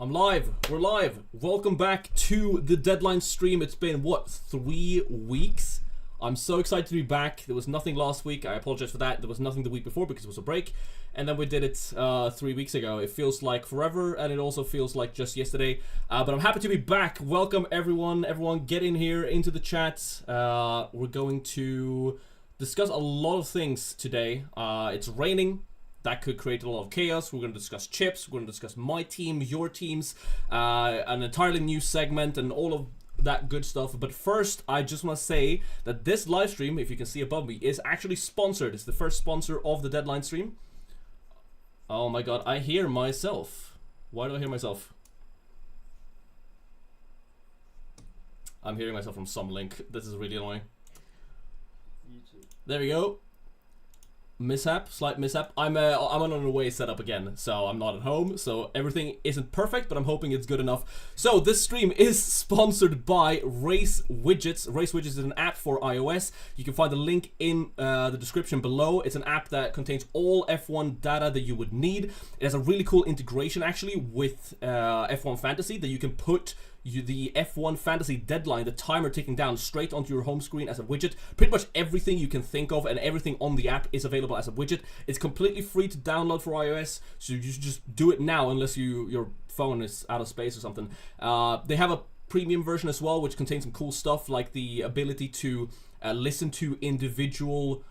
I'm live. We're live. Welcome back to the deadline stream. It's been, what, 3 weeks? I'm so excited to be back. There was nothing last week. I apologize for that. There was nothing the week before because it was a break. And then we did it 3 weeks ago. It feels like forever, and it also feels like just yesterday. But I'm happy to be back. Welcome, everyone. Everyone, get in here into the chat. We're going to discuss a lot of things today. It's raining. That could create a lot of chaos. We're going to discuss chips. We're going to discuss my team, your teams, an entirely new segment, and all of that good stuff. But first, I just want to say that this live stream, if you can see above me, is actually sponsored. It's the first sponsor of the deadline stream. Oh my god, I hear myself. Why do I hear myself? I'm hearing myself from some link. This is really annoying. YouTube. There we go. Slight mishap. I'm on an away setup again, so I'm not at home, so everything isn't perfect, but I'm hoping it's good enough. So this stream is sponsored by Race Widgets. Race Widgets is an app for iOS. You can find the link in the description below. It's an app that contains all F1 data that you would need. It has a really cool integration actually with F1 Fantasy that you can put the F1 Fantasy deadline, the timer ticking down, straight onto your home screen as a widget. Pretty much everything you can think of and everything on the app is available as a widget. It's completely free to download for iOS, so you should just do it now unless your phone is out of space or something. They have a premium version as well, which contains some cool stuff like the ability to listen to individual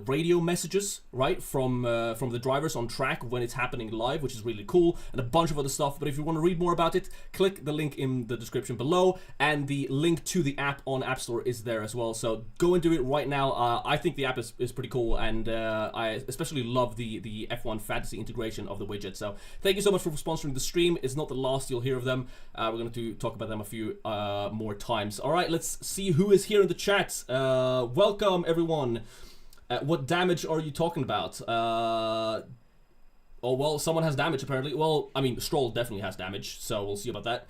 radio messages, right, from the drivers on track when it's happening live, which is really cool, and a bunch of other stuff. But if you want to read more about it, click the link in the description below, and the link to the app on App Store is there as well. So go and do it right now. I think the app is pretty cool, and I especially love the F1 Fantasy integration of the widget. So thank you so much for sponsoring the stream. It's not the last you'll hear of them. We're going to talk about them a few more times. All right, let's see who is here in the chat. Welcome, everyone. What damage are you talking about? Oh, well, someone has damage, apparently. Well, I mean, Stroll definitely has damage, so we'll see about that.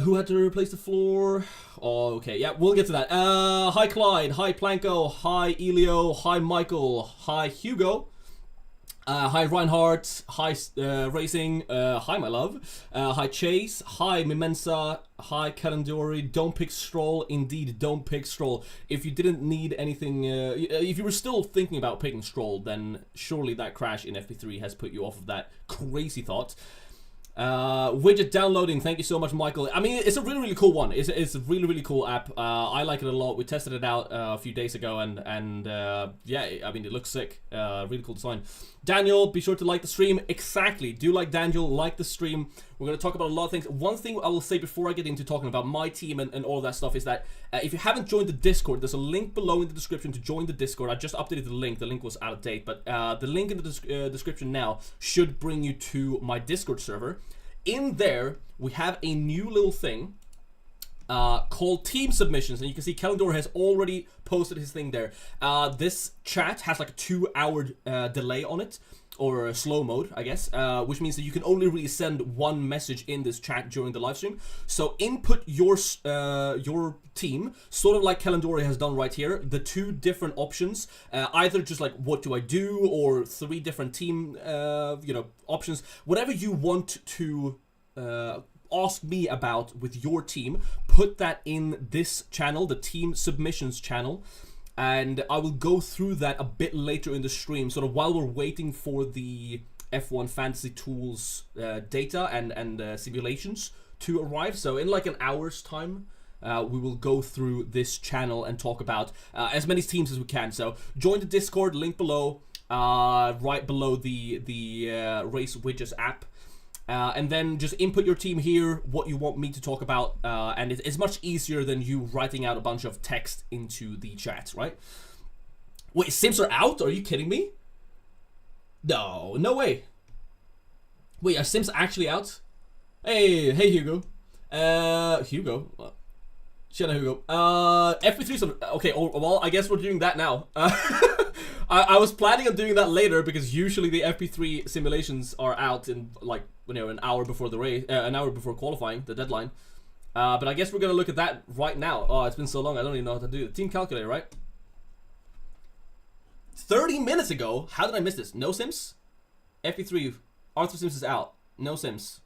Who had to replace the floor? Oh, okay, yeah, we'll get to that. Hi, Clyde. Hi, Planko. Hi, Elio. Hi, Michael. Hi, Hugo. Hi, Reinhardt. Hi, Racing. Hi, my love. Hi, Chase. Hi, Mimensa. Hi, Calendori. Don't pick Stroll. Indeed, don't pick Stroll. If you didn't need anything, if you were still thinking about picking Stroll, then surely that crash in FP3 has put you off of that crazy thought. Widget downloading, thank you so much, Michael. I mean, it's a really cool one. It's a really cool app. I like it a lot. We tested it out a few days ago, and yeah, I mean, it looks sick. Really cool design. Daniel, be sure to like the stream. Exactly, do like Daniel, like the stream. We're going to talk about a lot of things. One thing I will say before I get into talking about my team and all that stuff is that if you haven't joined the Discord, there's a link below in the description to join the Discord. I just updated the link. The link was out of date, but the link in the description now should bring you to my Discord server. In there, we have a new little thing called Team Submissions, and you can see Calendor has already posted his thing there. This chat has like a 2-hour delay on it, or slow mode, I guess, which means that you can only really send one message in this chat during the live stream. So input your team, sort of like Calendori has done right here, the 2 different options, either just like what do I do, or 3 different team options, whatever you want to ask me about with your team. Put that in this channel, the Team Submissions channel, and I will go through that a bit later in the stream, sort of while we're waiting for the F1 Fantasy Tools data and simulations to arrive. So in like an hour's time, we will go through this channel and talk about as many teams as we can. So join the Discord, link below, right below the Race Widgets app. And then just input your team here, what you want me to talk about, and it's much easier than you writing out a bunch of text into the chat, right? Wait, Sims are out? Are you kidding me? No way. Wait, are Sims actually out? Hey Hugo. Hugo. Shut up, Hugo. FP3, okay, well, I guess we're doing that now. I was planning on doing that later because usually the FP3 simulations are out in like, an hour before the race, an hour before qualifying, the deadline. But I guess we're gonna look at that right now. Oh, it's been so long, I don't even know how to do it. Team calculator, right? 30 minutes ago? How did I miss this? No Sims? FP3, Arthur Sims is out. No sims.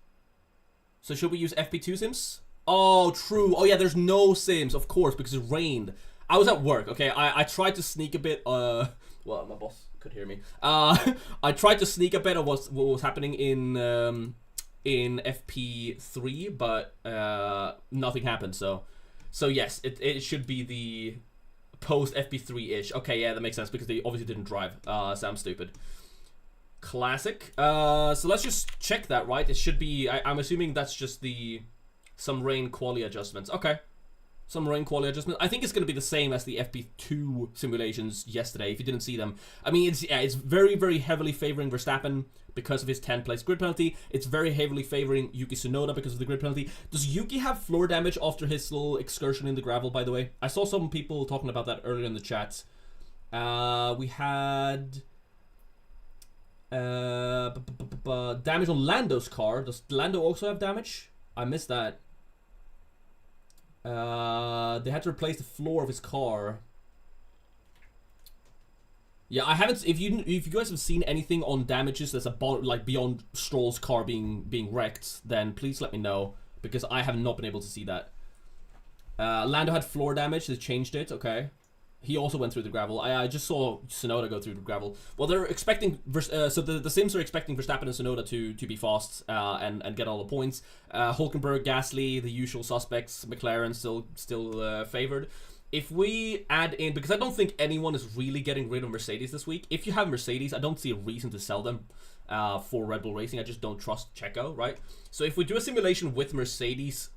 So should we use FP2 sims? Oh, true. Oh yeah, there's no sims, of course, because it rained. I was at work, okay? I tried to sneak a bit, well, my boss could hear me. I tried to sneak a bit of what was happening in FP3, but nothing happened, so yes, it should be the post FP3-ish. Okay, yeah, that makes sense, because they obviously didn't drive, so I'm stupid. Classic. So let's just check that, right? It should be, I'm assuming that's just some rain quality adjustments. Okay. Some rain quality adjustment. I think it's going to be the same as the FP2 simulations yesterday, if you didn't see them. I mean, it's very, very heavily favoring Verstappen because of his 10th-place grid penalty. It's very heavily favoring Yuki Tsunoda because of the grid penalty. Does Yuki have floor damage after his little excursion in the gravel, by the way? I saw some people talking about that earlier in the chat. We had damage on Lando's car. Does Lando also have damage? I missed that. They had to replace the floor of his car. Yeah, I haven't. If you guys have seen anything on damages that's beyond Stroll's car being wrecked, then please let me know, because I have not been able to see that. Lando had floor damage. They changed it. Okay. He also went through the gravel. I just saw Tsunoda go through the gravel. Well, they're expecting... so the Sims are expecting Verstappen and Tsunoda to be fast and get all the points. Hulkenberg, Gasly, the usual suspects. McLaren still favored. If we add in... Because I don't think anyone is really getting rid of Mercedes this week. If you have Mercedes, I don't see a reason to sell them for Red Bull Racing. I just don't trust Checo, right? So if we do a simulation with Mercedes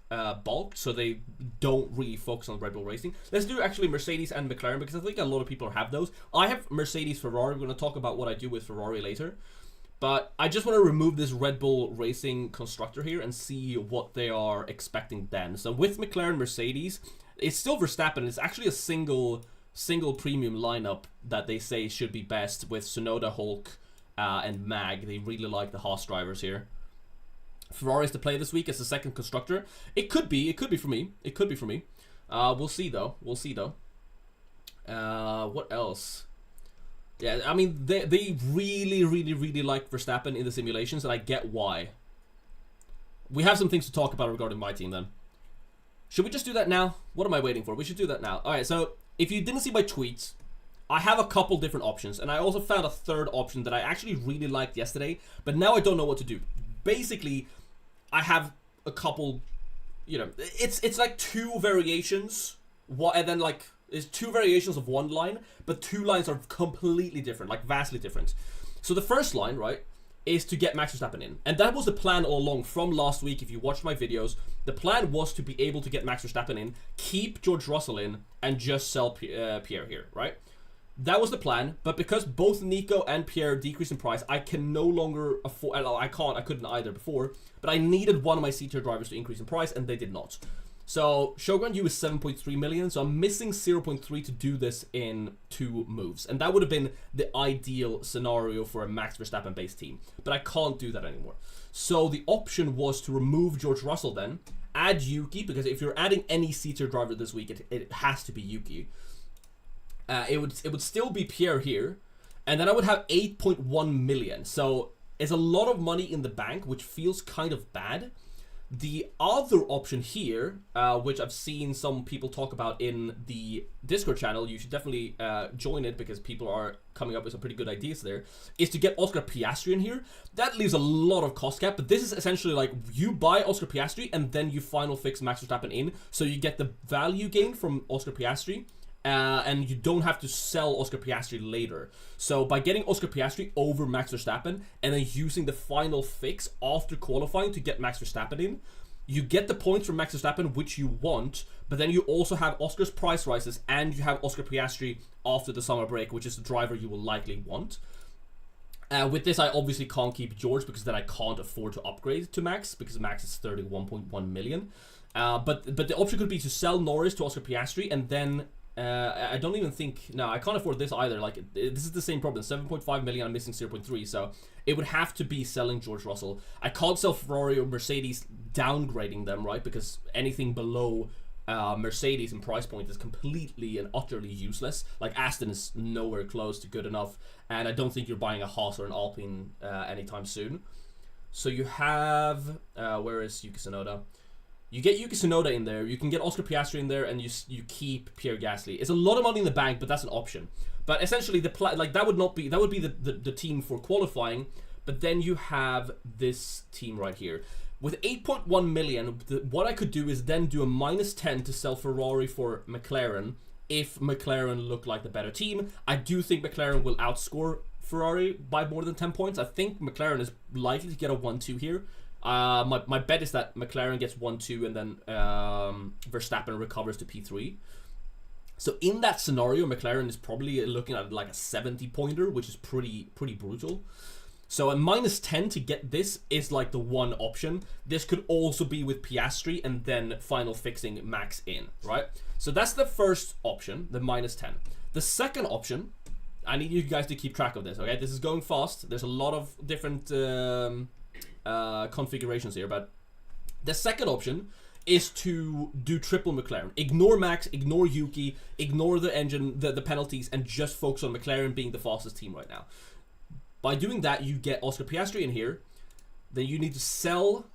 bulked, so they don't really focus on Red Bull Racing, let's do actually Mercedes and McLaren, because I think a lot of people have those. I have Mercedes, Ferrari. We're going to talk about what I do with Ferrari later. But I just want to remove this Red Bull Racing constructor here and see what they are expecting then. So with McLaren, Mercedes, it's still Verstappen. It's actually a single premium lineup that they say should be best with Tsunoda, Hulk, and Mag. They really like the Haas drivers here. Ferrari's to play this week as the second constructor. It could be for me. It could be for me. We'll see though. What else? Yeah, I mean, they really like Verstappen in the simulations, and I get why. We have some things to talk about regarding my team then. Should we just do that now? What am I waiting for? We should do that now. Alright, so if you didn't see my tweets, I have a couple different options, and I also found a third option that I actually really liked yesterday, but now I don't know what to do. Basically, I have a couple, it's like two variations, and then like, it's two variations of one line, but two lines are completely different, like vastly different. So the first line, right, is to get Max Verstappen in. And that was the plan all along from last week. If you watched my videos, the plan was to be able to get Max Verstappen in, keep George Russell in, and just sell Pierre here, right? That was the plan, but because both Nico and Pierre decreased in price, I can no longer afford... I couldn't either before, but I needed one of my C-tier drivers to increase in price, and they did not. So Shogun U is 7.3 million, so I'm missing 0.3 to do this in 2 moves. And that would have been the ideal scenario for a Max Verstappen-based team. But I can't do that anymore. So the option was to remove George Russell then, add Yuki, because if you're adding any C-tier driver this week, it has to be Yuki. It would still be Pierre here, and then I would have 8.1 million. So it's a lot of money in the bank, which feels kind of bad. The other option here, which I've seen some people talk about in the Discord channel, you should definitely join it because people are coming up with some pretty good ideas there, is to get Oscar Piastri in here. That leaves a lot of cost cap, but this is essentially like you buy Oscar Piastri and then you final fix Max Verstappen in, so you get the value gain from Oscar Piastri. And you don't have to sell Oscar Piastri later. So by getting Oscar Piastri over Max Verstappen and then using the final fix after qualifying to get Max Verstappen in, you get the points from Max Verstappen which you want, but then you also have Oscar's price rises and you have Oscar Piastri after the summer break, which is the driver you will likely want. With this, I obviously can't keep George because then I can't afford to upgrade to Max because Max is 31.1 million. But the option could be to sell Norris to Oscar Piastri and then... I don't even think... No, I can't afford this either. Like, this is the same problem. 7.5 million, I'm missing 0.3. So it would have to be selling George Russell. I can't sell Ferrari or Mercedes, downgrading them, right? Because anything below Mercedes in price point is completely and utterly useless. Like, Aston is nowhere close to good enough. And I don't think you're buying a Haas or an Alpine anytime soon. So you have, where is Yuki Tsunoda? You get Yuki Tsunoda in there, you can get Oscar Piastri in there, and you keep Pierre Gasly. It's a lot of money in the bank, but that's an option. But essentially, that would be the team for qualifying. But then you have this team right here. With 8.1 million, what I could do is then do a -10 to sell Ferrari for McLaren if McLaren look like the better team. I do think McLaren will outscore Ferrari by more than 10 points. I think McLaren is likely to get a 1-2 here. My bet is that McLaren gets 1-2 and then Verstappen recovers to P3. So in that scenario, McLaren is probably looking at like a 70-pointer, which is pretty brutal. So a -10 to get this is like the one option. This could also be with Piastri and then final fixing Max in, right? So that's the first option, the -10. The second option, I need you guys to keep track of this, okay? This is going fast. There's a lot of different configurations here, but the second option is to do triple McLaren. Ignore Max, ignore Yuki, ignore the engine, the penalties, and just focus on McLaren being the fastest team right now. By doing that, you get Oscar Piastri in here. Then you need to sell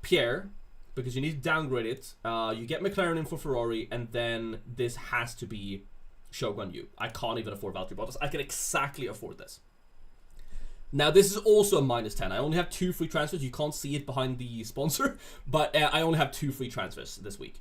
Pierre because you need to downgrade it. You get McLaren in for Ferrari, and then this has to be Shogun Yu. I can't even afford Valtteri Bottas. I can exactly afford this. Now, this is also a -10. I only have 2 free transfers. You can't see it behind the sponsor, but I only have 2 free transfers this week.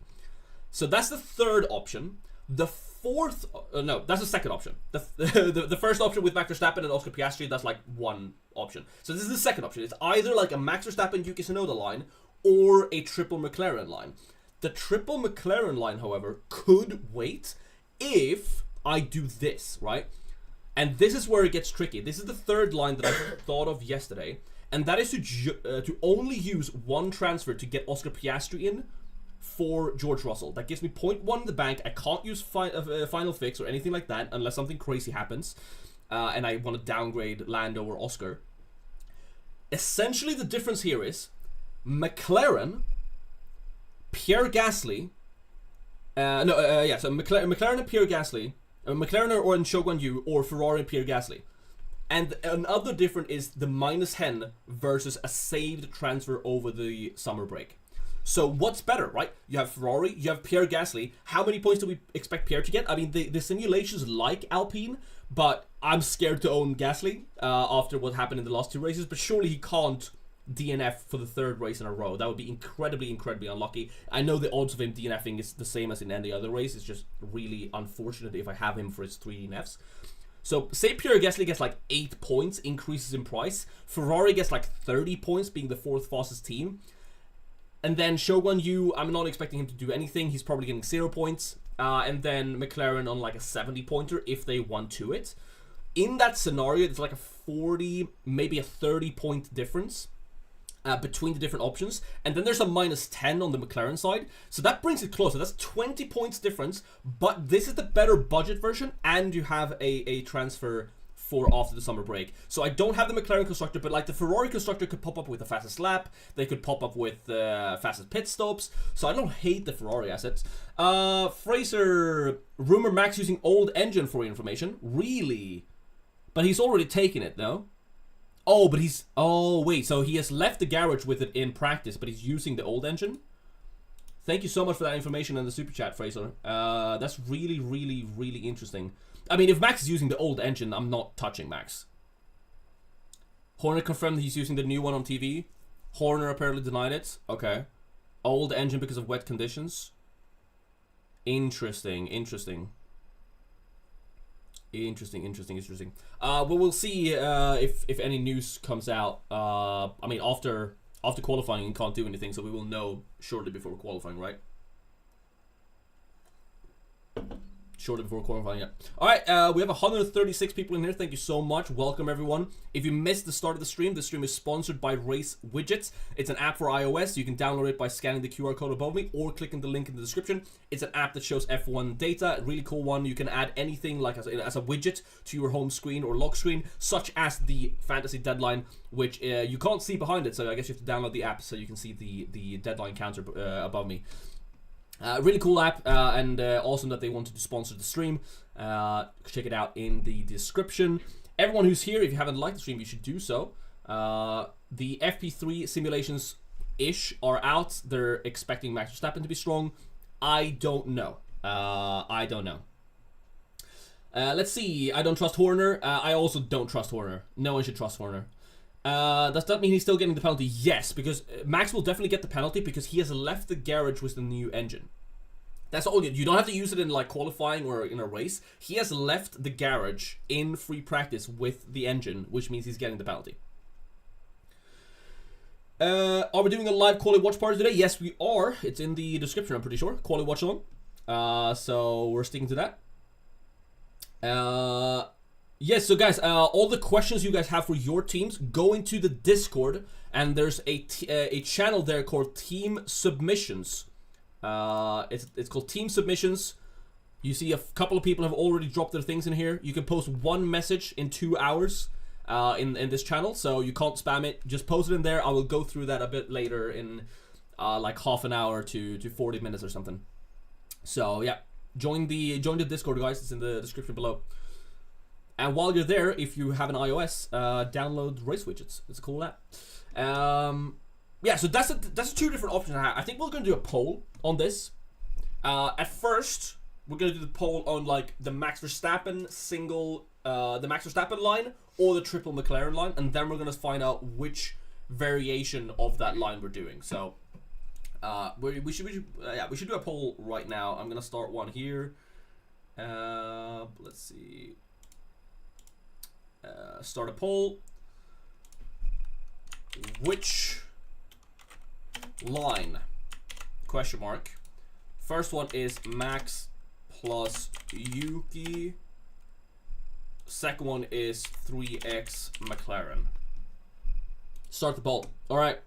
So that's the third option. The fourth, no, that's the second option. The first option with Max Verstappen and Oscar Piastri, that's like one option. So this is the second option. It's either like a Max Verstappen Yuki Tsunoda line or a triple McLaren line. The triple McLaren line, however, could wait if I do this, right? And this is where it gets tricky. This is the third line that I thought of yesterday, and that is to only use one transfer to get Oscar Piastri in for George Russell. That gives me 0.1 in the bank. I can't use final fix or anything like that unless something crazy happens, and I want to downgrade Lando or Oscar. Essentially, the difference here is McLaren, Pierre Gasly. So McLaren and Pierre Gasly. McLaren or in Shogun Yu or Ferrari and Pierre Gasly. And another difference is the -10 versus a saved transfer over the summer break. So what's better, right? You have Ferrari, you have Pierre Gasly. How many points do we expect Pierre to get? I mean, the simulations like Alpine, but I'm scared to own Gasly after what happened in the last 2 races. But surely he can't DNF for the 3rd race in a row. That would be incredibly unlucky. I know the odds of him DNFing is the same as in any other race. It's just really unfortunate if I have him for his 3 DNFs. So say Pierre Gasly gets like 8 points, increases in price. Ferrari gets like 30 points, being the 4th fastest team. And then Shogun Yu, I'm not expecting him to do anything. He's probably getting 0 points. And then McLaren on like a 70-pointer if they want to it. In that scenario, it's like a 40, maybe a 30-point difference between the different options. And then there's a -10 on the McLaren side. So that brings it closer. That's 20 points difference. But this is the better budget version. And you have a transfer for after the summer break. So I don't have the McLaren constructor, but like the Ferrari constructor could pop up with the fastest lap. They could pop up with fastest pit stops. So I don't hate the Ferrari assets. Fraser, rumor Max using old engine for information. Really? But he's already taken it, though. Oh, but he's... Oh, wait. So he has left the garage with it in practice, but he's using the old engine? Thank you so much for that information in the super chat, Fraser. That's really interesting. I mean, if Max is using the old engine, I'm not touching Max. Horner confirmed he's using the new one on TV. Horner apparently denied it. Okay. Old engine because of wet conditions. Interesting. Well, we'll see if any news comes out. I mean, after qualifying, you can't do anything, so we will know shortly before qualifying, right? Shortly before qualifying, yeah. Alright, we have 136 people in here. Thank you so much. Welcome, everyone. If you missed the start of the stream is sponsored by Race Widgets. It's an app for iOS. You can download it by scanning the QR code above me or clicking the link in the description. It's an app that shows F1 data. Really cool one. You can add anything like as a widget to your home screen or lock screen, such as the fantasy deadline, which you can't see behind it. So I guess you have to download the app so you can see the deadline counter above me. Really cool app, and awesome that they wanted to sponsor the stream. Check it out in the description. Everyone who's here, if you haven't liked the stream, you should do so. The FP3 simulations-ish are out. They're expecting Max Verstappen to be strong. I don't know. I don't know. Let's see. I don't trust Horner. I also don't trust Horner. No one should trust Horner. Does that mean he's still getting the penalty? Yes, because Max will definitely get the penalty because he has left the garage with the new engine. That's all. You don't have to use it in like qualifying or in a race. He has left the garage in free practice with the engine, which means he's getting the penalty. Are we doing a live QUALI watch party today? Yes, we are. It's in the description, I'm pretty sure. QUALI watch on. So we're sticking to that. Yes, so guys, all the questions you guys have for your teams, go into the Discord, and there's a channel there called Team Submissions. It's called Team Submissions. You see a couple of people have already dropped their things in here. You can post one message in 2 hours in this channel, so you can't spam it. Just post it in there. I will go through that a bit later in like half an hour to 40 minutes or something. So yeah, join the Discord, guys. It's in the description below. And while you're there, if you have an iOS, download Race Widgets. It's a cool app. Yeah, so that's two different options I have. I think we're gonna do a poll on this. At first, we're gonna do the poll on like the Max Verstappen single, the Max Verstappen line or the triple McLaren line, and then we're gonna find out which variation of that line we're doing. So, we should do a poll right now. I'm gonna start one here. Let's see. Start a poll. Which line? Question mark. First one is Max plus Yuki. Second one is 3x McLaren. Start the poll. Alright.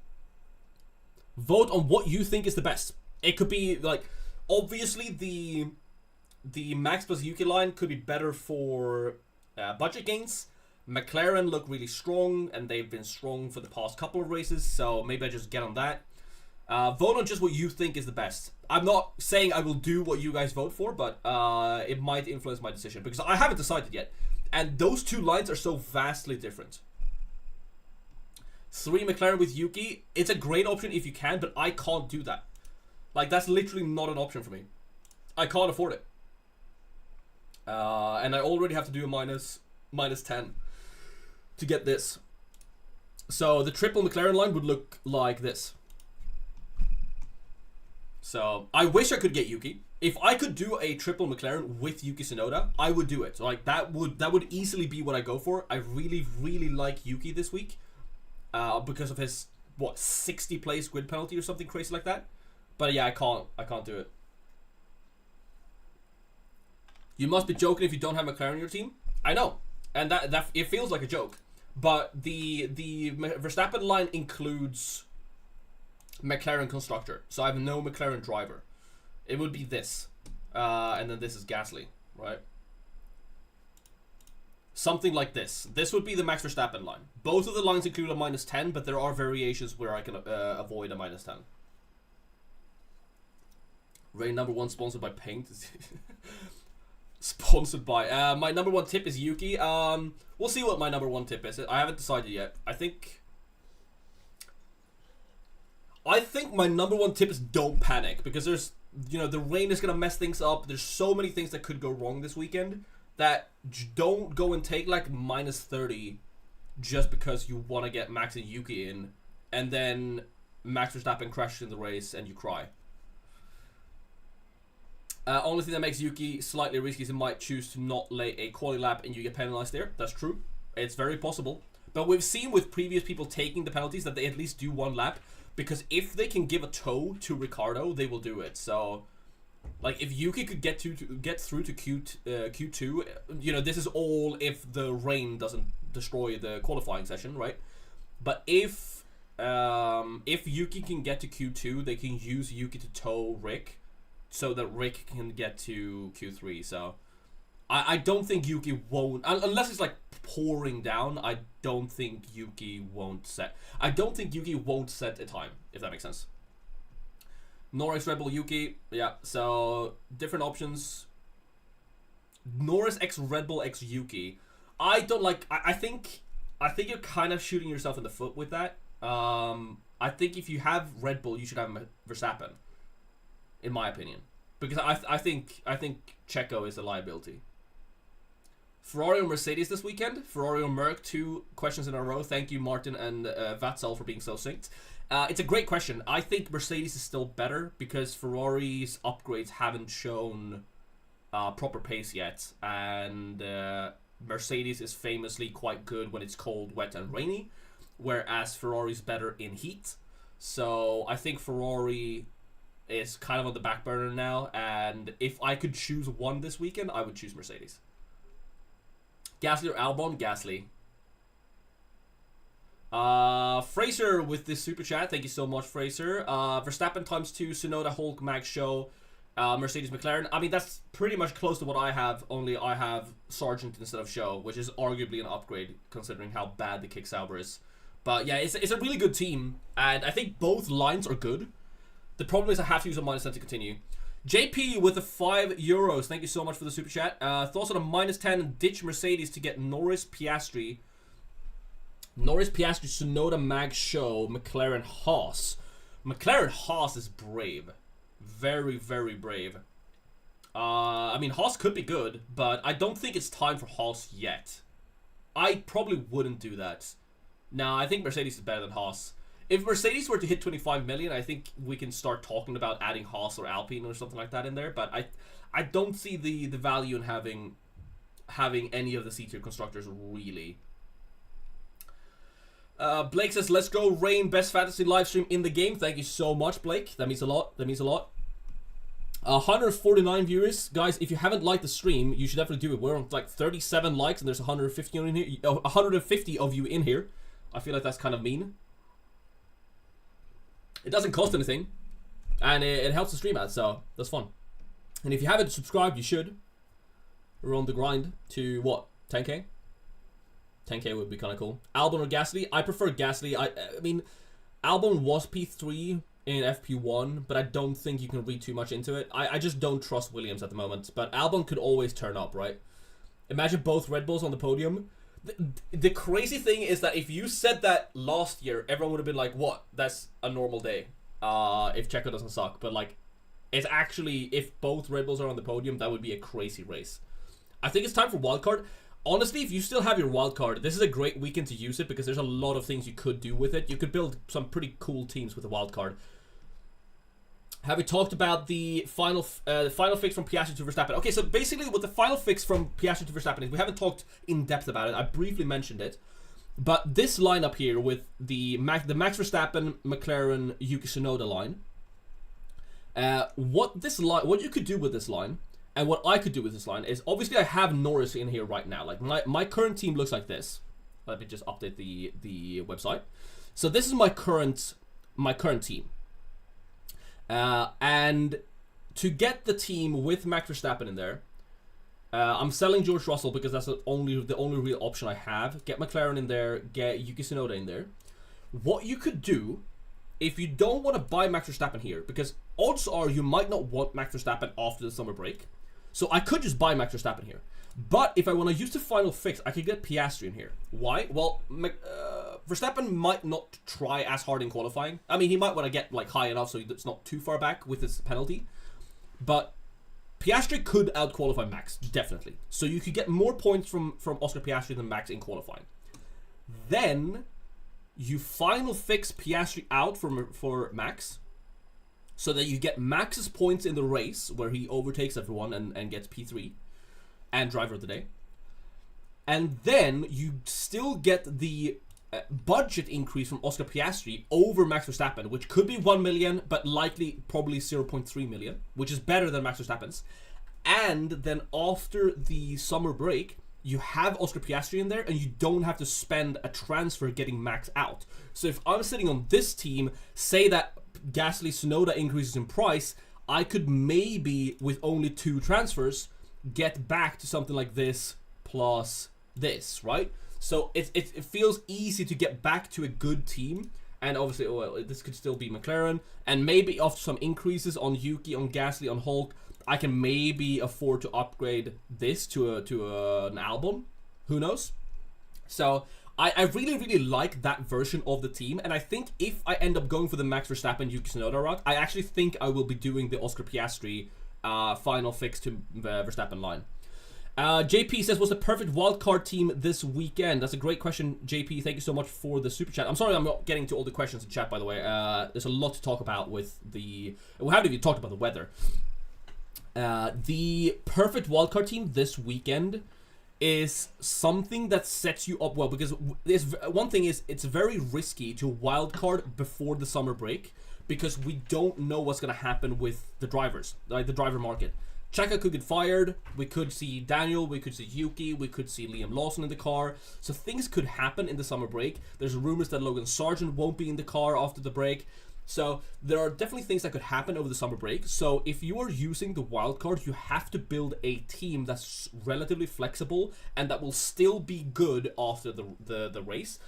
Vote on what you think is the best. It could be like, obviously the Max plus Yuki line could be better for budget gains. McLaren look really strong, and they've been strong for the past couple of races, so maybe I just get on that. Vote on just what you think is the best. I'm not saying I will do what you guys vote for, but it might influence my decision, because I haven't decided yet. And those two lines are so vastly different. 3 McLaren with Yuki, it's a great option if you can, but I can't do that. Like, that's literally not an option for me. I can't afford it. And I already have to do a minus 10 to get this. So the triple McLaren line would look like this. So I wish I could get Yuki. If I could do a triple McLaren with Yuki Tsunoda, I would do it. So like that would easily be what I go for. I really like Yuki this week, because of his 60 place grid penalty or something crazy like that. But yeah, I can't do it. You must be joking if you don't have McLaren in your team. I know, and that it feels like a joke. But the Verstappen line includes McLaren constructor, so I have no McLaren driver. It would be this, and then this is Gasly, right? Something like this. This would be the Max Verstappen line. Both of the lines include a minus 10, but there are variations where I can avoid a minus 10. Rain number 1 sponsored by Paint. Sponsored by my number 1 tip is Yuki. We'll see what my number 1 tip is. I haven't decided yet. I think my number 1 tip is don't panic, because there's, you know, the rain is gonna mess things up. There's so many things that could go wrong this weekend that don't go and take like minus 30 just because you want to get Max and Yuki in, and then Max Verstappen crashes in the race and you cry. Only thing that makes Yuki slightly risky is he might choose to not lay a quali lap and you get penalized there. That's true. It's very possible. But we've seen with previous people taking the penalties that they at least do 1 lap, because if they can give a tow to Ricardo, they will do it. So, like, if Yuki could get through to Q2, you know, this is all if the rain doesn't destroy the qualifying session, right? But if Yuki can get to Q2, they can use Yuki to tow Rick, so that Rick can get to Q3. So I don't think Yuki won't, unless it's like pouring down, I don't think Yuki won't set a time, if that makes sense. Norris Red Bull Yuki, yeah, so different options. Norris X Red Bull X Yuki. I don't like, I think I think you're kind of shooting yourself in the foot with that. I think if you have Red Bull, you should have Verstappen, in my opinion, because I think Checo is a liability. Ferrari or Mercedes this weekend? Ferrari or Merc? 2 questions in a row. Thank you, Martin and Vatzel, for being so synced. It's a great question. I think Mercedes is still better because Ferrari's upgrades haven't shown proper pace yet, and Mercedes is famously quite good when it's cold, wet, and rainy, whereas Ferrari's better in heat. So I think Ferrari is kind of on the back burner now, and if I could choose one this weekend, I would choose Mercedes. Gasly or Albon? Gasly. Fraser with this super chat. Thank you so much, Fraser. Verstappen ×2, Tsunoda, Hulk, Max, Show, Mercedes, McLaren. I mean, that's pretty much close to what I have, only I have Sargent instead of Show, which is arguably an upgrade considering how bad the Kick Sauber is. But yeah, it's a really good team, and I think both lines are good. The problem is I have to use a -10 to continue. JP with the €5. Thank you so much for the super chat. Thoughts on a -10 and ditch Mercedes to get Norris, Piastri, Tsunoda, Mag, Show, McLaren, Haas. McLaren Haas is brave. Very, very brave. I mean, Haas could be good, but I don't think it's time for Haas yet. I probably wouldn't do that. Nah, I think Mercedes is better than Haas. If Mercedes were to hit 25 million, I think we can start talking about adding Haas or Alpine or something like that in there. But I don't see the value in having any of the C-tier constructors, really. Blake says, let's go, Rain, best fantasy live stream in the game. Thank you so much, Blake. That means a lot. 149 viewers. Guys, if you haven't liked the stream, you should definitely do it. We're on like 37 likes and there's 150 in here, 150 of you in here. I feel like that's kind of mean. It doesn't cost anything, and it helps the stream out, so that's fun. And if you haven't subscribed, you should. We're on the grind to, what, 10k? 10k would be kind of cool. Albon or Gasly? I prefer Gasly. I mean, Albon was P3 in FP1, but I don't think you can read too much into it. I just don't trust Williams at the moment, but Albon could always turn up, right? Imagine both Red Bulls on the podium. The crazy thing is that if you said that last year, everyone would have been like, what? That's a normal day if Checo doesn't suck. But like, it's actually, if both Red Bulls are on the podium, that would be a crazy race. I think it's time for Wildcard. Honestly, if you still have your Wildcard, this is a great weekend to use it because there's a lot of things you could do with it. You could build some pretty cool teams with the Wildcard. Have we talked about the final fix from Piastri to Verstappen? Okay, so basically what the final fix from Piastri to Verstappen is, we haven't talked in depth about it. I briefly mentioned it. But this lineup here with the Max Verstappen, McLaren, Yuki Tsunoda line, what you could do with this line, and what I could do with this line, is obviously I have Norris in here right now. Like my current team looks like this. Let me just update the website. So this is my current team. And to get the team with Max Verstappen in there, I'm selling George Russell because that's the only real option I have. Get McLaren in there, get Yuki Tsunoda in there. What you could do, if you don't want to buy Max Verstappen here, because odds are you might not want Max Verstappen after the summer break, so I could just buy Max Verstappen here. But if I want to use the final fix, I could get Piastri in here. Why? Well, Verstappen might not try as hard in qualifying. I mean, he might want to get like high enough so it's not too far back with his penalty. But Piastri could out-qualify Max, definitely. So you could get more points from Oscar Piastri than Max in qualifying. Then you final fix Piastri out for Max, so that you get Max's points in the race where he overtakes everyone and gets P3 and driver of the day. And then you still get the budget increase from Oscar Piastri over Max Verstappen, which could be 1 million, but likely probably 0.3 million, which is better than Max Verstappen's. And then after the summer break, you have Oscar Piastri in there, and you don't have to spend a transfer getting Max out. So if I'm sitting on this team, say that Gasly Tsunoda increases in price, I could maybe, with only 2 transfers, get back to something like this plus this, right? So it feels easy to get back to a good team, and obviously, well, this could still be McLaren, and maybe after some increases on Yuki, on Gasly, on Hulk, I can maybe afford to upgrade this to an Albon. Who knows? So I really, really like that version of the team, and I think if I end up going for the Max Verstappen Yuki Tsunoda route, I actually think I will be doing the Oscar Piastri final fix to Verstappen line. JP says, what's the perfect wildcard team this weekend? That's a great question, JP. Thank you so much for the super chat. I'm sorry I'm not getting to all the questions in chat, by the way. There's a lot to talk about with the... We haven't even talked about the weather. The perfect wildcard team this weekend is something that sets you up well, because there's one thing is it's very risky to wildcard before the summer break, because we don't know what's going to happen with the drivers, like the driver market. Chaka could get fired, we could see Daniel, we could see Yuki, we could see Liam Lawson in the car, so things could happen in the summer break. There's rumors that Logan Sargent won't be in the car after the break, so there are definitely things that could happen over the summer break. So if you are using the wildcard, you have to build a team that's relatively flexible and that will still be good after the race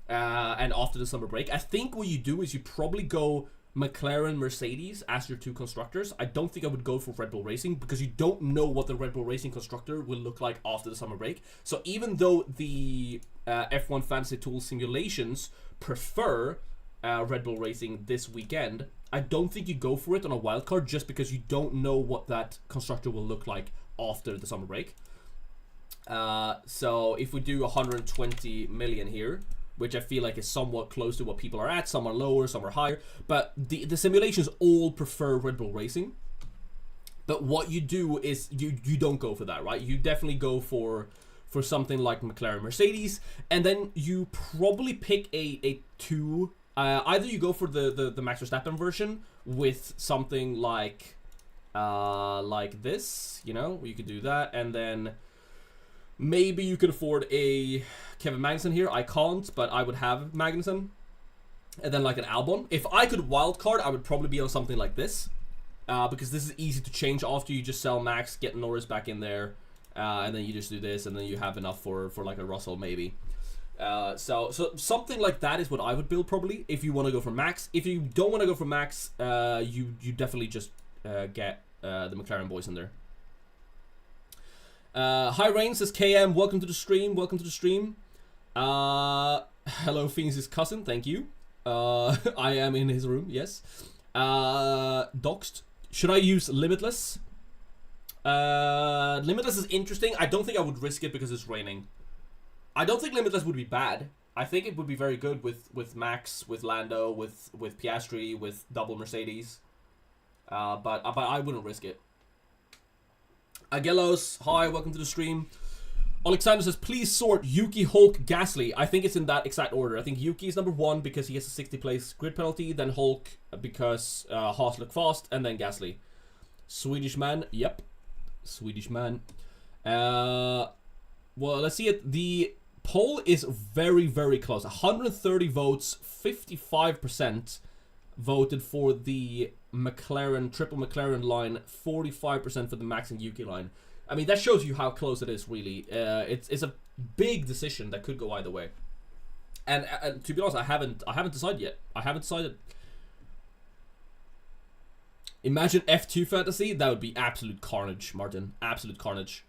and after the summer break. I think what you do is you probably go McLaren, Mercedes as your two constructors. I don't think I would go for Red Bull Racing, because you don't know what the Red Bull Racing constructor will look like after the summer break. So even though the F1 Fantasy Tool simulations prefer Red Bull Racing this weekend, I don't think you go for it on a wildcard, just because you don't know what that constructor will look like after the summer break. So if we do 120 million here, which I feel like is somewhat close to what people are at, some are lower, some are higher, but the simulations all prefer Red Bull Racing. But what you do is you don't go for that, right? You definitely go for something like McLaren, Mercedes, and then you probably pick a two. Either you go for the Max Verstappen version with something like this, you know, you could do that, and then maybe you could afford a Kevin Magnussen here. I can't, but I would have Magnussen, and then like an Albon. If I could wildcard, I would probably be on something like this, because this is easy to change after you just sell Max, get Norris back in there, and then you just do this, and then you have enough for like a Russell maybe. So something like that is what I would build probably if you want to go for Max. If you don't want to go for Max, you definitely just get the McLaren boys in there. Hi Rain, says KM, welcome to the stream, welcome to the stream. Hello Phoenix's cousin, thank you. I am in his room, yes. Doxed. Should I use Limitless? Limitless is interesting. I don't think I would risk it because it's raining. I don't think Limitless would be bad. I think it would be very good with Max, with Lando, with Piastri, with double Mercedes. But I wouldn't risk it. Agelos, hi, welcome to the stream. Alexander says, please sort Yuki, Hulk, Gasly. I think it's in that exact order. I think Yuki is number 1 because he has a 60 place grid penalty, then Hulk because Haas look fast, and then Gasly. Swedish man, yep. Swedish man. Well, let's see it. The poll is very, very close. 130 votes, 55% voted for the McLaren, triple McLaren line, 45% for the Max and Yuki line. I mean, that shows you how close it is, really. It's a big decision that could go either way. And to be honest, I haven't decided yet. I haven't decided. Imagine F2 fantasy. That would be absolute carnage, Martin. Absolute carnage.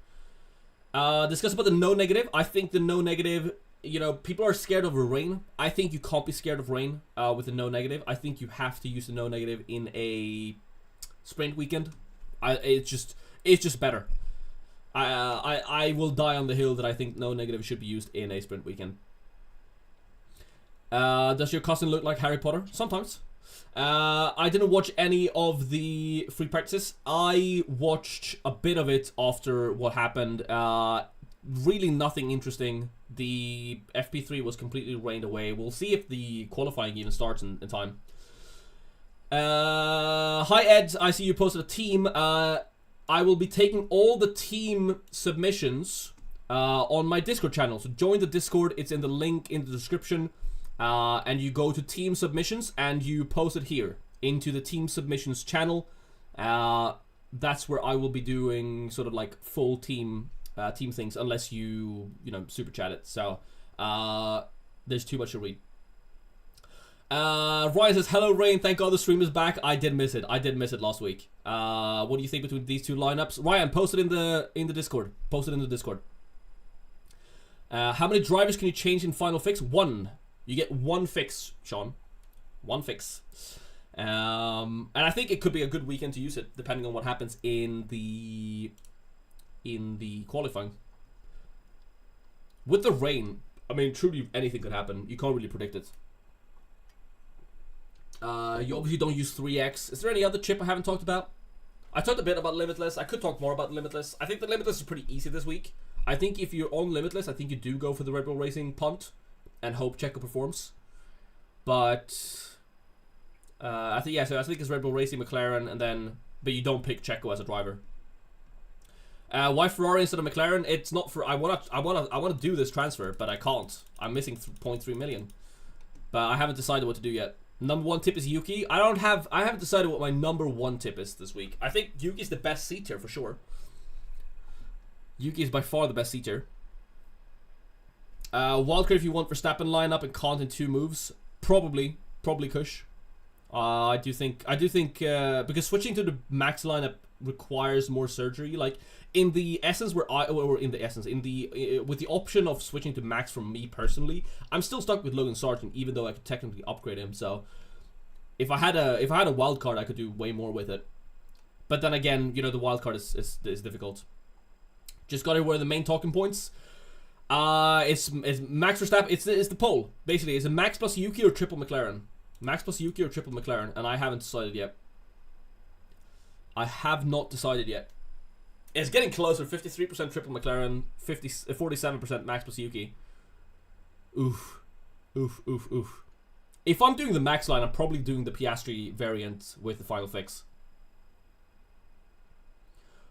Discuss about the no negative. I think the no negative, you know, people are scared of rain. I think you can't be scared of rain with the no negative. I think you have to use the no negative in a sprint weekend. It's just better. I will die on the hill that I think no negative should be used in a sprint weekend. Does your cousin look like Harry Potter? Sometimes. I didn't watch any of the free practices. I watched a bit of it after what happened. Really nothing interesting. The FP3 was completely rained away. We'll see if the qualifying even starts in time. Hi Ed, I see you posted a team. I will be taking all the team submissions on my Discord channel. So join the Discord. It's in the link in the description. And you go to team submissions and you post it here into the team submissions channel. That's where I will be doing sort of like full team things, unless you super chat it. So there's too much to read. Ryan says, hello Rain, thank God the stream is back. I did miss it last week. What do you think between these two lineups? Ryan, post it in the Discord. How many drivers can you change in Final Fix? 1. You get 1 fix, Sean. 1 fix. And I think it could be a good weekend to use it, depending on what happens in the qualifying. With the rain, I mean, truly anything could happen. You can't really predict it. You obviously don't use 3x. Is there any other chip I haven't talked about? I talked a bit about Limitless. I could talk more about Limitless. I think the Limitless is pretty easy this week. I think if you're on Limitless, I think you do go for the Red Bull Racing punt and hope Checo performs. But I think so I think it's Red Bull Racing, McLaren, and then but you don't pick Checo as a driver. Why Ferrari instead of McLaren? It's not for I wanna do this transfer, but I can't. I'm missing 0.3 million, but I haven't decided what to do yet. Number 1 tip is Yuki. I haven't decided what my number 1 tip is this week. I think Yuki's the best C tier for sure. Yuki is by far the best C tier. Wildcard if you want Verstappen lineup and can't in 2 moves, probably Kush. I do think because switching to the max lineup requires more surgery. Like in the essence with the option of switching to max from me personally, I'm still stuck with Logan Sargent, even though I could technically upgrade him. So if I had a wild card, I could do way more with it. But then again, you know, the wild card is difficult. Just got to where the main talking points. It's Max Verstappen. It's the poll basically. Is it Max plus Yuki or triple McLaren? Max plus Yuki or triple McLaren? And I haven't decided yet. I have not decided yet. It's getting closer. 53% triple McLaren, 47% Max plus Yuki. Oof. If I'm doing the max line, I'm probably doing the Piastri variant with the final fix.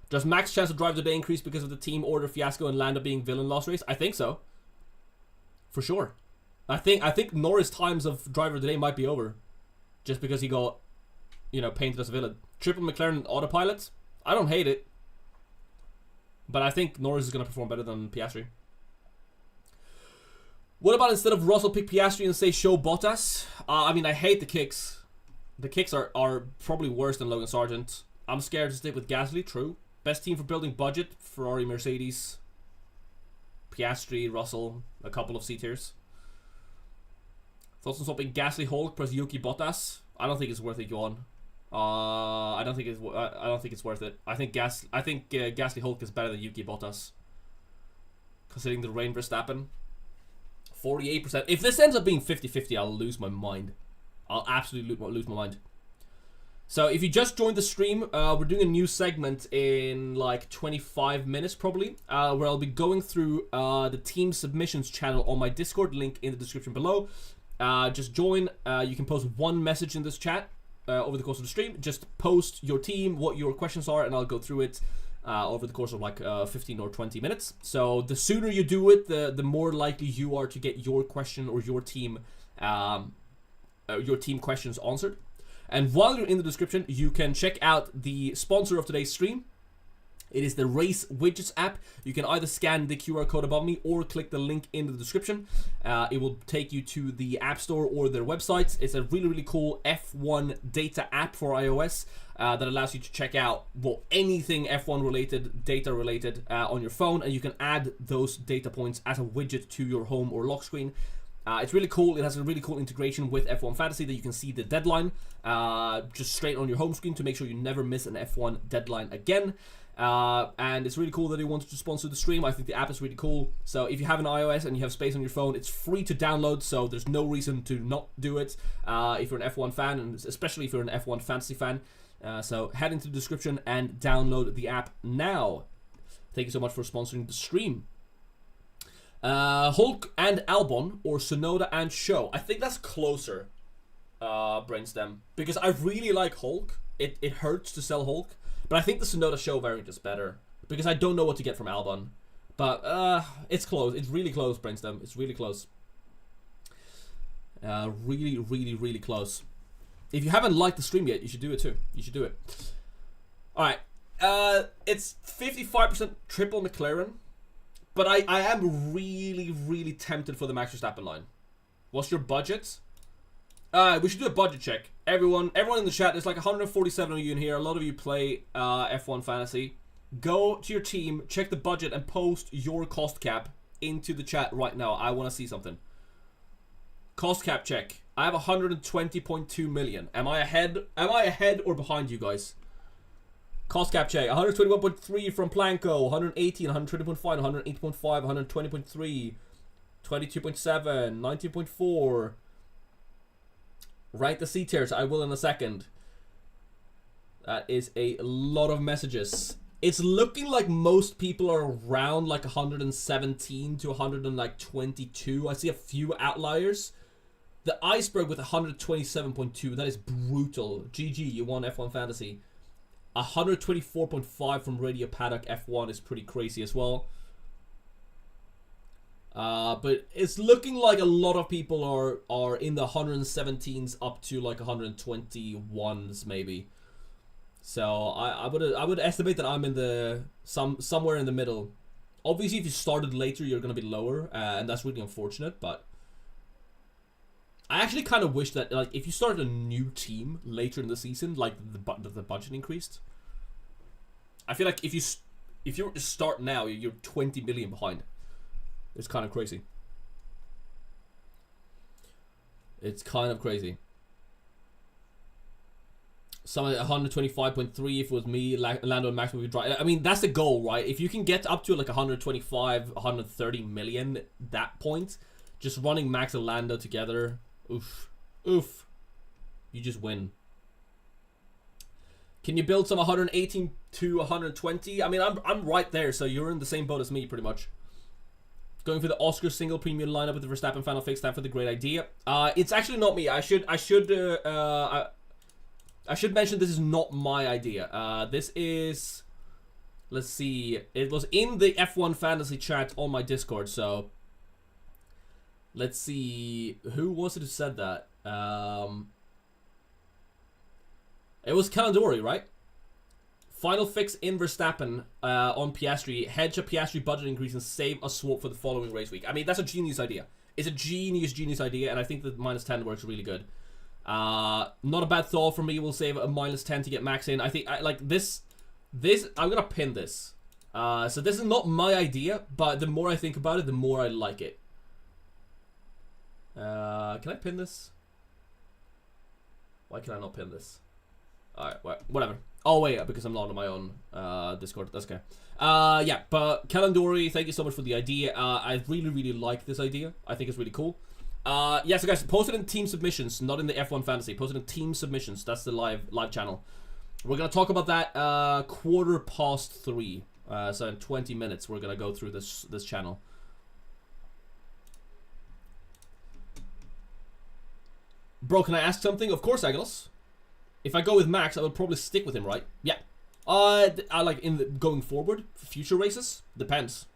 Does Max chance to drive the day increase because of the team order fiasco and Lando being villain last race? I think so. For sure. I think Norris' times of driver of the day might be over. Just because he got, you know, painted as a villain. Triple McLaren autopilot? I don't hate it. But I think Norris is going to perform better than Piastri. What about instead of Russell pick Piastri and say show Bottas? I mean, I hate the kicks. The kicks are probably worse than Logan Sargent. I'm scared to stick with Gasly, true. Best team for building budget, Ferrari, Mercedes, Piastri, Russell, a couple of C tiers. Thoughts on swapping Gasly Hulk plus Yuki Bottas? I don't think it's worth it, Johan. I don't think it's worth it. I think Gasly Hulk is better than Yuki Bottas. Considering the rain Verstappen. 48%. If this ends up being 50-50, I'll lose my mind. I'll absolutely lose my mind. So if you just joined the stream, we're doing a new segment in like 25 minutes probably, where I'll be going through the team submissions channel on my Discord, link in the description below. Just join. You can post 1 message in this chat over the course of the stream. Just post your team, what your questions are, and I'll go through it over the course of like 15 or 20 minutes. So the sooner you do it, the more likely you are to get your question or your team questions answered. And while you're in the description, you can check out the sponsor of today's stream. It is the Race Widgets app. You can either scan the QR code above me or click the link in the description. It will take you to the App Store or their website. It's a really, really cool F1 data app for iOS that allows you to check out anything F1 related, data related on your phone. And you can add those data points as a widget to your home or lock screen. It's really cool. It has a really cool integration with F1 Fantasy that you can see the deadline just straight on your home screen to make sure you never miss an F1 deadline again. And it's really cool that they wanted to sponsor the stream. I think the app is really cool. So if you have an iOS and you have space on your phone, it's free to download, so there's no reason to not do it if you're an F1 fan, and especially if you're an F1 Fantasy fan. So head into the description and download the app now. Thank you so much for sponsoring the stream. Hulk and Albon or Sonoda and Show. I think that's closer, Brainstem, because I really like Hulk. It hurts to sell Hulk, but I think the Sonoda Show variant is better because I don't know what to get from Albon. But it's close. It's really close, Brainstem. It's really close. Really, really, really close. If you haven't liked the stream yet, you should do it too. You should do it. All right. It's 55% triple McLaren. But I am really, really tempted for the Max Verstappen line. What's your budget? We should do a budget check. Everyone in the chat, there's like 147 of you in here. A lot of you play F1 Fantasy. Go to your team, check the budget, and post your cost cap into the chat right now. I want to see something. Cost cap check. I have 120.2 million. Am I ahead? Am I ahead or behind you guys? Cost cap check. 121.3 from Planko. 118, 120.5, 108.5, 120.3, 22.7, 19.4. Rank the C tiers. I will in a second. That is a lot of messages. It's looking like most people are around like 117 to 122. I see a few outliers. The iceberg with 127.2. That is brutal. GG, you won F1 Fantasy. 124.5 from Radio Paddock F1 is pretty crazy as well. But it's looking like a lot of people are in the 117s up to like 121s maybe. So I would estimate that I'm in the somewhere in the middle. Obviously, if you started later, you're gonna be lower, and that's really unfortunate. But I actually kind of wish that like if you started a new team later in the season, like the budget increased. I feel like if you were to start now, you're 20 million behind. It's kind of crazy. It's kind of crazy. Some 125.3 if it was me, Lando and Max would be dry. I mean, that's the goal, right? If you can get up to like 125, 130 million that point, just running Max and Lando together, oof, oof, you just win. Can you build some 118 to 120? I mean, I'm right there, so you're in the same boat as me, pretty much. Going for the Oscar single premium lineup with the Verstappen final fix time for the great idea. It's actually not me. I should mention this is not my idea. This is, let's see, it was in the F1 Fantasy chat on my Discord, so let's see, who was it who said that? It was Calandori, right? Final fix in Verstappen on Piastri, hedge a Piastri budget increase and save a swap for the following race week. I mean, that's a genius idea. It's a genius idea, and I think that -10 works really good. Not a bad thought for me. We'll save a -10 to get Max in. I think like this. I'm gonna pin this. So this is not my idea, but the more I think about it, the more I like it. Can I pin this? Why can I not pin this? Alright, well, whatever. Oh wait, because I'm not on my own Discord. That's okay. Yeah, but Calandori, thank you so much for the idea. I really like this idea. I think it's really cool. Yeah, so guys, post it in team submissions, not in the F1 Fantasy. Post it in team submissions. That's the live channel. We're gonna talk about that 3:15. So in 20 minutes, we're gonna go through this channel. Bro, can I ask something? Of course, Agilos. If I go with Max, I would probably stick with him, right? Yeah. I like going forward for future races. Depends.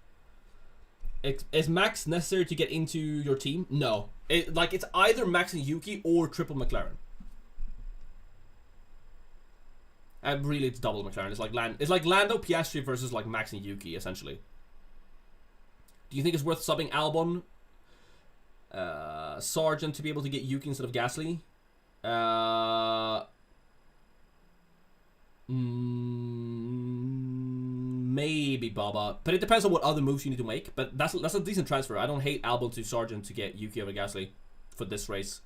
Is Max necessary to get into your team? No. It's either Max and Yuki or triple McLaren. Really, it's double McLaren. It's like Lando, Piastri versus like Max and Yuki, essentially. Do you think it's worth subbing Albon, Sargent to be able to get Yuki instead of Gasly? Maybe Baba, but it depends on what other moves you need to make. But that's a decent transfer. I don't hate Albon to Sargent to get Yuki over Gasly for this race.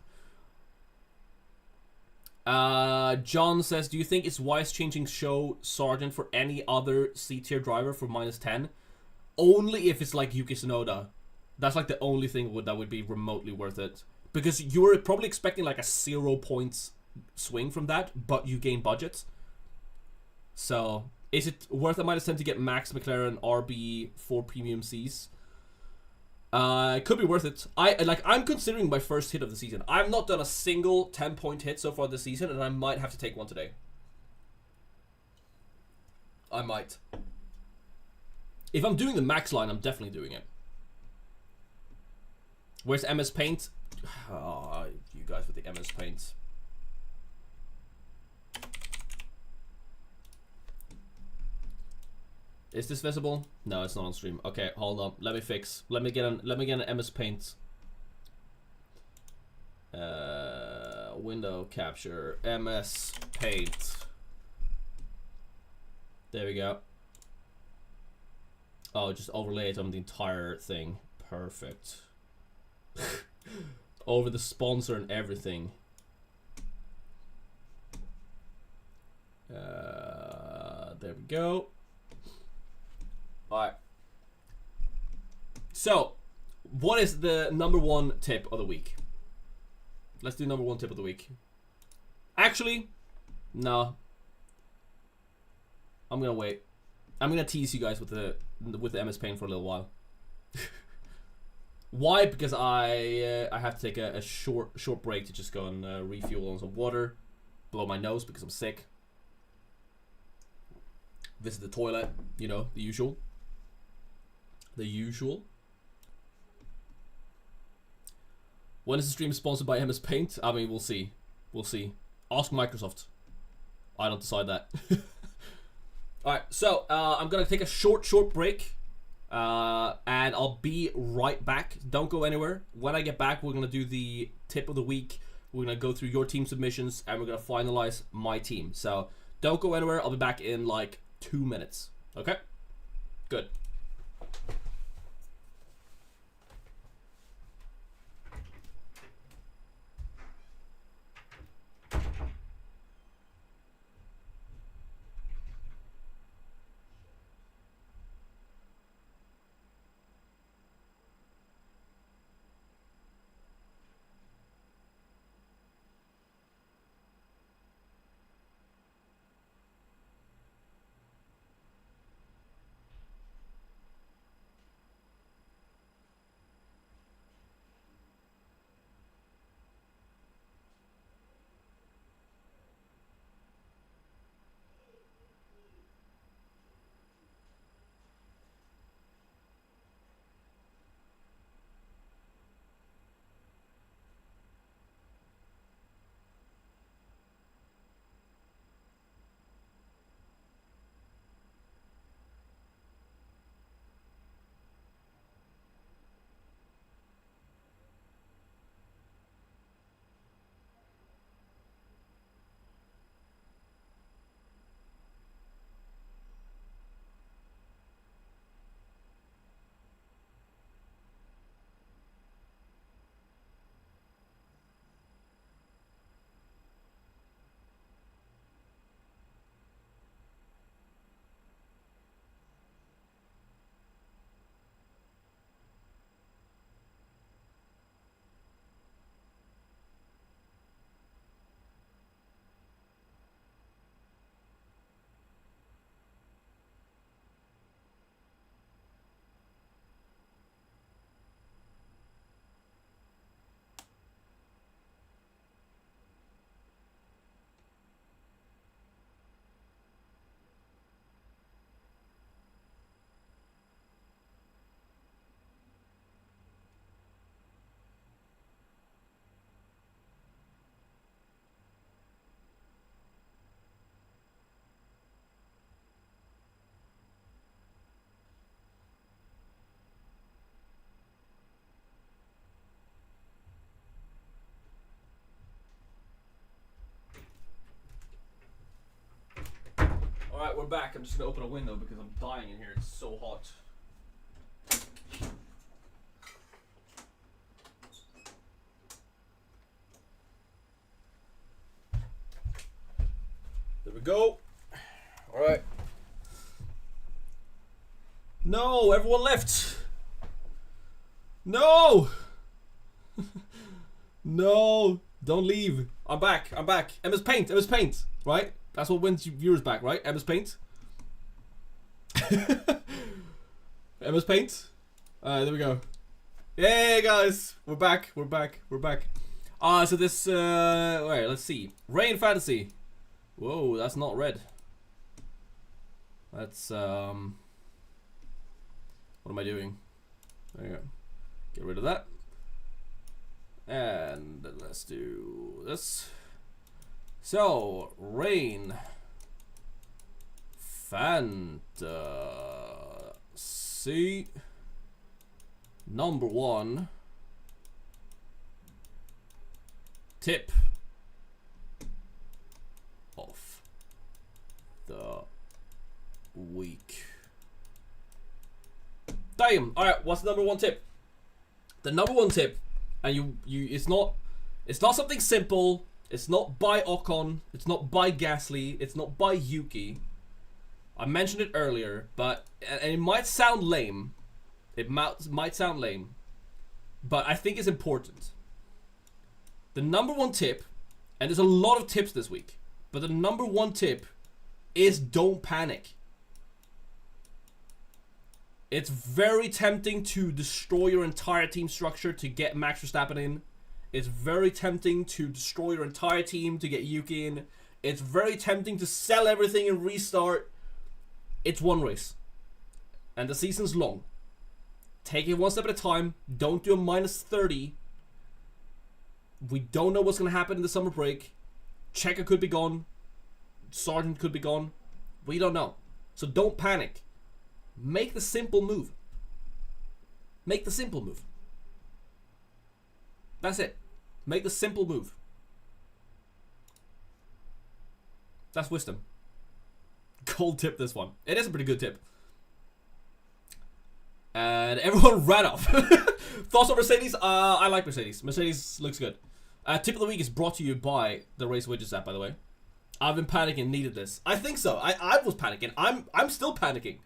John says, do you think it's wise changing show Sargent for any other C tier driver for -10? Only if it's like Yuki Tsunoda. That's like the only thing that would be remotely worth it, because you're probably expecting like a 0 points swing from that, but you gain budget. So is it worth a -10 to get Max, McLaren, RB, 4 premium Cs? It could be worth it. I'm considering my first hit of the season. I've not done a single 10-point hit so far this season, and I might have to take one today. I might. If I'm doing the Max line, I'm definitely doing it. Where's MS Paint? Oh, you guys with the MS Paint. Is this visible? No, it's not on stream. Okay, hold on. Let me fix. Let me get an MS Paint. Window capture. MS Paint. There we go. Oh, just overlay it on the entire thing. Perfect. Over the sponsor and everything. There we go. Alright. So, what is the number one tip of the week? Let's do number one tip of the week. Actually, no. I'm gonna wait. I'm gonna tease you guys with the MS Paint for a little while. Why? Because I have to take a short break to just go and refuel on some water, blow my nose because I'm sick, visit the toilet, you know, the usual. The usual. When is the stream sponsored by MS Paint? I mean, we'll see. We'll see. Ask Microsoft. I don't decide that. Alright, so I'm gonna take a short break. And I'll be right back. Don't go anywhere. When I get back, we're gonna do the tip of the week. We're gonna go through your team submissions and we're gonna finalize my team. So don't go anywhere. I'll be back in like 2 minutes. Okay? Good. Alright, we're back. I'm just gonna open a window because I'm dying in here. It's so hot. There we go. Alright. No, everyone left. No! No, don't leave. I'm back. I'm back. MS Paint. MS Paint. Right? That's what wins viewers back, right? MS Paint. MS Paint. Alright, there we go. Yay, guys. We're back. We're back. We're back. So this, alright, let's see. Rain Fantasy. Whoa, that's not red. That's, what am I doing? There you go. Get rid of that. And let's do this. So, Rain Fantasy number one tip of the week. Damn! Alright, what's the number one tip? The number one tip, and it's not something simple. It's not by Ocon. It's not by Gasly. It's not by Yuki. I mentioned it earlier, but and it might sound lame. It might sound lame, but I think it's important. The number one tip, and there's a lot of tips this week, but the number one tip is don't panic. It's very tempting to destroy your entire team structure to get Max Verstappen in. It's very tempting to destroy your entire team to get Yuki in. It's very tempting to sell everything and restart. It's one race. And the season's long. Take it one step at a time. Don't do a -30. We don't know what's going to happen in the summer break. Checker could be gone. Sargent could be gone. We don't know. So don't panic. Make the simple move. Make the simple move. That's it. Make the simple move. That's wisdom. Cold tip, this one. It is a pretty good tip. And everyone ran off. Thoughts on Mercedes? I like Mercedes. Mercedes looks good. Tip of the week is brought to you by the Race Widgets app, by the way. I've been panicking, needed this. I think so. I was panicking. I'm still panicking.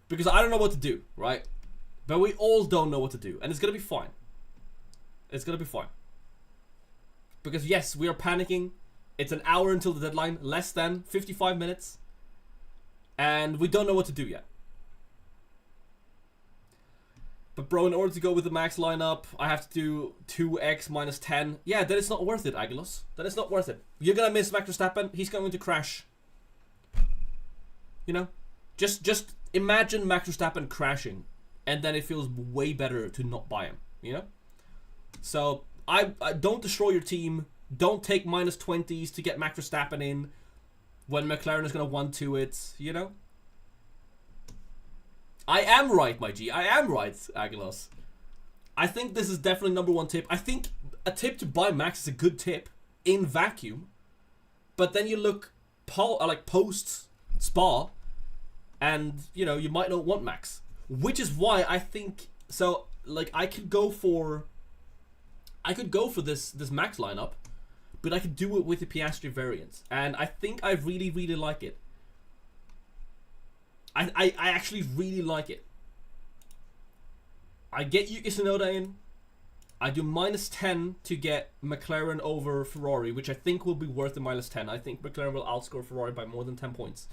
Because I don't know what to do, right? But we all don't know what to do. And it's going to be fine. It's going to be fine. Because yes, we are panicking. It's an hour until the deadline. Less than 55 minutes. And we don't know what to do yet. But bro, in order to go with the max lineup, I have to do 2x minus 10. Yeah, then it's not worth it, Aguilos. Then it's not worth it. You're gonna miss Max Verstappen. He's going to crash. You know? Just imagine Max Verstappen crashing. And then it feels way better to not buy him. You know? So, I don't destroy your team. Don't take -20s to get Max Verstappen in. When McLaren is gonna 1-2 it. You know? I am right, my G. I am right, Aguilas. I think this is definitely number one tip. I think a tip to buy Max is a good tip in vacuum. But then you look post Spa and, you know, you might not want Max. Which is why I think... So, like, I could go for this Max lineup, but I could do it with the Piastri variant. And I think I really, really like it. I actually really like it. I get Yuki Tsunoda in. I do -10 to get McLaren over Ferrari, which I think will be worth the -10. I think McLaren will outscore Ferrari by more than 10 points.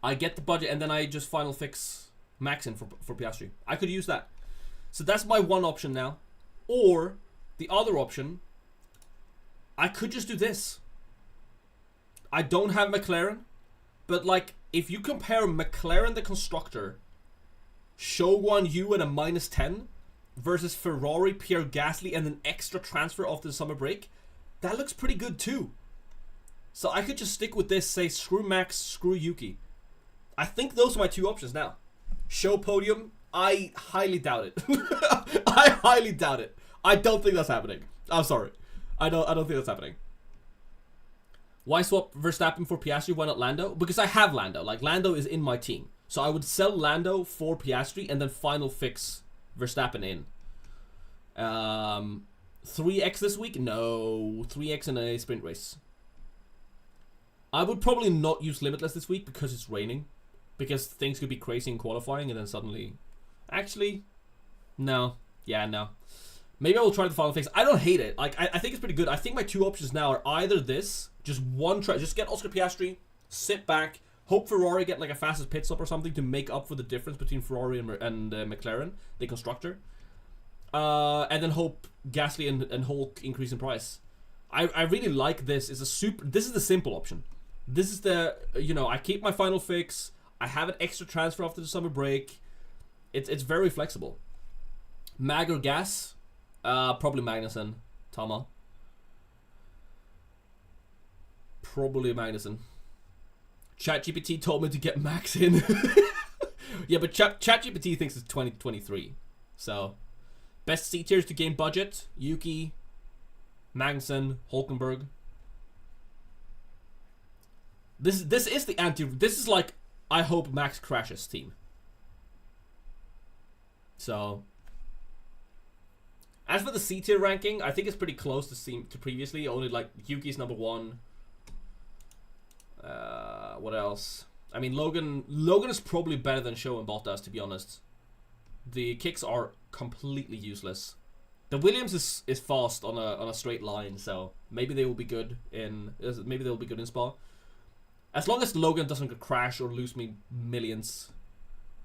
I get the budget, and then I just final fix Max in for Piastri. I could use that. So that's my one option now. Or, the other option, I could just do this. I don't have McLaren, but like, if you compare McLaren the constructor, Shogun Yu at a -10 versus Ferrari, Pierre Gasly, and an extra transfer after the summer break, that looks pretty good too. So I could just stick with this, say screw Max, screw Yuki. I think those are my two options now. Show podium, I highly doubt it. I highly doubt it. I don't think that's happening. I'm sorry. I don't think that's happening. Why swap Verstappen for Piastri? Why not Lando? Because I have Lando. Like, Lando is in my team. So I would sell Lando for Piastri and then final fix Verstappen in. 3x this week? No. 3x in a sprint race. I would probably not use Limitless this week because it's raining. Because things could be crazy in qualifying and then suddenly... Actually, no. Yeah, no. Maybe I will try the final fix. I don't hate it. Like, I think it's pretty good. I think my two options now are either this, just one try, just get Oscar Piastri, sit back, hope Ferrari get like a fastest pit stop or something to make up for the difference between Ferrari and McLaren, the constructor. And then hope Gasly and Hulk increase in price. I really like this. This is the simple option. This is the, you know, I keep my final fix. I have an extra transfer after the summer break. It's very flexible. Mag or gas? Probably Magnussen. Tama. Probably Magnussen. ChatGPT told me to get Max in. Yeah, but ChatGPT thinks it's 2023. So, best C tiers to gain budget: Yuki, Magnussen, Hulkenberg. This is the anti. This is like, I hope Max crashes team. So, As for the C tier ranking, I think it's pretty close to previously. Only like Yuki's number 1. What else? I mean, Logan is probably better than Show and Bottas, to be honest. The kicks are completely useless. The Williams is fast on a straight line, so maybe they will be good in Spa. As long as Logan doesn't crash or lose me millions,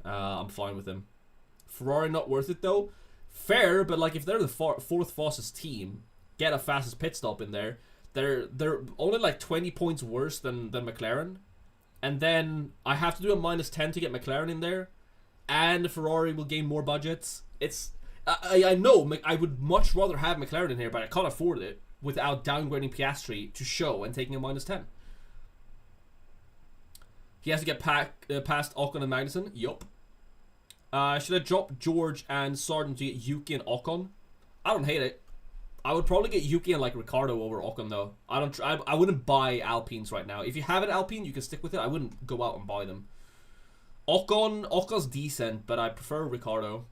I'm fine with him. Ferrari not worth it though. Fair, but like if they're the fourth fastest team, get a fastest pit stop in there. They're only like 20 points worse than McLaren, and then I have to do a -10 to get McLaren in there, and Ferrari will gain more budgets. I know I would much rather have McLaren in here, but I can't afford it without downgrading Piastri to Show and taking a -10. He has to get past Ocon and Magnussen. Yup. Should I drop George and Sargent to get Yuki and Ocon? I don't hate it. I would probably get Yuki and like Ricardo over Ocon though. I wouldn't buy Alpines right now. If you have an Alpine, you can stick with it. I wouldn't go out and buy them. Ocon's decent, but I prefer Ricardo.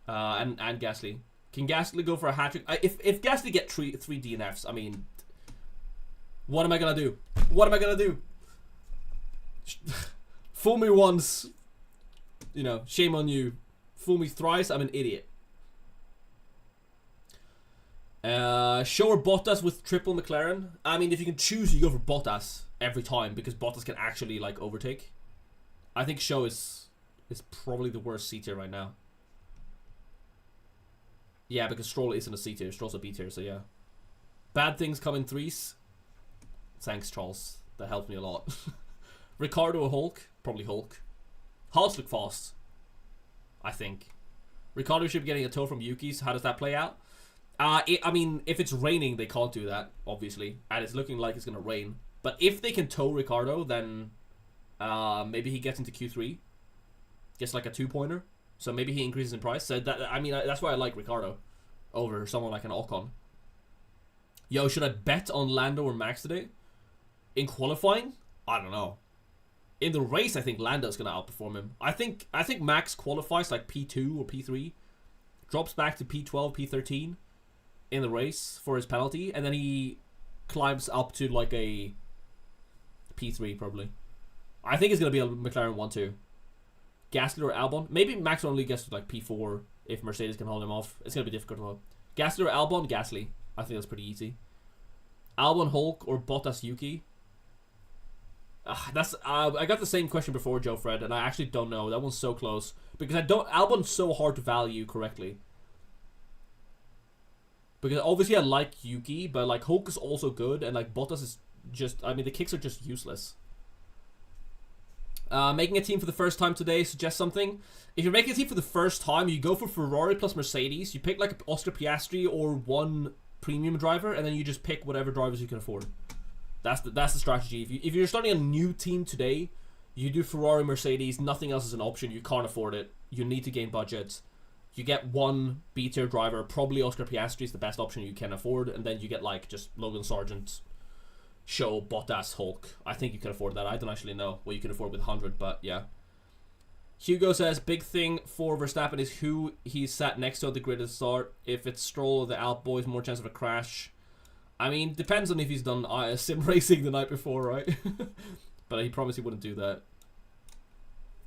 And Gasly. Can Gasly go for a hat trick? If Gasly get three DNFs, I mean, what am I gonna do? What am I gonna do? Fool me once, you know, shame on you. Fool me thrice, I'm an idiot. Show or Bottas with triple McLaren. I mean, if you can choose, you go for Bottas every time because Bottas can actually like overtake. I think Show is probably the worst C tier right now. Yeah, because Stroll isn't a C tier, Stroll's a B tier, so yeah. Bad things come in threes. Thanks, Charles. That helped me a lot. Ricardo or Hulk? Probably Hulk. Haas look fast, I think. Ricardo should be getting a tow from Yuki's. How does that play out? I mean, if it's raining, they can't do that, obviously. And it's looking like it's going to rain. But if they can tow Ricardo, then maybe he gets into Q3. Gets like a 2-pointer. So maybe he increases in price. So that, I mean, that's why I like Ricardo over someone like an Ocon. Yo, should I bet on Lando or Max today? In qualifying? I don't know. In the race, I think Lando's going to outperform him. I think Max qualifies like P2 or P3. Drops back to P12, P13 in the race for his penalty. And then he climbs up to like a P3 probably. I think it's going to be a McLaren 1-2. Gasly or Albon. Maybe Max only gets to like P4 if Mercedes can hold him off. It's going to be difficult though. Gasly or Albon? Gasly. I think that's pretty easy. Albon, Hulk, or Bottas, Yuki? I got the same question before, Joe Fred, and I actually don't know. That one's so close because Albon's so hard to value correctly. Because obviously I like Yuki, but like Hulk is also good, and like Bottas is just, I mean, the kicks are just useless. Making a team for the first time today, suggest something. If you're making a team for the first time, you go for Ferrari plus Mercedes. You pick like Oscar Piastri or one premium driver, and then you just pick whatever drivers you can afford. That's the strategy. If you're starting a new team today, you do Ferrari, Mercedes. Nothing else is an option. You can't afford it. You need to gain budget. You get one B tier driver. Probably Oscar Piastri is the best option you can afford, and then you get like just Logan Sargent, Show, Bottas, Hulk. I think you can afford that. I don't actually know what you can afford with 100, but yeah. Hugo says big thing for Verstappen is who he sat next to at the grid at the start. If it's Stroll or the Alp boys, more chance of a crash. I mean, depends on if he's done sim racing the night before, right? But he promised he wouldn't do that.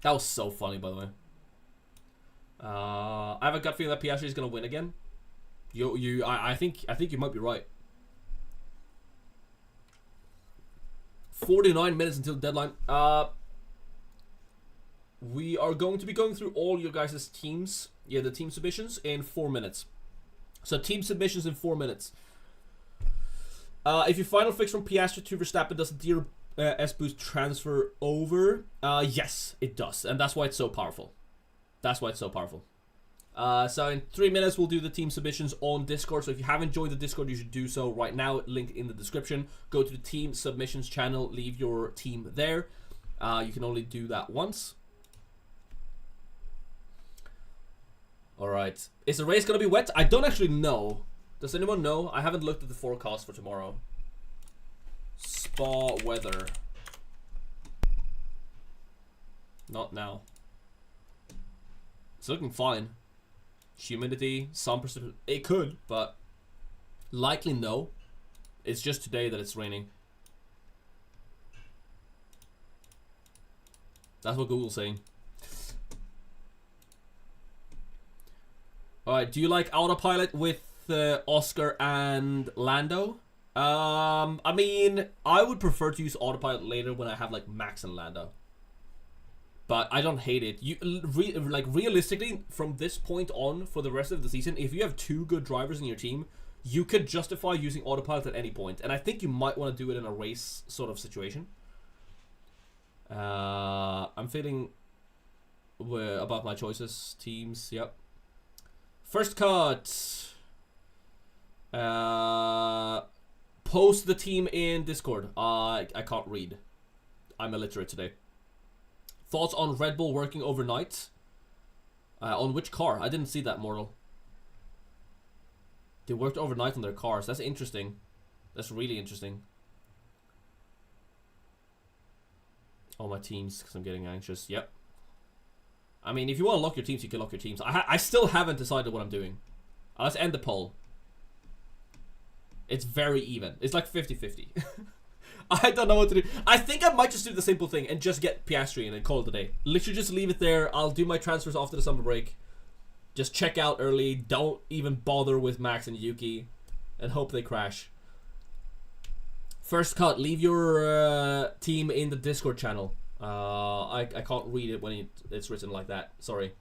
That was so funny, by the way. I have a gut feeling that Piastri is gonna win again. I think you might be right. 49 minutes until the deadline. We are going to be going through all your guys' teams. Yeah, the team submissions in 4 minutes. So team submissions in 4 minutes. If your final fix from Piastri to Verstappen, does the DRS boost transfer over? Yes, it does. And that's why it's so powerful. That's why it's so powerful. So in 3 minutes, we'll do the team submissions on Discord. So if you haven't joined the Discord, you should do so right now. Link in the description. Go to the team submissions channel. Leave your team there. You can only do that once. Alright. Is the race going to be wet? I don't actually know. Does anyone know? I haven't looked at the forecast for tomorrow. Spa weather. Not now. It's looking fine. Humidity, some precipitation. It could, but likely no. It's just today that it's raining. That's what Google's saying. Alright, do you like autopilot with Oscar and Lando? I mean, I would prefer to use autopilot later when I have like Max and Lando. But I don't hate it. Like realistically, from this point on for the rest of the season, if you have 2 good drivers in your team, you could justify using autopilot at any point. And I think you might want to do it in a race sort of situation. I'm feeling about my choices. Teams, yep. First cut. Post the team in Discord. I can't read. I'm illiterate today. Thoughts on Red Bull working overnight? On which car? I didn't see that, Mortal. They worked overnight on their cars. That's interesting. That's really interesting. All my teams, because I'm getting anxious. Yep. I mean, if you want to lock your teams, you can lock your teams. I still haven't decided what I'm doing. Let's end the poll. It's very even. It's like 50-50. I don't know what to do. I think I might just do the simple thing and just get Piastri in and call it a day. Literally just leave it there. I'll do my transfers after the summer break. Just check out early. Don't even bother with Max and Yuki. And hope they crash. First cut. Leave your team in the Discord channel. I can't read it when it's written like that. Sorry.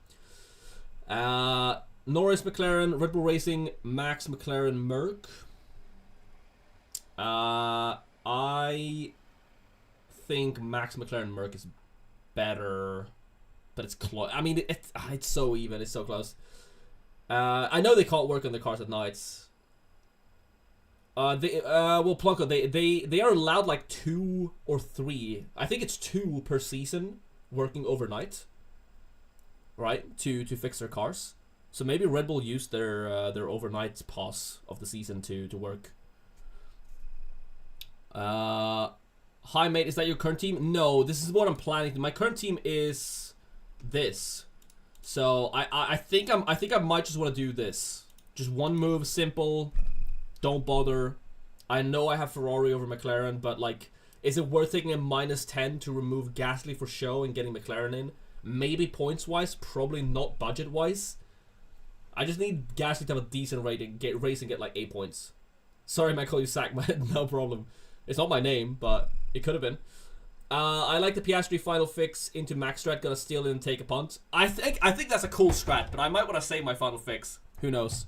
Norris, McLaren, Red Bull Racing, Max, McLaren, Merc. I think Max, McLaren, Merc is better, but it's close. I mean, it's so even. It's so close. I know they can't work on the cars at nights. Well, Plunko, they are allowed like 2 or 3. I think it's 2 per season working overnight, right? To fix their cars. So maybe Red Bull used their overnight pass of the season to work. Hi mate, is that your current team? No, this is what I'm planning. My current team is this. So I think I might just want to do this. Just one move, simple. Don't bother. I know I have Ferrari over McLaren, but like, is it worth taking a -10 to remove Gasly for show and getting McLaren in? Maybe points wise, probably not budget wise. I just need Gasly to have a decent rating, race and get like 8 points. Sorry, I call you Sackman. No problem. It's not my name, but it could have been. I like the Piastri final fix into max strat. Gonna steal it and take a punt. I think that's a cool strat, but I might want to save my final fix. Who knows?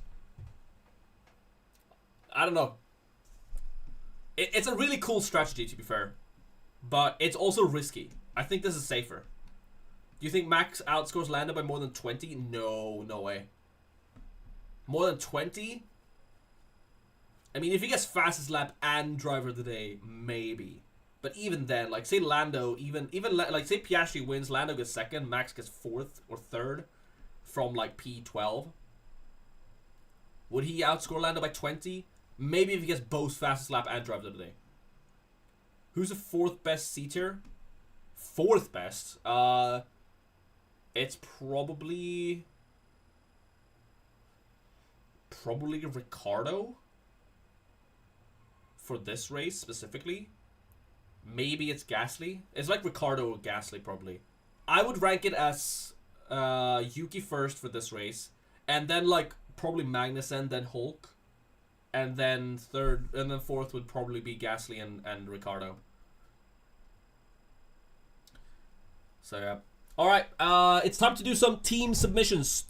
I don't know. It's a really cool strategy, to be fair, but it's also risky. I think this is safer. Do you think Max outscores Lando by more than 20? No, no way. More than 20? I mean, if he gets fastest lap and driver of the day, maybe. But even then, like, say Lando, even like, say Piastri wins, Lando gets 2nd, Max gets 4th or 3rd from, like, P12. Would he outscore Lando by 20? Maybe if he gets both fastest lap and driver of the day. Who's the 4th best C tier? 4th best? It's probably Ricardo. For this race specifically. Maybe it's Gasly. It's like Ricardo or Gasly probably. I would rank it as Yuki first for this race, and then like probably Magnussen, then Hulk, and then 3rd and then 4th would probably be Gasly and Ricardo. So yeah. Alright, it's time to do some team submissions.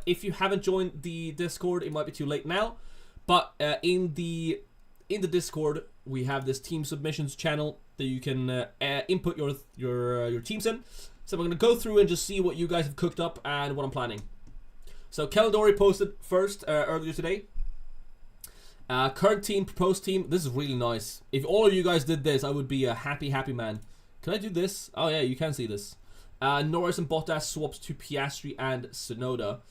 If you haven't joined the Discord, it might be too late now. But in the Discord, we have this team submissions channel that you can input your teams in. So I'm gonna go through and just see what you guys have cooked up and what I'm planning. So Keldori posted first earlier today. Current team, proposed team. This is really nice. If all of you guys did this, I would be a happy man. Can I do this? Oh yeah, you can see this. Norris and Bottas swaps to Piastri and Tsunoda.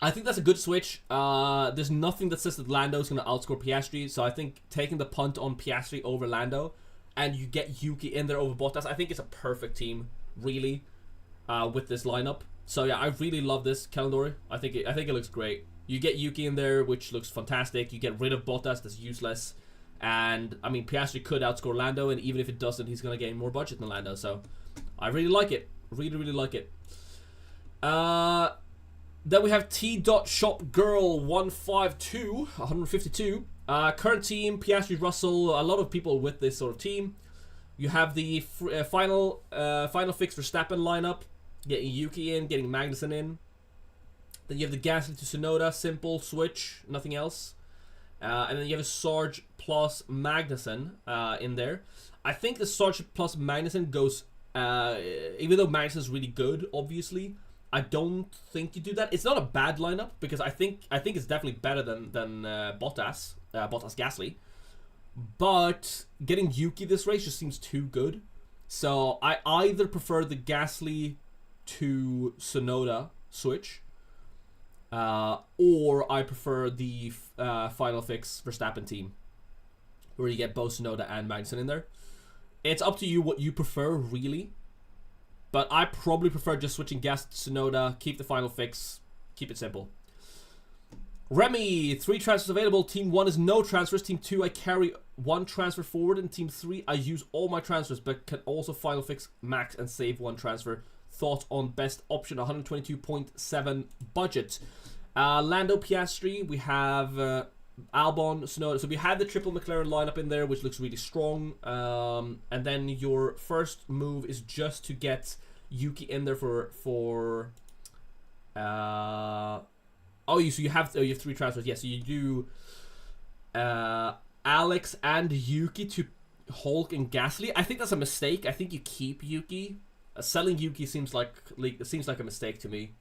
I think that's a good switch. There's nothing that says that Lando's going to outscore Piastri, so I think taking the punt on Piastri over Lando and you get Yuki in there over Bottas, I think it's a perfect team, really, with this lineup. So yeah, I really love this calendar. I think it looks great. You get Yuki in there, which looks fantastic. You get rid of Bottas, that's useless. And I mean, Piastri could outscore Lando, and even if it doesn't, he's gonna gain more budget than Lando. So I really like it. Really like it. Then we have T.ShopGirl152. Current team: Piastri, Russell. A lot of people with this sort of team. You have the final fix Verstappen lineup, getting Yuki in, getting Magnussen in. Then you have the Gasly to Tsunoda, simple switch, nothing else. And then you have a Sarge plus Magnussen in there. I think the Sarge plus Magnussen goes, even though Magnussen's really good, obviously, I don't think you do that. It's not a bad lineup because I think it's definitely better than Bottas Gasly. But getting Yuki this race just seems too good. So I either prefer the Gasly to Tsunoda switch, or I prefer the final fix Verstappen team, where you get both Tsunoda and Magnussen in there. It's up to you what you prefer, really. But I probably prefer just switching Gas to Tsunoda, keep the final fix, keep it simple. Remy, 3 transfers available. Team 1 is no transfers. Team 2, I carry 1 transfer forward. And Team 3, I use all my transfers, but can also final fix max and save 1 transfer. Thoughts on best option? 122.7 budget. Lando, Piastri, we have Albon, Tsunoda. So we have the triple McLaren lineup in there, which looks really strong. And then your first move is just to get Yuki in there for so you have 3 transfers. Yes, so you do Alex and Yuki to Hulk and Gasly. I think that's a mistake. I think you keep Yuki. Selling Yuki seems like a mistake to me.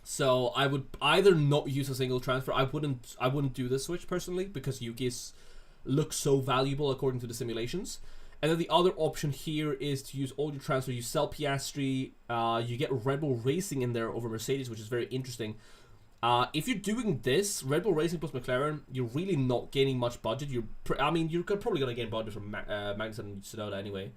So I would either not use a single transfer. I wouldn't do this switch personally because Yuki looks so valuable according to the simulations. And then the other option here is to use all your transfer. You sell Piastri. You get Red Bull Racing in there over Mercedes, which is very interesting. If you're doing this, Red Bull Racing plus McLaren, you're really not gaining much budget. You're probably going to gain budget from Magnussen and Tsunoda anyway.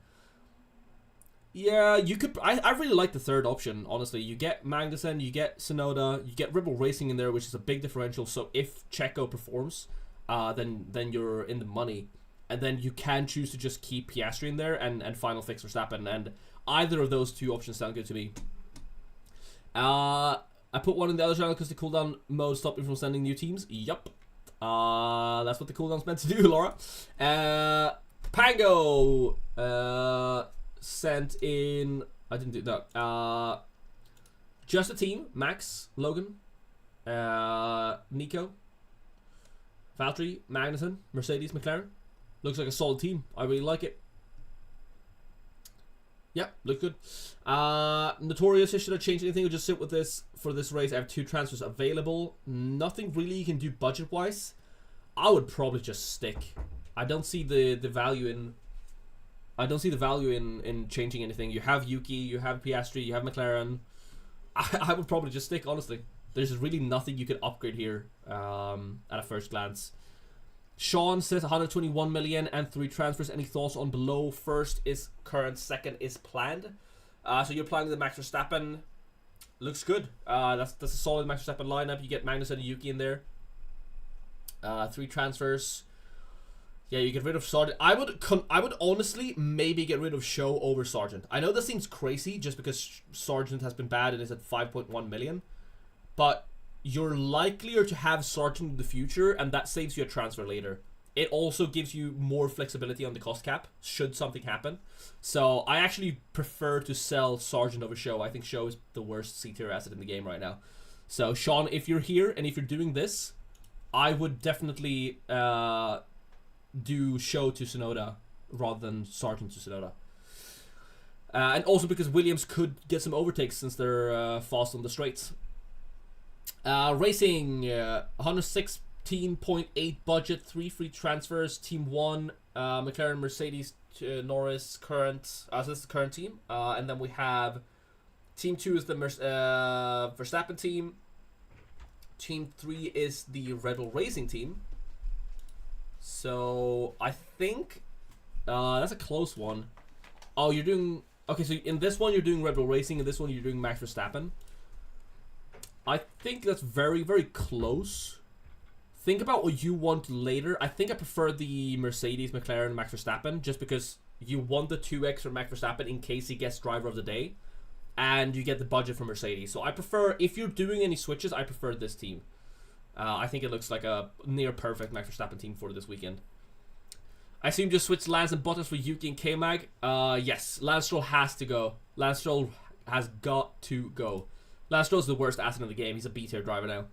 Yeah, you could. I really like the third option, honestly. You get Magnussen, you get Tsunoda, you get Red Bull Racing in there, which is a big differential. So if Checo performs, then you're in the money. And then you can choose to just keep Piastri in there and final fix Verstappen. And either of those 2 options sound good to me. I put 1 in the other channel because the cooldown mode stopped me from sending new teams. Yup. That's what the cooldown's meant to do, Laura. Pango sent in... I didn't do that. Just a team. Max, Logan, Nico, Valtteri, Magnussen, Mercedes, McLaren. Looks like a solid team. I really like it. Yeah, look good. Notorious, should I change anything or just sit with this for this race? I have 2 transfers available. Nothing really you can do budget-wise. I would probably just stick. I don't see the value in... in changing anything. You have Yuki, you have Piastri, you have McLaren. I would probably just stick, honestly. There's really nothing you could upgrade here at a first glance. Sean says 121 million and 3 transfers. Any thoughts on below? First is current, second is planned. So you're planning the Max Verstappen. Looks good. That's a solid Max Verstappen lineup. You get Magnussen and Yuki in there. 3 transfers. Yeah, you get rid of Sargent. I would honestly maybe get rid of Show over Sargent. I know this seems crazy just because Sargent has been bad and is at 5.1 million. But you're likelier to have Sargent in the future, and that saves you a transfer later. It also gives you more flexibility on the cost cap, should something happen. So I actually prefer to sell Sargent over Show. I think Show is the worst C-tier asset in the game right now. So Sean, if you're here and if you're doing this, I would definitely do Show to Tsunoda rather than Sargent to Tsunoda. And also because Williams could get some overtakes since they're fast on the straights. Racing, 116.8 budget, 3 free transfers. Team 1, McLaren, Mercedes, Norris, current. So this is the current team. And then we have Team 2 is the Verstappen team. Team 3 is the Red Bull Racing team. So I think that's a close one. Oh, you're doing Okay, so in this one you're doing Red Bull Racing, in this one you're doing Max Verstappen. I think that's very, very close. Think about what you want later. I think I prefer the Mercedes, McLaren, Max Verstappen, just because you want the 2x for Max Verstappen in case he gets driver of the day, and you get the budget for Mercedes. So I prefer, if you're doing any switches, I prefer this team. I think it looks like a near perfect Max Verstappen team for this weekend. I assume just switch Lance and Bottas for Yuki and K-Mag. Yes, Lance Stroll has to go. Lance Stroll has got to go. Lance Stroll's the worst asset in the game. He's a B-tier driver now.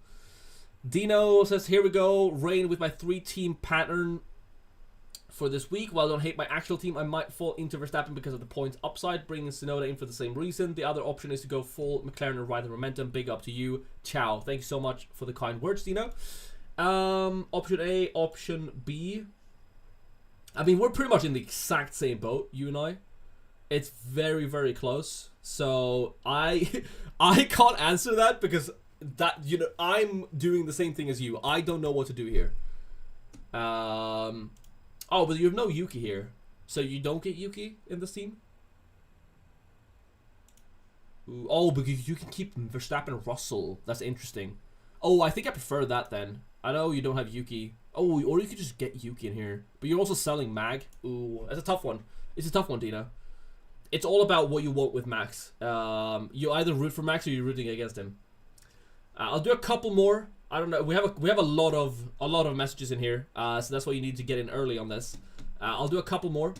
Dino says, here we go. Rain with my 3-team pattern for this week. While I don't hate my actual team, I might fall into Verstappen because of the points upside, bringing Tsunoda in for the same reason. The other option is to go full McLaren and ride the momentum. Big up to you. Ciao. Thank you so much for the kind words, Dino. Option A, option B. I mean, we're pretty much in the exact same boat, you and I. It's very, very close. So I can't answer that because I'm doing the same thing as you. I don't know what to do here. Oh, but you have no Yuki here, so you don't get Yuki in this team. Ooh, oh, but you can keep Verstappen and Russell. That's interesting. Oh, I think I prefer that then. I know you don't have Yuki. Oh, or you could just get Yuki in here. But you're also selling Mag. Ooh, it's a tough one. It's a tough one, Dino. It's all about what you want with Max. You either root for Max or you're rooting against him. I'll do a couple more. I don't know. We have a lot of messages in here. So that's why you need to get in early on this. I'll do a couple more.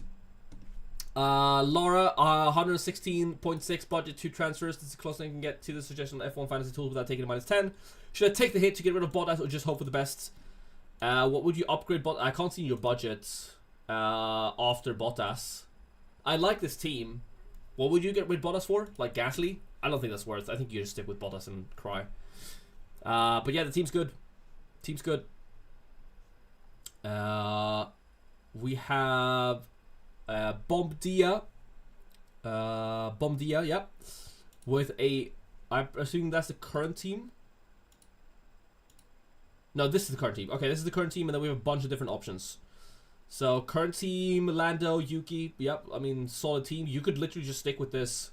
Laura, 116.6 budget, 2 transfers. This is the closest I can get to the suggestion of F1 Fantasy Tools without taking a -10. Should I take the hit to get rid of Bottas or just hope for the best? What would you upgrade Bottas? I can't see your budget after Bottas. I like this team. What would you get rid of Bottas for? Like Gasly? I don't think that's worth. I think you just stick with Bottas and cry. But yeah, the team's good. Team's good. We have Bombdia. Bombdia, yep. With a... I'm assuming that's the current team. No, this is the current team. Okay, this is the current team, and then we have a bunch of different options. So, current team, Lando, Yuki. Yep, I mean, solid team. You could literally just stick with this.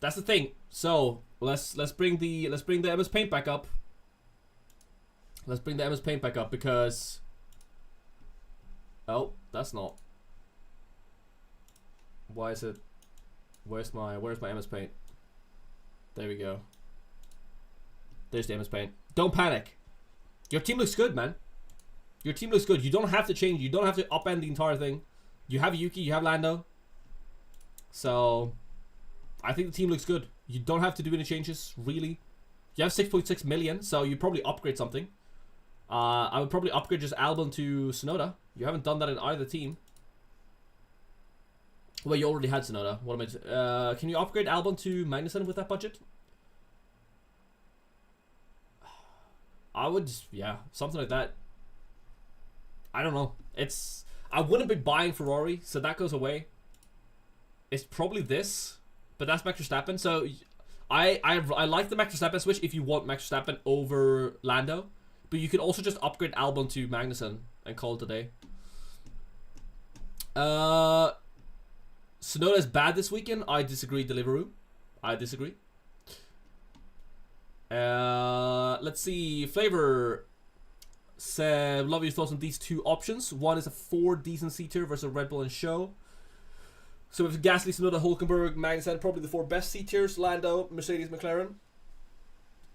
That's the thing. So, let's bring the MS Paint back up. Let's bring the MS Paint back up because... Oh, that's not... Why is it... Where's my MS Paint? There we go. There's the MS Paint. Don't panic. Your team looks good, man. Your team looks good. You don't have to change. You don't have to upend the entire thing. You have Yuki. You have Lando. So, I think the team looks good. You don't have to do any changes, really. You have 6.6 million, so you probably upgrade something. I would probably upgrade just Albon to Tsunoda. You haven't done that in either team. Well, you already had Tsunoda. What am I? Can you upgrade Albon to Magnussen with that budget? I would, yeah, something like that. I don't know. I wouldn't be buying Ferrari, so that goes away. It's probably this, but that's Max Verstappen. So I like the Max Verstappen switch if you want Max Verstappen over Lando, but you can also just upgrade Albon to Magnussen and call it a day. Tsunoda is bad this weekend. I disagree, Deliveroo. I disagree. Let's see. Flavor said, love your thoughts on these two options. One is a 4 decent C tier versus Red Bull and Show. So with Gasly, Tsunoda, Hülkenberg, Magnussen, probably the 4 best C tiers. Lando, Mercedes, McLaren.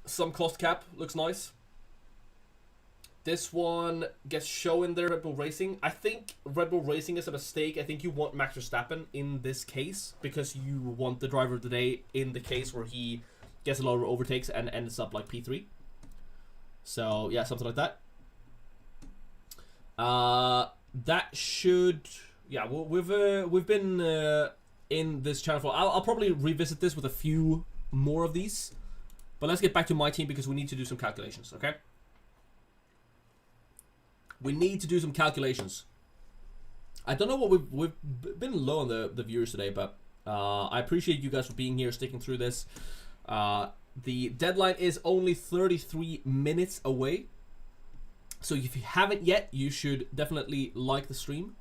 Some cost cap. Looks nice. This one gets Show in there, Red Bull Racing. I think Red Bull Racing is a mistake. I think you want Max Verstappen in this case because you want the driver of the day in the case where he gets a lot of overtakes and ends up like P3. So yeah, something like that. That should, yeah. We've been in this channel for. I'll probably revisit this with a few more of these, but let's get back to my team because we need to do some calculations. Okay. We need to do some calculations. I don't know what we've been low on the viewers today, but I appreciate you guys for being here, sticking through this. The deadline is only 33 minutes away. So if you haven't yet, you should definitely like the stream.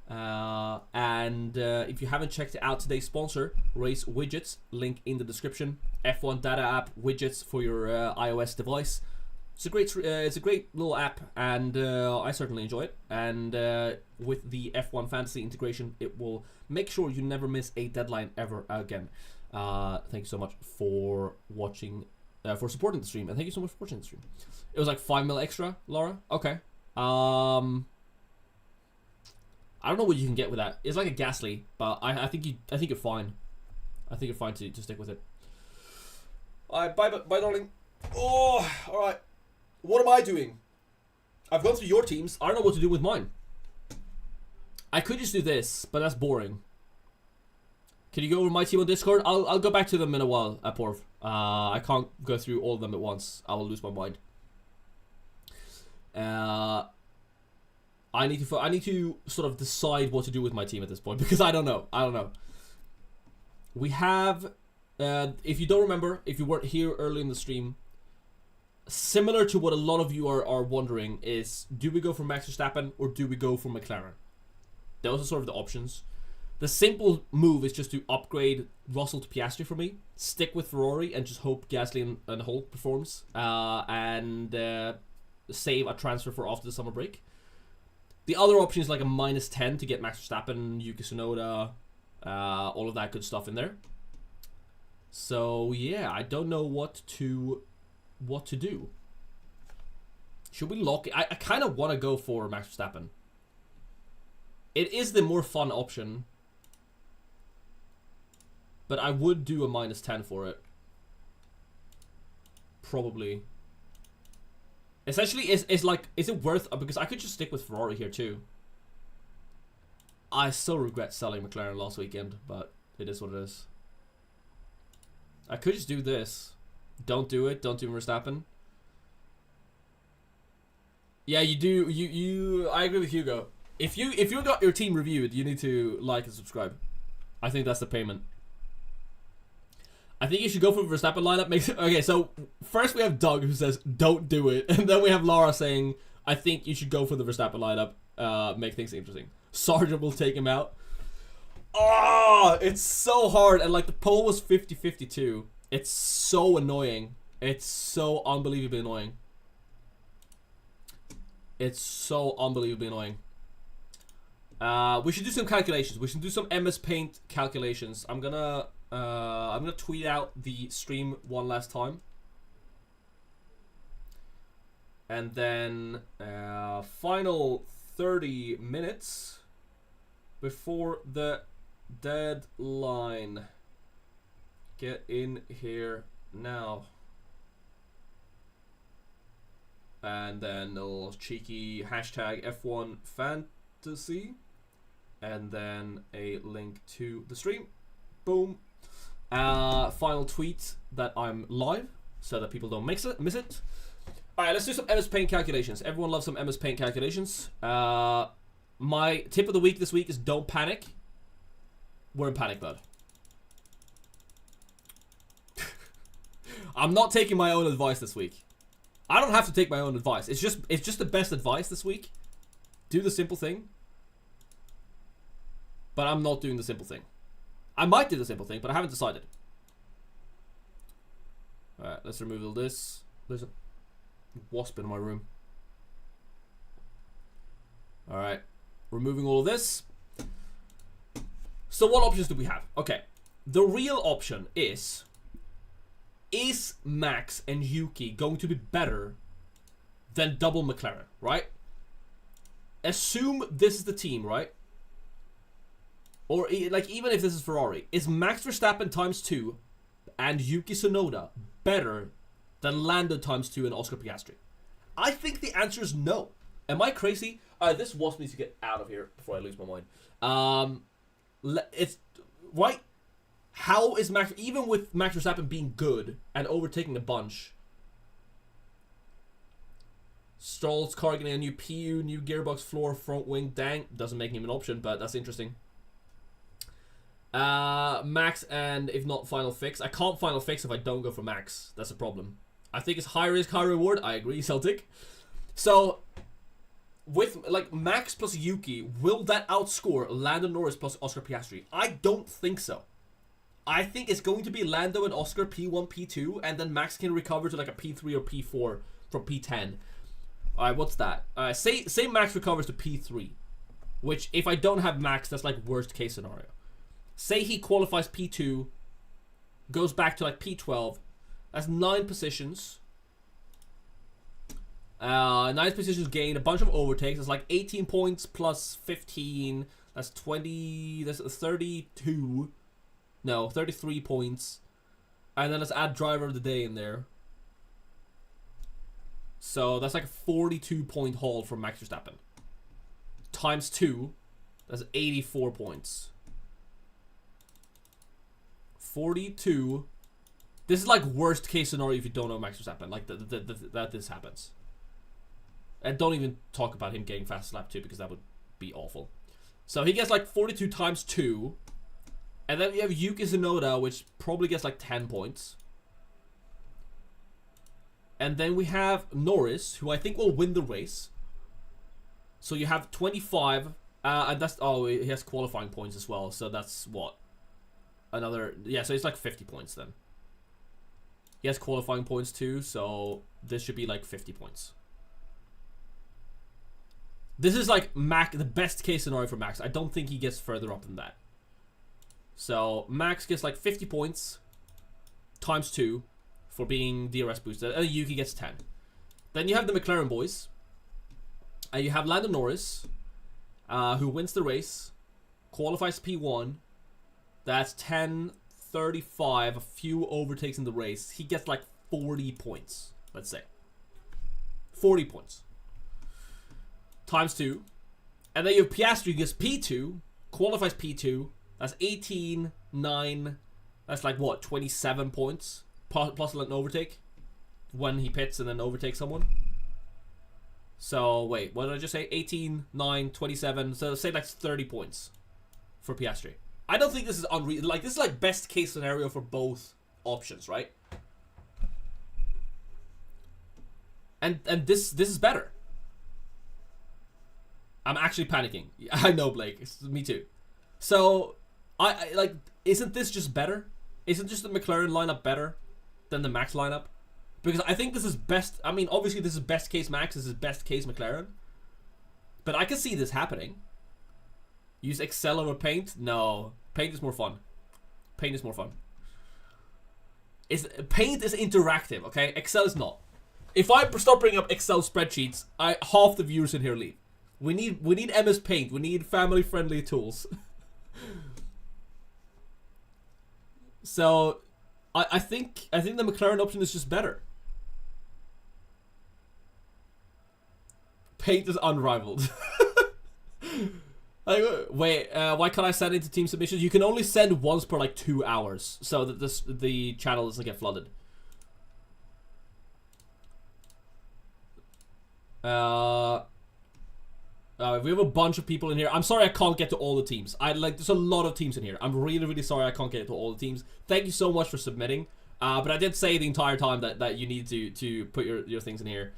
And if you haven't checked out today's sponsor, Race Widgets, link in the description. F1 data app widgets for your iOS device. It's a great little app, and I certainly enjoy it. And with the F1 Fantasy integration, it will make sure you never miss a deadline ever again. Thank you so much for watching, for supporting the stream, and thank you so much for watching the stream. It was like 5 mil extra, Laura. Okay. I don't know what you can get with that. It's like a Gasly, but I think you're fine. I think you're fine to stick with it. Alright, bye darling. Oh, alright. What am I doing? I've gone through your teams. I don't know what to do with mine. I could just do this, but that's boring. Can you go over my team on Discord? I'll go back to them in a while, Porv. I can't go through all of them at once. I will lose my mind. I need to sort of decide what to do with my team at this point, because I don't know. We have, if you don't remember, if you weren't here early in the stream, similar to what a lot of you are wondering is, do we go for Max Verstappen or do we go for McLaren? Those are sort of the options. The simple move is just to upgrade Russell to Piastri for me, stick with Ferrari, and just hope Gasly and Hulk performs, and save a transfer for after the summer break. The other option is like a -10 to get Max Verstappen, Yuki Tsunoda, all of that good stuff in there. So yeah, I don't know what to do. Should we lock it? I kind of want to go for Max Verstappen. It is the more fun option, but I would do a -10 for it. Probably. Essentially, is it worth? Because I could just stick with Ferrari here too. I still regret selling McLaren last weekend, but it is what it is. I could just do this. Don't do it. Don't do Verstappen. Yeah, you do. You. I agree with Hugo. If you got your team reviewed, you need to like and subscribe. I think that's the payment. I think you should go for the Verstappen lineup. Okay, so first we have Doug who says don't do it, and then we have Laura saying I think you should go for the Verstappen lineup. Make things interesting. Sargent will take him out. Oh, it's so hard, and like the poll was 50-52. It's so annoying. It's so unbelievably annoying. It's so unbelievably annoying. We should do some calculations. We should do some MS Paint calculations. I'm gonna tweet out the stream one last time, and then final 30 minutes before the deadline. Get in here now. And then a little cheeky hashtag F1 Fantasy, and then a link to the stream. Boom. Final tweet that I'm live, so that people don't miss it. Alright, let's do some MS Paint calculations. Everyone loves some MS Paint calculations. My tip of the week this week is don't panic. We're in panic mode. I'm not taking my own advice this week. I don't have to take my own advice. It's just the best advice this week. Do the simple thing. But I'm not doing the simple thing. I might do the simple thing, but I haven't decided. Alright, let's remove all this. There's a wasp in my room. Alright, removing all of this. So what options do we have? Okay, the real option is Max and Yuki going to be better than double McLaren, right? Assume this is the team, right? Or like even if this is Ferrari, is Max Verstappen ×2 and Yuki Tsunoda better than Lando ×2 and Oscar Piastri? I think the answer is no. Am I crazy? This wasp needs to get out of here before I lose my mind. It's right. How is Max, even with Max Verstappen being good and overtaking a bunch? Stroll's car getting a new PU, new gearbox, floor, front wing. Dang, doesn't make him an option, but that's interesting. Max and if not final fix. I can't final fix if I don't go for Max. That's a problem. I think it's high risk, high reward. I agree, Celtic. So with like Max plus Yuki, will that outscore Lando Norris plus Oscar Piastri? I don't think so. I think it's going to be Lando and Oscar P1, P2, and then Max can recover to like a P3 or P4 from P10. Alright, what's that? Say Max recovers to P3, which if I don't have Max, that's like worst case scenario. Say he qualifies P2, goes back to like P12, that's 9 positions. 9 positions gained, a bunch of overtakes. It's like 18 points plus 15. That's 20. That's 32. No, 33 points. And then let's add driver of the day in there. So that's like a 42-point haul from Max Verstappen. Times 2. That's 84 points. 42. This is like worst case scenario if you don't know Max Verstappen. Like that this happens. And don't even talk about him getting fast lap 2 because that would be awful. So he gets like 42 times 2. And then we have Yuki Tsunoda, which probably gets like 10 points. And then we have Norris, who I think will win the race. So you have 25. And that's... Oh, he has qualifying points as well. So that's what? Another... Yeah, so it's like 50 points then. He has qualifying points too. So this should be like 50 points. This is like the best case scenario for Max. I don't think he gets further up than that. So Max gets like 50 points times 2 for being DRS boosted, and Yuki gets 10. Then you have the McLaren boys. And you have Lando Norris, who wins the race, qualifies P1. That's 10, 35, a few overtakes in the race. He gets like 40 points, let's say. 40 points. Times 2. And then you have Piastri, who gets P2, qualifies P2. That's 18, 9. That's like what, 27 points? Plus an overtake when he pits and then overtakes someone. So, wait, what did I just say? 18, 9, 27. So, say that's 30 points for Piastri. I don't think this is unreal. Like, this is like best case scenario for both options, right? And this is better. I'm actually panicking. I know, Blake. Me too. So, I like, isn't this just better? Isn't just the McLaren lineup better than the Max lineup? Because I think this is best. I mean, obviously this is best case Max. This is best case McLaren. But I can see this happening. Use Excel over Paint? No. Paint is more fun. Paint is more fun. Paint is interactive, okay? Excel is not. If I start bringing up Excel spreadsheets, half the viewers in here leave. We need MS Paint. We need family-friendly tools. So, I think the McLaren option is just better. Paint is unrivaled. Like, wait, why can't I send it to team submissions? You can only send once per like 2 hours, so that the channel doesn't get flooded. We have a bunch of people in here. I'm sorry I can't get to all the teams. There's a lot of teams in here. I'm really, really sorry I can't get to all the teams. Thank you so much for submitting. But I did say the entire time that you need to put your things in here.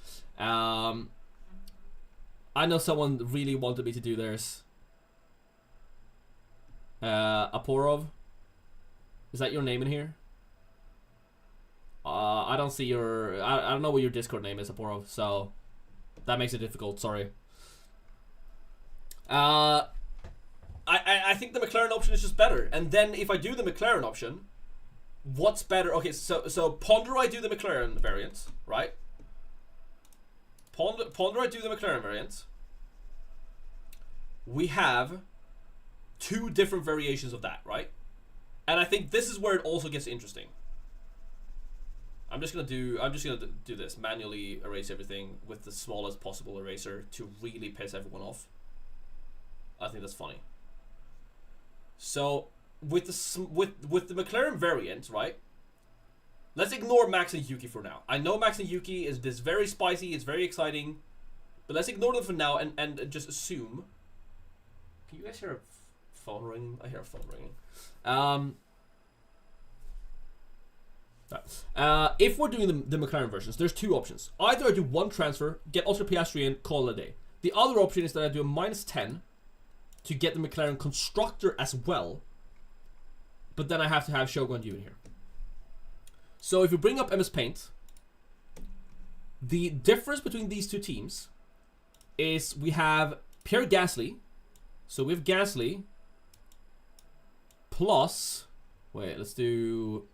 I know someone really wanted me to do theirs. Aporov. Is that your name in here? I don't see your... I don't know what your Discord name is, Aporov. So, that makes it difficult. Sorry. I think the McLaren option is just better. And then if I do the McLaren option, what's better? Okay, so ponder I do the McLaren variant, right? Ponder I do the McLaren variant. We have 2 different variations of that, right? And I think this is where it also gets interesting. I'm just gonna do this. Manually erase everything with the smallest possible eraser to really piss everyone off. I think that's funny. So with the McLaren variant, right? Let's ignore Max and Yuki for now. I know Max and Yuki is very spicy, it's very exciting, but let's ignore them for now and just assume. Can you guys hear a phone ringing? I hear a phone ringing. If we're doing the McLaren versions, there's 2 options. Either I do 1 transfer, get Oscar Piastri in, call it a day. The other option is that I do a -10 to get the McLaren constructor as well. But then I have to have Shogun Yu in here. So if you bring up MS Paint, the difference between these two teams is we have Pierre Gasly. So we have Gasly plus... Wait, let's do...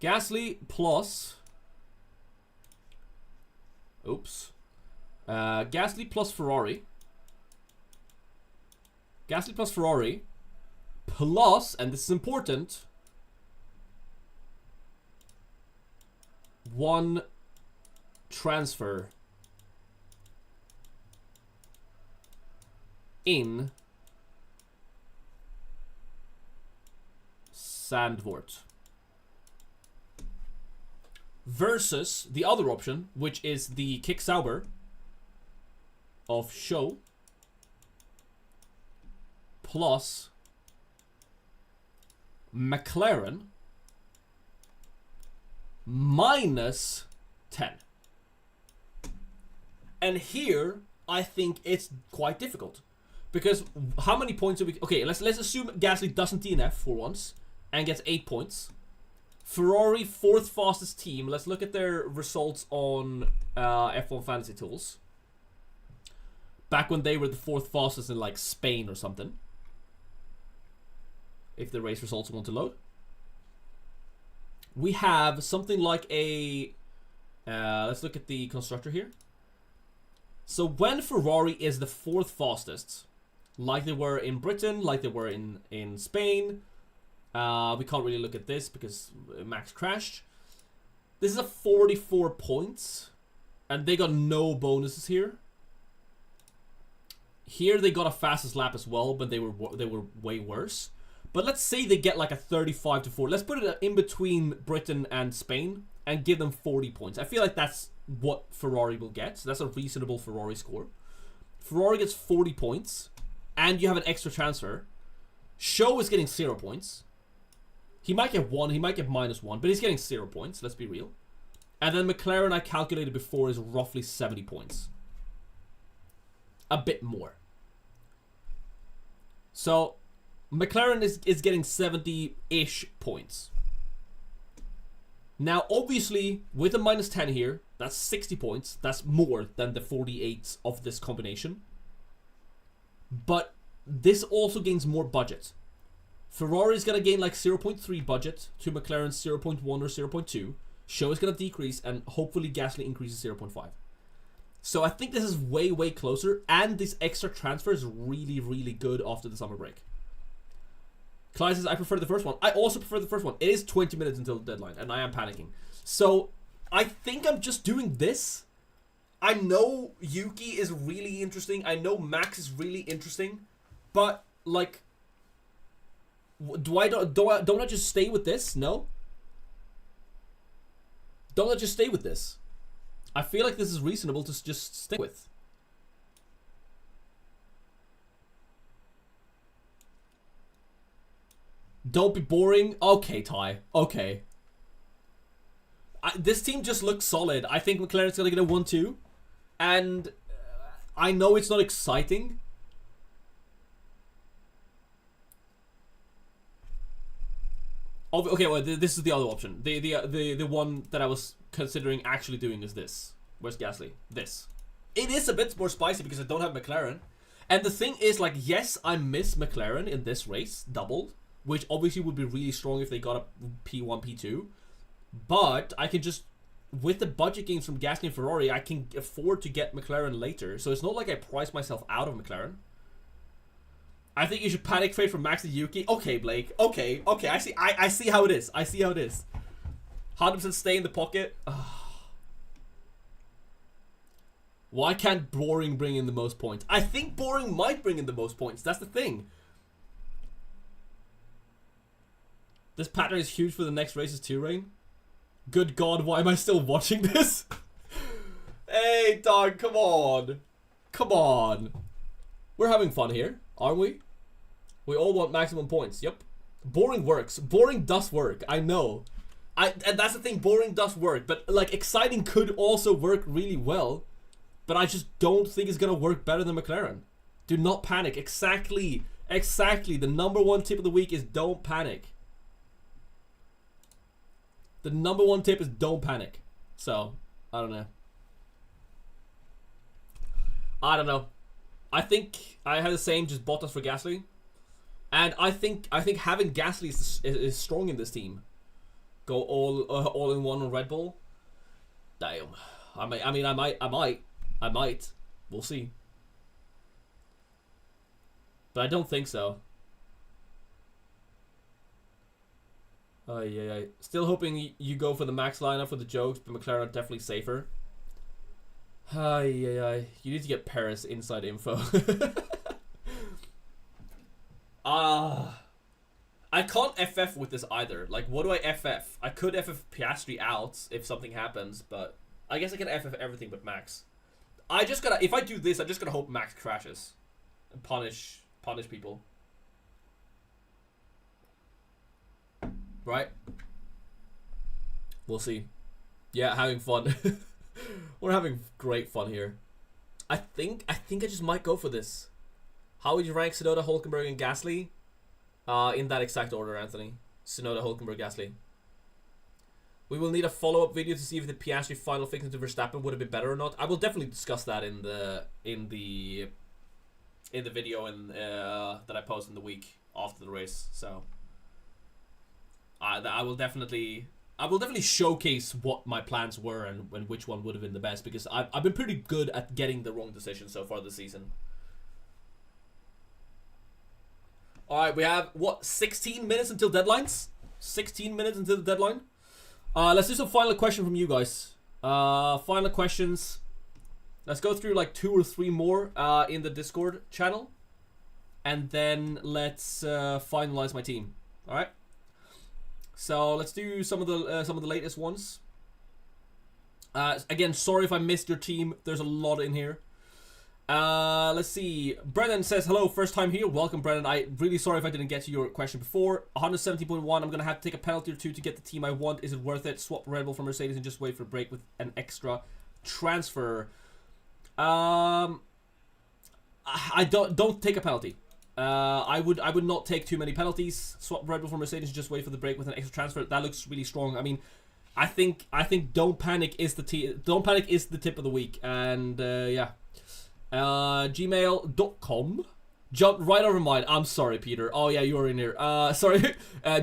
Gasly plus... Oops. Gasly plus Ferrari. Gasly plus Ferrari. Plus, and this is important, 1 transfer in Sandvort. Versus the other option, which is the Kick Sauber of Show plus McLaren -10. And here I think it's quite difficult, because how many points do we... Okay, let's assume Gasly doesn't DNF for once and gets 8 points. Ferrari, 4th fastest team. Let's look at their results on F1 Fantasy Tools. Back when they were the 4th fastest in like Spain or something. If the race results want to load. We have something like a... let's look at the constructor here. So when Ferrari is the 4th fastest, like they were in Britain, like they were in Spain... we can't really look at this because Max crashed. This is a 44 points, and they got no bonuses here. Here they got a fastest lap as well, but they were way worse. But let's say they get like a 35 to 4. Let's put it in between Britain and Spain and give them 40 points. I feel like that's what Ferrari will get. So that's a reasonable Ferrari score. Ferrari gets 40 points, and you have an extra transfer. Show is getting 0 points. He might get 1, he might get -1, but he's getting 0 points, let's be real. And then McLaren, I calculated before, is roughly 70 points. A bit more. So, McLaren is getting 70-ish points. Now, obviously, with a -10 here, that's 60 points. That's more than the 48 of this combination. But this also gains more budget. Ferrari is going to gain like 0.3 budget to McLaren's 0.1 or 0.2. Show is going to decrease, and hopefully Gasly increases 0.5. So I think this is way, way closer, and this extra transfer is really, really good after the summer break. Clyde says, I prefer the first one. I also prefer the first one. It is 20 minutes until the deadline, and I am panicking. So I think I'm just doing this. I know Yuki is really interesting. I know Max is really interesting. But, like... Don't I just stay with this? No? Don't I just stay with this? I feel like this is reasonable to just stick with. Don't be boring. Okay, Ty. Okay. This team just looks solid. I think McLaren's gonna get a 1-2. And I know it's not exciting. Okay, well, this is the other option. The one that I was considering actually doing is this. Where's Gasly? This. It is a bit more spicy because I don't have McLaren. And the thing is, like, yes, I miss McLaren in this race, doubled, which obviously would be really strong if they got a P1, P2. But I can just, with the budget gains from Gasly and Ferrari, I can afford to get McLaren later. So it's not like I price myself out of McLaren. I think you should panic trade from Max and Yuki. Okay, Blake. Okay. I see how it is. I see how it is. 100% stay in the pocket. Why can't Boring bring in the most points? I think Boring might bring in the most points. That's the thing. This pattern is huge for the next races too, Rain. Good God, why am I still watching this? Hey, dog, come on. Come on. We're having fun here, aren't we? We all want maximum points. Yep. Boring works. Boring does work. I know. And that's the thing. Boring does work. But, like, exciting could also work really well. but I just don't think it's gonna work better than McLaren. Do not panic. Exactly. The number one tip of the week is don't panic. The number one tip is don't panic. So, I don't know. I think I had the same, just Bottas for Gasly. And I think having Gasly is strong in this team. Go all in one on Red Bull. Damn. I might. We'll see. But I don't think so. Yeah. Still hoping you go for the Max lineup for the jokes, but McLaren are definitely safer. You need to get Paris inside info. I can't FF with this either. Like, what do I FF? I could FF Piastri out if something happens, but I guess I can FF everything but Max. If I do this, I'm just gonna hope Max crashes and punish people. Right? We'll see. Yeah, having fun. We're having great fun here. I think I just might go for this. How would you rank Tsunoda, Hülkenberg, and Gasly? In that exact order, Anthony. Tsunoda, Hülkenberg, Gasly. We will need a follow-up video to see if the Piastri final fix into Verstappen would have been better or not. I will definitely discuss that in the video that I post in the week after the race. So I will definitely showcase what my plans were and which one would have been the best, because I've been pretty good at getting the wrong decision so far this season. Alright, we have, 16 minutes until deadlines? 16 minutes until the deadline? Let's do some final question from you guys. Final questions. Let's go through like 2 or 3 more in the Discord channel. And then let's finalize my team. Alright? So let's do some of the latest ones. Again, sorry if I missed your team. There's a lot in here. Let's see. Brennan says, hello, first time here. Welcome, Brennan. I really sorry if I didn't get to your question before. 170.1. I'm gonna have to take a penalty or 2 to get the team I want. Is it worth it? Swap Red Bull for Mercedes and just wait for a break with an extra transfer. I don't take a penalty. I would not take too many penalties. Swap Red Bull for Mercedes and just wait for the break with an extra transfer. That looks really strong. I mean, I think don't panic is the tip of the week, and yeah. Gmail.com. Jumped right over mine. I'm sorry, Peter. Oh yeah, you were in here. Sorry.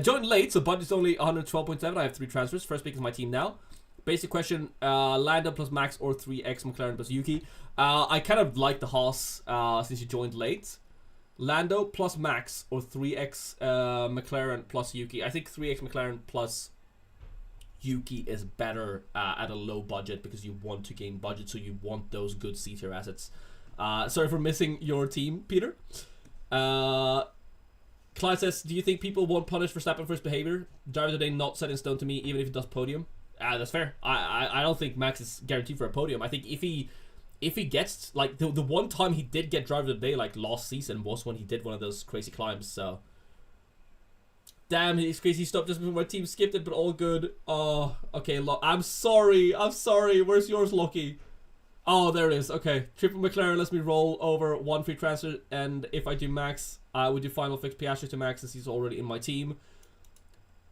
Joined late, so budget's only 112.7. I have 3 transfers. First pick is my team now. Basic question: Lando plus Max or 3x McLaren plus Yuki. I kind of like the Haas since you joined late. Lando plus Max or 3x McLaren plus Yuki. I think 3x McLaren plus Yuki is better at a low budget, because you want to gain budget, so you want those good C-tier assets. Sorry for missing your team, Peter. Clyde says, do you think people won't punish Verstappen for his behavior? Driver today not set in stone to me, even if he does podium. That's fair. I don't think Max is guaranteed for a podium. I think if he gets, like, the one time he did get driver of the day, like last season, was when he did one of those crazy climbs. So damn, it's crazy. Stopped just before my team skipped it, but all good. Oh, okay. I'm sorry. Where's yours, Loki? Oh, there it is. Okay. Triple McLaren lets me roll over 1 free transfer, and if I do Max, I would do final fix Piastri to Max, since he's already in my team.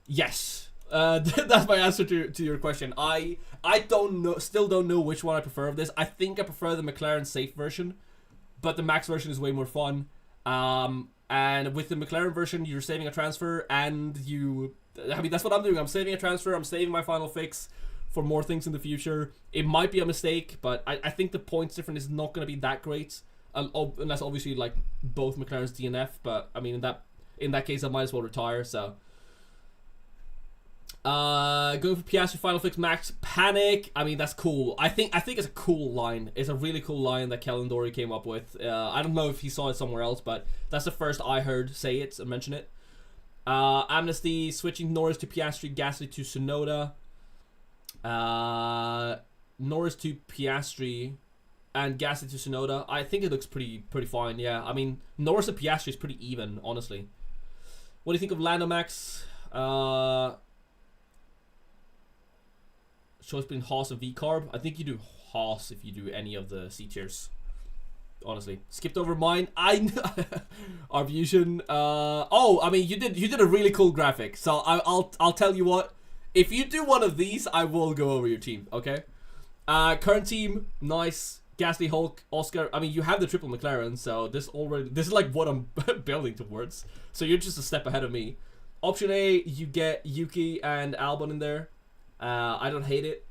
Yes. That's my answer to your question. I still don't know which one I prefer of this. I think I prefer the McLaren safe version, but the Max version is way more fun. And with the McLaren version, you're saving a transfer, and I mean, that's what I'm doing. I'm saving a transfer. I'm saving my final fix for more things in the future. It might be a mistake, but I think the points difference is not going to be that great, unless obviously like both McLaren's DNF. But I mean, in that case, I might as well retire. So going for Piastri final fix Max panic. I mean, that's cool. I think it's a cool line. It's a really cool line that Kellen Dory came up with. I don't know if he saw it somewhere else, but that's the first I heard say it and mention it. Amnesty, switching Norris to Piastri, Gasly to Tsunoda. Norris to Piastri and Gasly to Tsunoda. I think it looks pretty fine. Yeah, I mean, Norris to Piastri is pretty even, honestly. What do you think of Lando Max? Choice between Haas and V-Carb. I think you do pass if you do any of the C tiers. Honestly, skipped over mine. Arbusion. Oh, I mean, you did a really cool graphic. So I'll tell you what. If you do one of these, I will go over your team. Okay. Current team, nice. Gasly, Hulk, Oscar. I mean, you have the triple McLaren, so this is like what I'm building towards. So you're just a step ahead of me. Option A, you get Yuki and Albon in there. I don't hate it.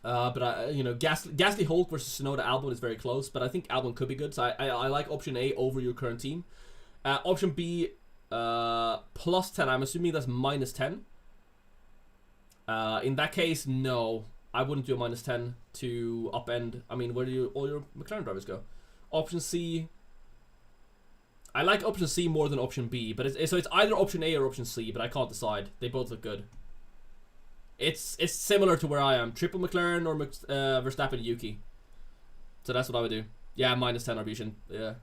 But you know, Gasly, Hulk versus Tsunoda, Albon is very close. But I think Albon could be good, so I like option A over your current team. Option B, plus 10. I'm assuming that's minus 10. In that case, no. I wouldn't do a minus 10 to upend. I mean, where do all your McLaren drivers go? Option C. I like option C more than option B, but it's either option A or option C, but I can't decide. They both look good. It's similar to where I am. Triple McLaren or Verstappen Yuki. So that's what I would do. Yeah, minus 10 Arbusion. Yeah.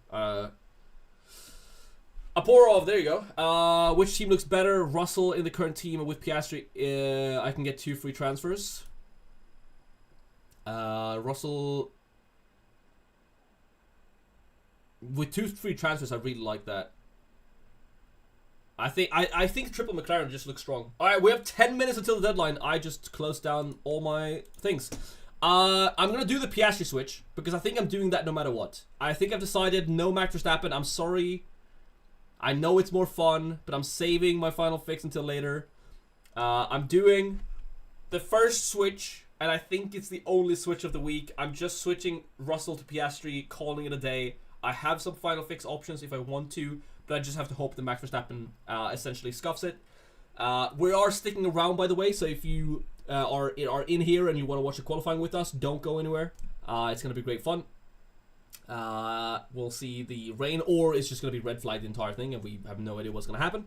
Aporov, there you go. Which team looks better? Russell in the current team, and with Piastri, I can get 2 free transfers. Russell with 2 free transfers, I really like that. I think triple McLaren just looks strong. All right, we have 10 minutes until the deadline. I just closed down all my things. I'm gonna do the Piastri switch because I think I'm doing that no matter what. I think I've decided no Max Verstappen. I'm sorry. I know it's more fun, but I'm saving my final fix until later. I'm doing the first switch. And I think it's the only switch of the week. I'm just switching Russell to Piastri, calling it a day. I have some final fix options if I want to, but I just have to hope that Max Verstappen essentially scuffs it. We are sticking around, by the way, so if you are in here and you want to watch the qualifying with us, don't go anywhere. It's going to be great fun. We'll see the rain, or it's just going to be red flag the entire thing, and we have no idea what's going to happen.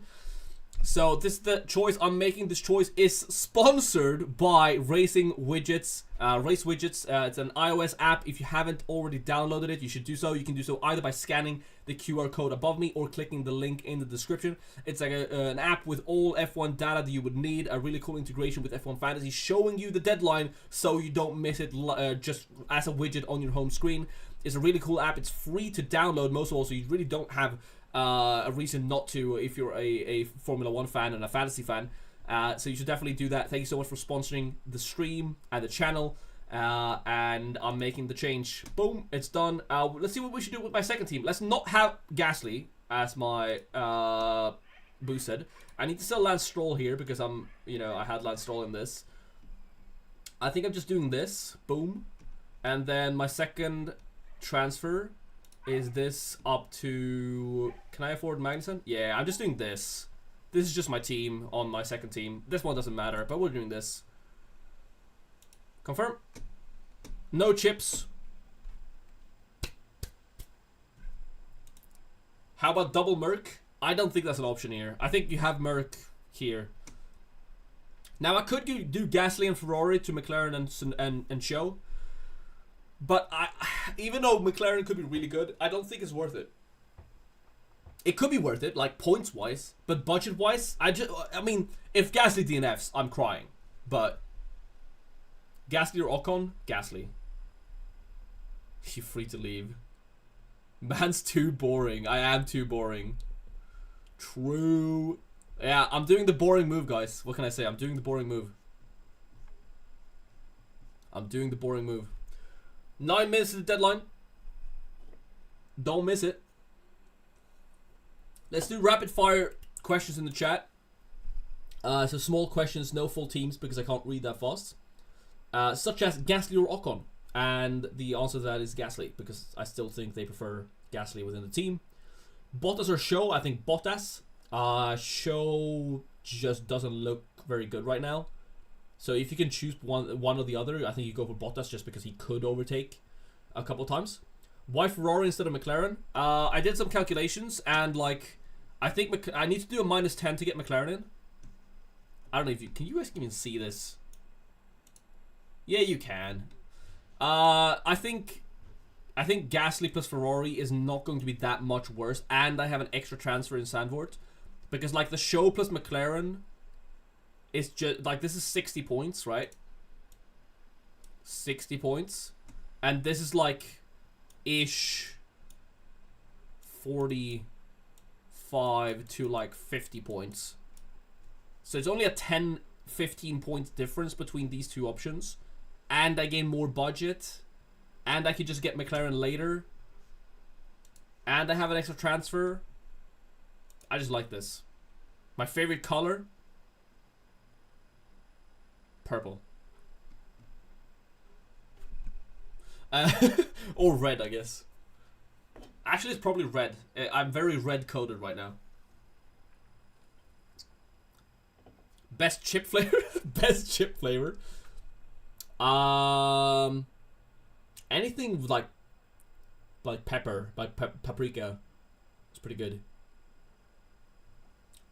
So this is the choice I'm making. This choice is sponsored by Racing Widgets. Race Widgets. It's an iOS app. If you haven't already downloaded it, you should do so. You can do so either by scanning the QR code above me or clicking the link in the description. It's like an app with all F1 data that you would need. A really cool integration with F1 Fantasy, showing you the deadline so you don't miss it just as a widget on your home screen. It's a really cool app. It's free to download most of all, so you really don't have a reason not to if you're a Formula 1 fan and a fantasy fan. So you should definitely do that. Thank you so much for sponsoring the stream and the channel. And I'm making the change. Boom, it's done. Let's see what we should do with my second team. Let's not have Gasly as my boosted. I need to sell Lance Stroll here because I had Lance Stroll in this. I think I'm just doing this. Boom. And then my second transfer is this up to... Can I afford Magnussen? Yeah, I'm just doing this. This is just my team on my second team. This one doesn't matter, but we're doing this. Confirm. No chips. How about double Merc? I don't think that's an option here. I think you have Merc here. Now I could do Gasly and Ferrari to McLaren and Show. But even though McLaren could be really good, I don't think it's worth it. It could be worth it, like points wise, but budget wise, I mean, if Gasly DNFs, I'm crying. But Gasly or Ocon, Gasly. You're free to leave. Man's too boring. I am too boring. True. Yeah, I'm doing the boring move, guys. What can I say? I'm doing the boring move. 9 minutes to the deadline. Don't miss it. Let's do rapid fire questions in the chat. So small questions, no full teams because I can't read that fast. Such as Gasly or Ocon. And the answer to that is Gasly because I still think they prefer Gasly within the team. Bottas or Show? I think Bottas. Show just doesn't look very good right now. So if you can choose one or the other, I think you go for Bottas just because he could overtake a couple of times. Why Ferrari instead of McLaren? I did some calculations and like I think I need to do a -10 to get McLaren in. I don't know if you can you guys even see this? Yeah, you can. I think Gasly plus Ferrari is not going to be that much worse, and I have an extra transfer in Zandvoort because like the Show plus McLaren. It's just like this is 60 points, right? 60 points. And this is like ish 45 to like 50 points. So it's only a 10-15 point difference between these two options. And I gain more budget. And I could just get McLaren later. And I have an extra transfer. I just like this. My favorite color? Purple. Or red, I guess. Actually, it's probably red. I'm very red coded right now. Best chip flavor? Best chip flavor? Anything like pepper, like paprika. It's pretty good.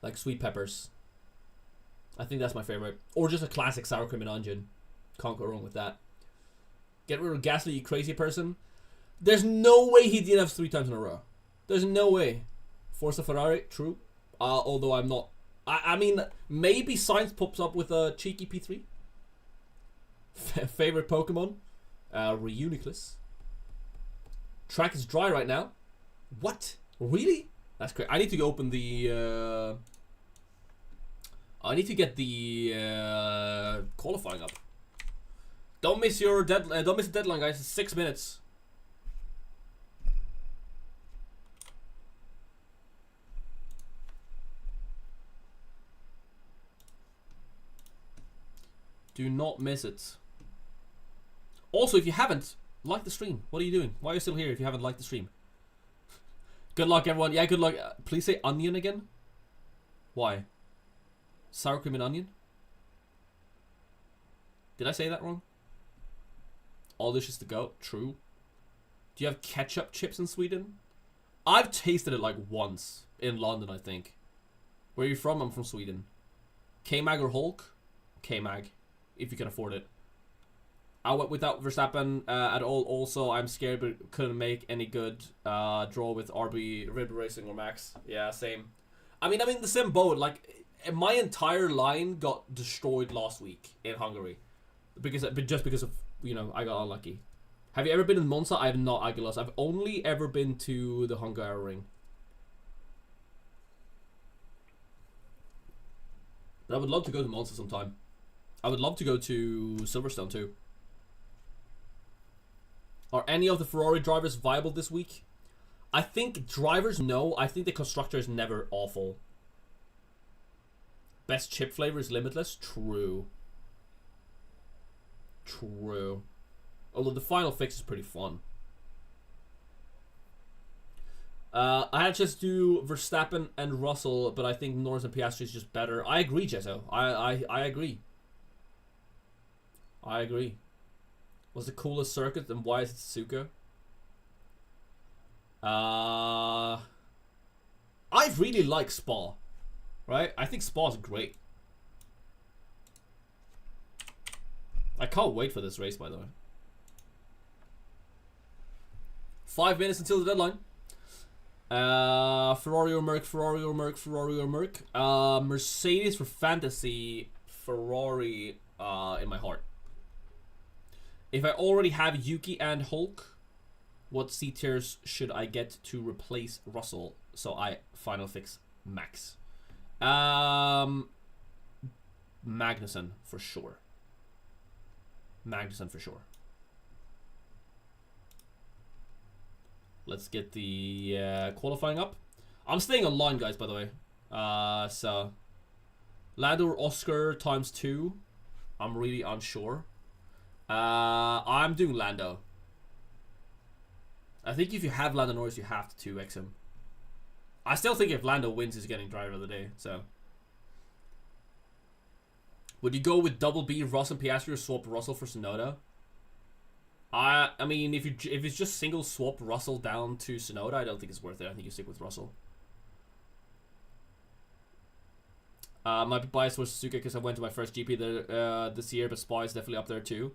Like sweet peppers. I think that's my favorite. Or just a classic sour cream and onion. Can't go wrong with that. Get rid of Gasly, you crazy person. There's no way he did have 3 times in a row. There's no way. Forza Ferrari, true. Although I'm not. I mean, maybe Sainz pops up with a cheeky P3. Favorite Pokemon? Reuniclus. Track is dry right now. What? Really? That's great. I need to open the. I need to get the qualifying up. Don't miss your don't miss the deadline, guys. It's 6 minutes. Do not miss it. Also, if you haven't, like the stream. What are you doing? Why are you still here if you haven't liked the stream? Good luck, everyone. Yeah, good luck. Please say onion again. Why? Sour cream and onion? Did I say that wrong? All dishes to go. True. Do you have ketchup chips in Sweden? I've tasted it like once. In London, I think. Where are you from? I'm from Sweden. K-Mag or Hulk? K-Mag. If you can afford it. I went without Verstappen at all. Also, I'm scared but couldn't make any good draw with RB, Red Bull Racing or Max. Yeah, same. I'm in the same boat. Like, my entire line got destroyed last week in Hungary. Just because of, I got unlucky. Have you ever been in Monza? I have not, Aguilas. I've only ever been to the Hungaroring. But I would love to go to Monza sometime. I would love to go to Silverstone too. Are any of the Ferrari drivers viable this week? I think drivers, no. I think the constructor is never awful. Best chip flavor is Limitless? True. True. Although the final fix is pretty fun. I had to just do Verstappen and Russell, but I think Norris and Piastri is just better. I agree, Jetto. I agree. I agree. What's the coolest circuit and why is it Suzuka? I really like Spa. Right? I think Spa is great. I can't wait for this race, by the way. 5 minutes until the deadline. Ferrari or Merc, Ferrari or Merc, Ferrari or Merc. Mercedes for fantasy, Ferrari in my heart. If I already have Yuki and Hulk, what C tiers should I get to replace Russell? So I final fix Max. Magnussen for sure. Magnussen for sure. Let's get the qualifying up. I'm staying online, guys, by the way. So Lando or Oscar times 2. I'm really unsure. I'm doing Lando. I think if you have Lando Norris, you have to 2x him. I still think if Lando wins, he's getting driver of the day. So, would you go with double B Russell and Piastri or swap Russell for Tsunoda? I mean, if it's just single swap Russell down to Tsunoda, I don't think it's worth it. I think you stick with Russell. Might be biased towards Suzuka because I went to my first GP there this year, but Spa is definitely up there too.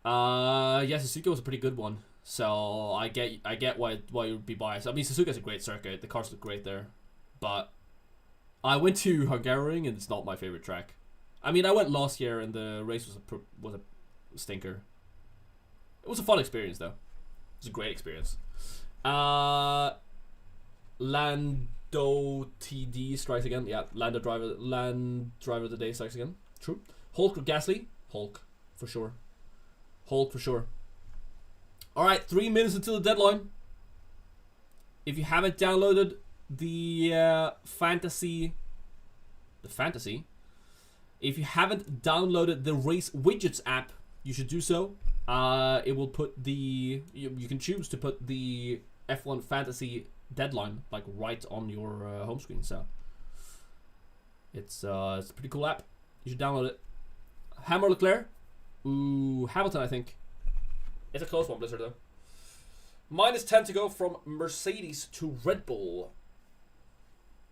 Yeah, Suzuka was a pretty good one, so I get why you would be biased. I mean, Suzuka's a great circuit. The cars look great there, but I went to Hungaroring and it's not my favorite track. I mean, I went last year and the race was stinker. It was a fun experience though. It was a great experience. Lando TD strikes again. Yeah, Land Driver of the Day strikes again. True. Hulk or Gasly? Hulk, for sure. Hulk for sure. Alright, 3 minutes until the deadline. If you haven't downloaded the fantasy, if you haven't downloaded the Race Widgets app, you should do so. It will put the, you can choose to put the F1 Fantasy deadline like right on your home screen. So it's a pretty cool app. You should download it. Hammer Leclerc. Ooh, Hamilton, I think. It's a close one, Blizzard, though. -10 to go from Mercedes to Red Bull.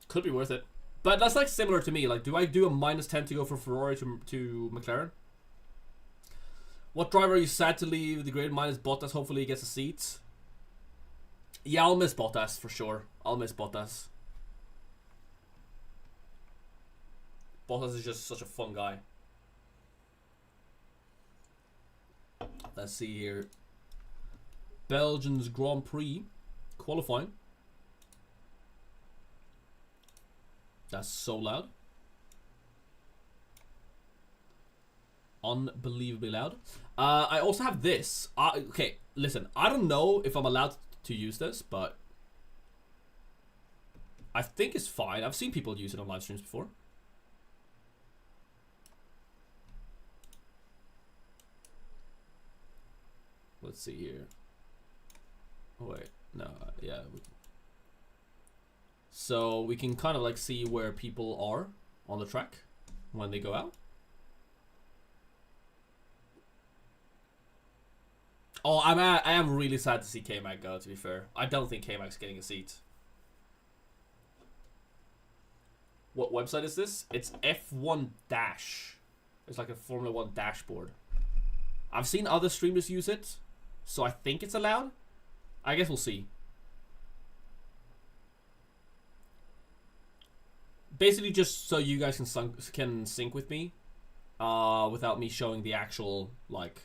Could be worth it. But that's like similar to me. Like, do I do a -10 to go for Ferrari to McLaren? What driver are you sad to leave the grid? Minus Bottas. Hopefully he gets a seat. Yeah, I'll miss Bottas for sure. I'll miss Bottas. Bottas is just such a fun guy. Let's see here. Belgian's Grand Prix qualifying. That's so loud. Unbelievably loud. I also have this. Okay, listen. I don't know if I'm allowed to use this, but I think it's fine. I've seen people use it on live streams before. Let's see here. Oh, wait, no, yeah. So we can kind of like see where people are on the track when they go out. Oh, I am really sad to see K-Mag go, to be fair. I don't think K-Mag's getting a seat. What website is this? It's F1 Dash. It's like a Formula 1 dashboard. I've seen other streamers use it, so I think it's allowed. I guess we'll see. Basically just so you guys can sync with me without me showing the actual, like,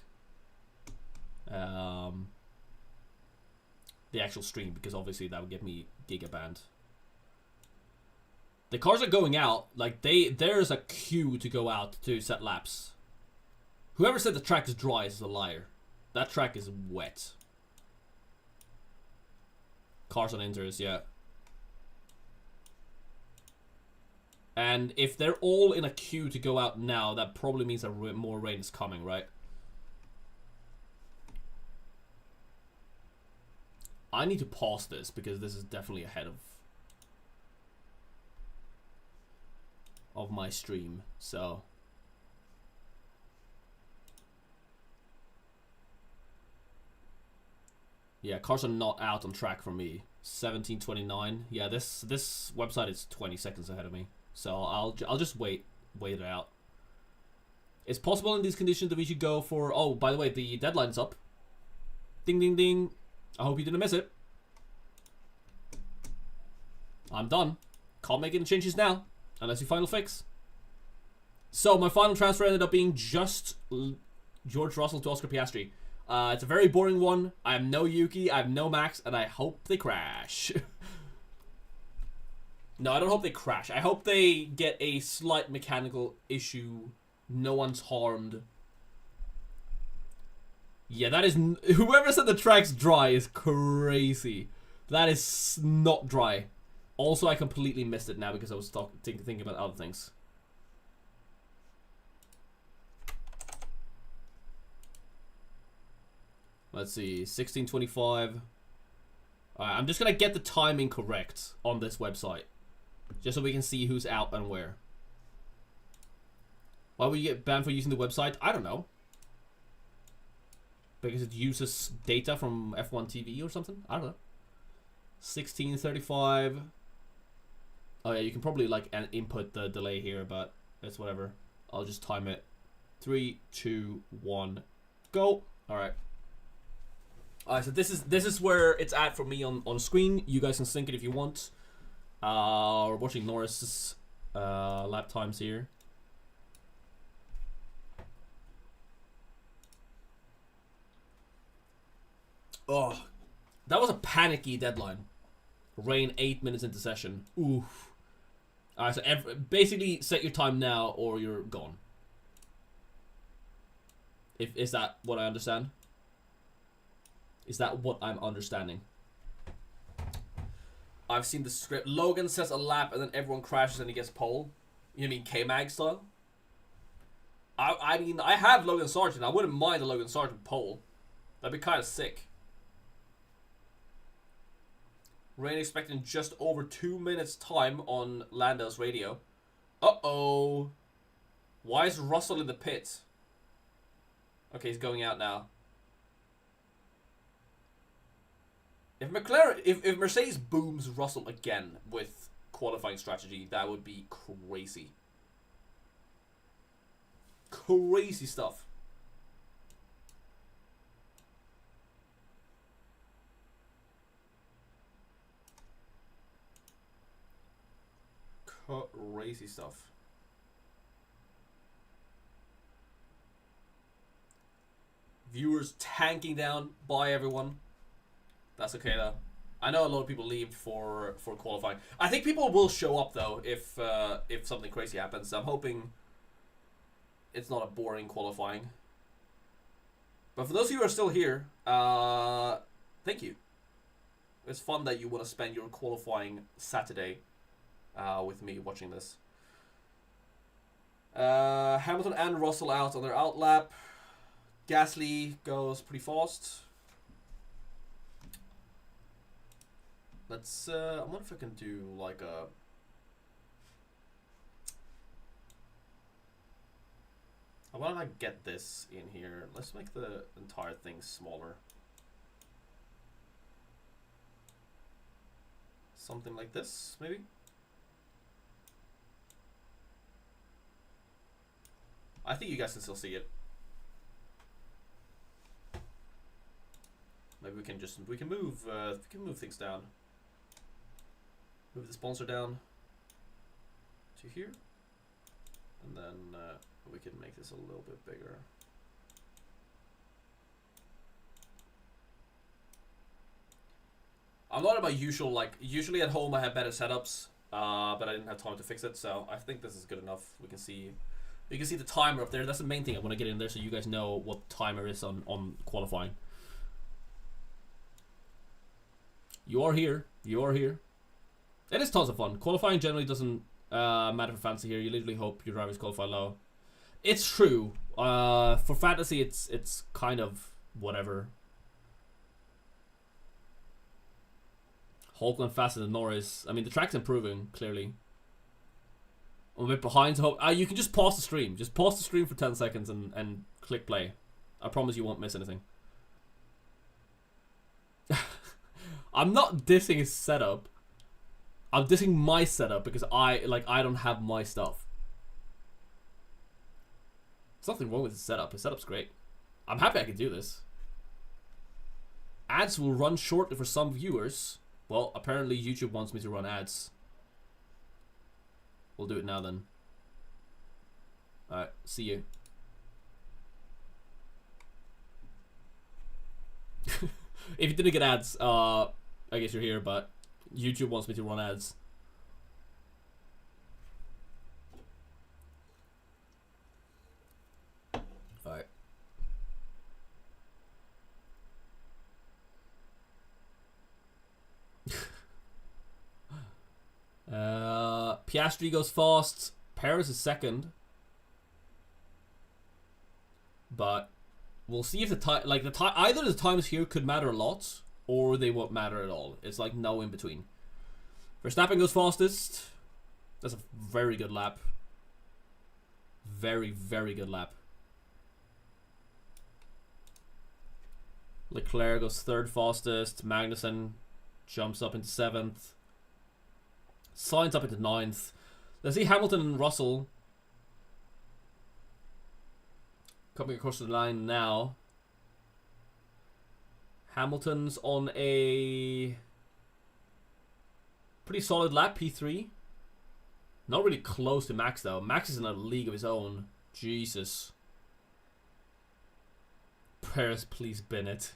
the actual stream, because obviously that would get me gigabanned. The cars are going out, like there's a queue to go out to set laps. Whoever said the track is dry is a liar. That track is wet. Cars on inters, yeah. And if they're all in a queue to go out now, that probably means that more rain is coming, right? I need to pause this because this is definitely ahead of my stream, so yeah, cars are not out on track for me. 17:29. Yeah, this website is 20 seconds ahead of me, so I'll just wait it out. It's possible in these conditions that we should go for. Oh, by the way, the deadline's up. Ding ding ding. I hope you didn't miss it. I'm done. Can't make any changes now unless you final fix. So my final transfer ended up being just George Russell to Oscar Piastri. It's a very boring one. I have no Yuki, I have no Max, and I hope they crash. No, I don't hope they crash. I hope they get a slight mechanical issue. No one's harmed. Yeah, that is... Whoever said the track's dry is crazy. That is not dry. Also, I completely missed it now because I was thinking about other things. Let's see, 16:25. Alright, I'm just gonna get the timing correct on this website, just so we can see who's out and where. Why would you get banned for using the website? I don't know. Because it uses data from F1 TV or something? I don't know. 16:35. Oh yeah, you can probably like input the delay here, but it's whatever. I'll just time it. 3, 2, 1, go. Alright. Alright, so this is where it's at for me on screen. You guys can sync it if you want. We're watching Norris's lap times here. Oh, that was a panicky deadline. Rain 8 minutes into session. Oof. Alright, so basically set your time now or you're gone. Is that what I understand? Is that what I'm understanding? I've seen the script. Logan says a lap and then everyone crashes and he gets pole. You mean K-Mag style? I mean, I have Logan Sargent. I wouldn't mind a Logan Sargent pole. That'd be kind of sick. Rain expecting just over 2 minutes time on Lando's radio. Uh-oh. Why is Russell in the pit? Okay, he's going out now. If if Mercedes booms Russell again with qualifying strategy, that would be crazy. Crazy stuff. Crazy stuff. Viewers tanking down. Bye everyone. That's okay though. I know a lot of people leave for qualifying. I think people will show up though if something crazy happens. I'm hoping it's not a boring qualifying. But for those of you who are still here, thank you. It's fun that you want to spend your qualifying Saturday with me watching this. Hamilton and Russell out on their out lap. Gasly goes pretty fast. Let's I wonder if I can do like a why don't I get this in here? Let's make the entire thing smaller. Something like this, maybe? I think you guys can still see it. Maybe we can move things down. Move the sponsor down to here, and then we can make this a little bit bigger. I'm not at my usual, like, usually at home I have better setups, but I didn't have time to fix it, so I think this is good enough. You can see the timer up there. That's the main thing I want to get in there, so you guys know what timer is on qualifying. You are here. You are here. It is tons of fun. Qualifying generally doesn't matter for fantasy here. You literally hope your drivers qualify low. It's true. For fantasy, it's kind of whatever. Hulk went faster than Norris. I mean, the track's improving, clearly. I'm a bit behind, so you can just pause the stream. Just pause the stream for 10 seconds and click play. I promise you won't miss anything. I'm not dissing his setup. I'm dissing my setup because I don't have my stuff. There's nothing wrong with his setup. His setup's great. I'm happy I can do this. Ads will run shortly for some viewers. Well, apparently YouTube wants me to run ads. We'll do it now then. Alright, see you. If you didn't get ads, I guess you're here, but YouTube wants me to run ads. Alright. Piastri goes fast. Perez is second. But we'll see if the time, either the times here could matter a lot, or they won't matter at all. It's like no in between. Verstappen goes fastest. That's a very good lap. Very, very good lap. Leclerc goes third fastest. Magnussen jumps up into 7th. Sainz up into 9th. Let's see Hamilton and Russell coming across the line now. Hamilton's on a pretty solid lap, P3. Not really close to Max though. Max is in a league of his own. Jesus. Perez, please bin it.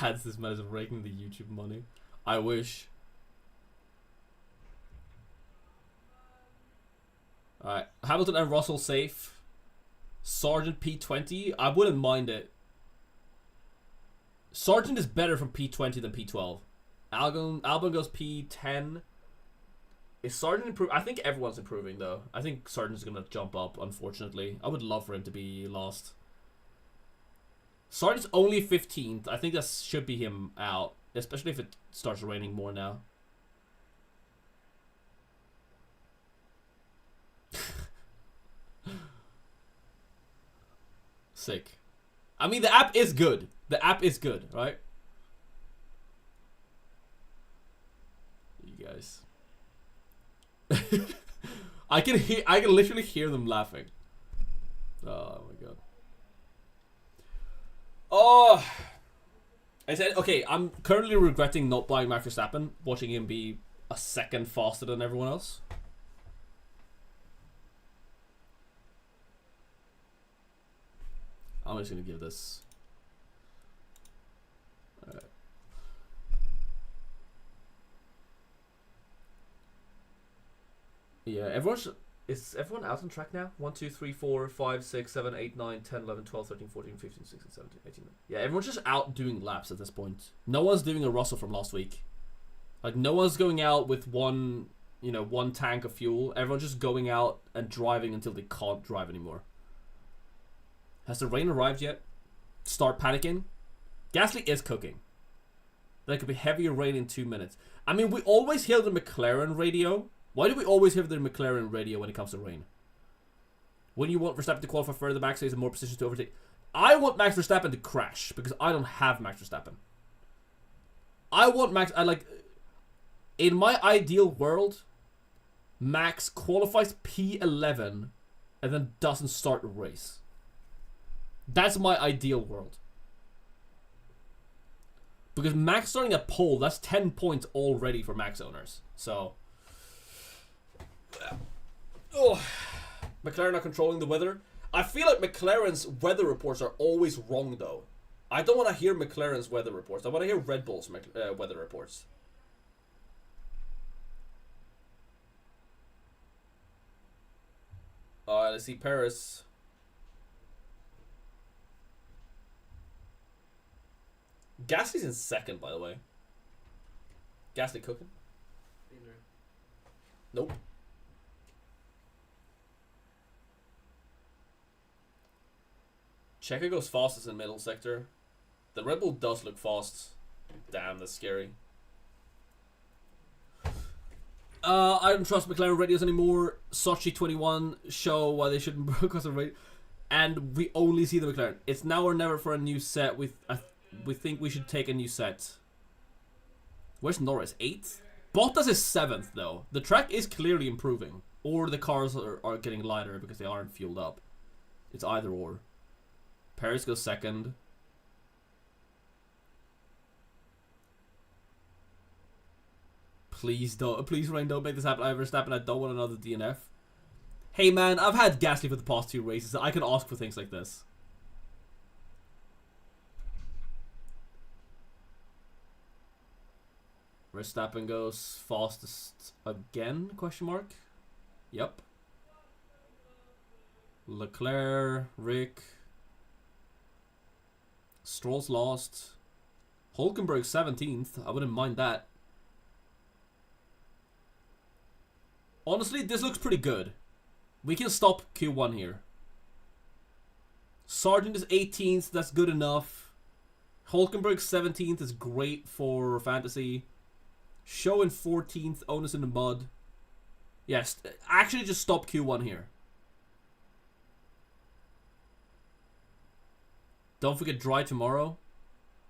ads. This man is raking the YouTube money. I wish. Alright, Hamilton and Russell safe. Sargent P20. I wouldn't mind it. Sargent is better from P20 than P12. Albon goes P10. Is Sargent improve? I think everyone's improving though. I think Sargent's gonna jump up, unfortunately. I would love for him to be last. Sargent's only 15th. I think that should be him out. Especially if it starts raining more now. Sick. I mean, the app is good. The app is good, right? You guys. I can literally hear them laughing. Oh my god. Oh, I said okay. I'm currently regretting not buying Max Verstappen, watching him be a second faster than everyone else. I'm just gonna give this. Alright. Yeah, is everyone out on track now? 1, 2, 3, 4, 5, 6, 7, 8, 9, 10, 11, 12, 13, 14, 15, 16, 17, 18. Yeah, everyone's just out doing laps at this point. No one's doing a Russell from last week. Like, no one's going out with one tank of fuel. Everyone's just going out and driving until they can't drive anymore. Has the rain arrived yet? Start panicking. Gasly is cooking. There could be heavier rain in 2 minutes. I mean, we always hear the McLaren radio. Why do we always hear the McLaren radio when it comes to rain? When you want Verstappen to qualify further back so he's in more position to overtake. I want Max Verstappen to crash because I don't have Max Verstappen. I want Max... in my ideal world, Max qualifies P11 and then doesn't start a race. That's my ideal world. Because Max starting at pole, that's 10 points already for Max owners. So... oh, McLaren are controlling the weather. I feel like McLaren's weather reports are always wrong, though. I don't want to hear McLaren's weather reports. I want to hear Red Bull's weather reports. Alright, let's see Paris. Gasly's in second, by the way. Gasly cooking? Nope. Checo goes fastest in middle sector. The Red Bull does look fast. Damn, that's scary. I don't trust McLaren radios anymore. Sochi 21 show why they shouldn't broadcast a radio. And we only see the McLaren. It's now or never for a new set. We think we should take a new set. Where's Norris? 8th? Bottas is 7th, though. The track is clearly improving. Or the cars are getting lighter because they aren't fueled up. It's either or. Paris goes 2nd. Please, Rain, don't make this happen. I have Verstappen. I don't want another DNF. Hey, man, I've had Gasly for the past 2 races. I can ask for things like this. Verstappen goes fastest again? Question mark. Yep. Leclerc, Rick. Stroll's lost. Hulkenberg 17th. I wouldn't mind that. Honestly, this looks pretty good. We can stop Q1 here. Sargent is 18th. That's good enough. Hulkenberg 17th is great for fantasy. Show in 14th. Onus in the mud. Yes, actually just stop Q1 here. Don't forget dry tomorrow.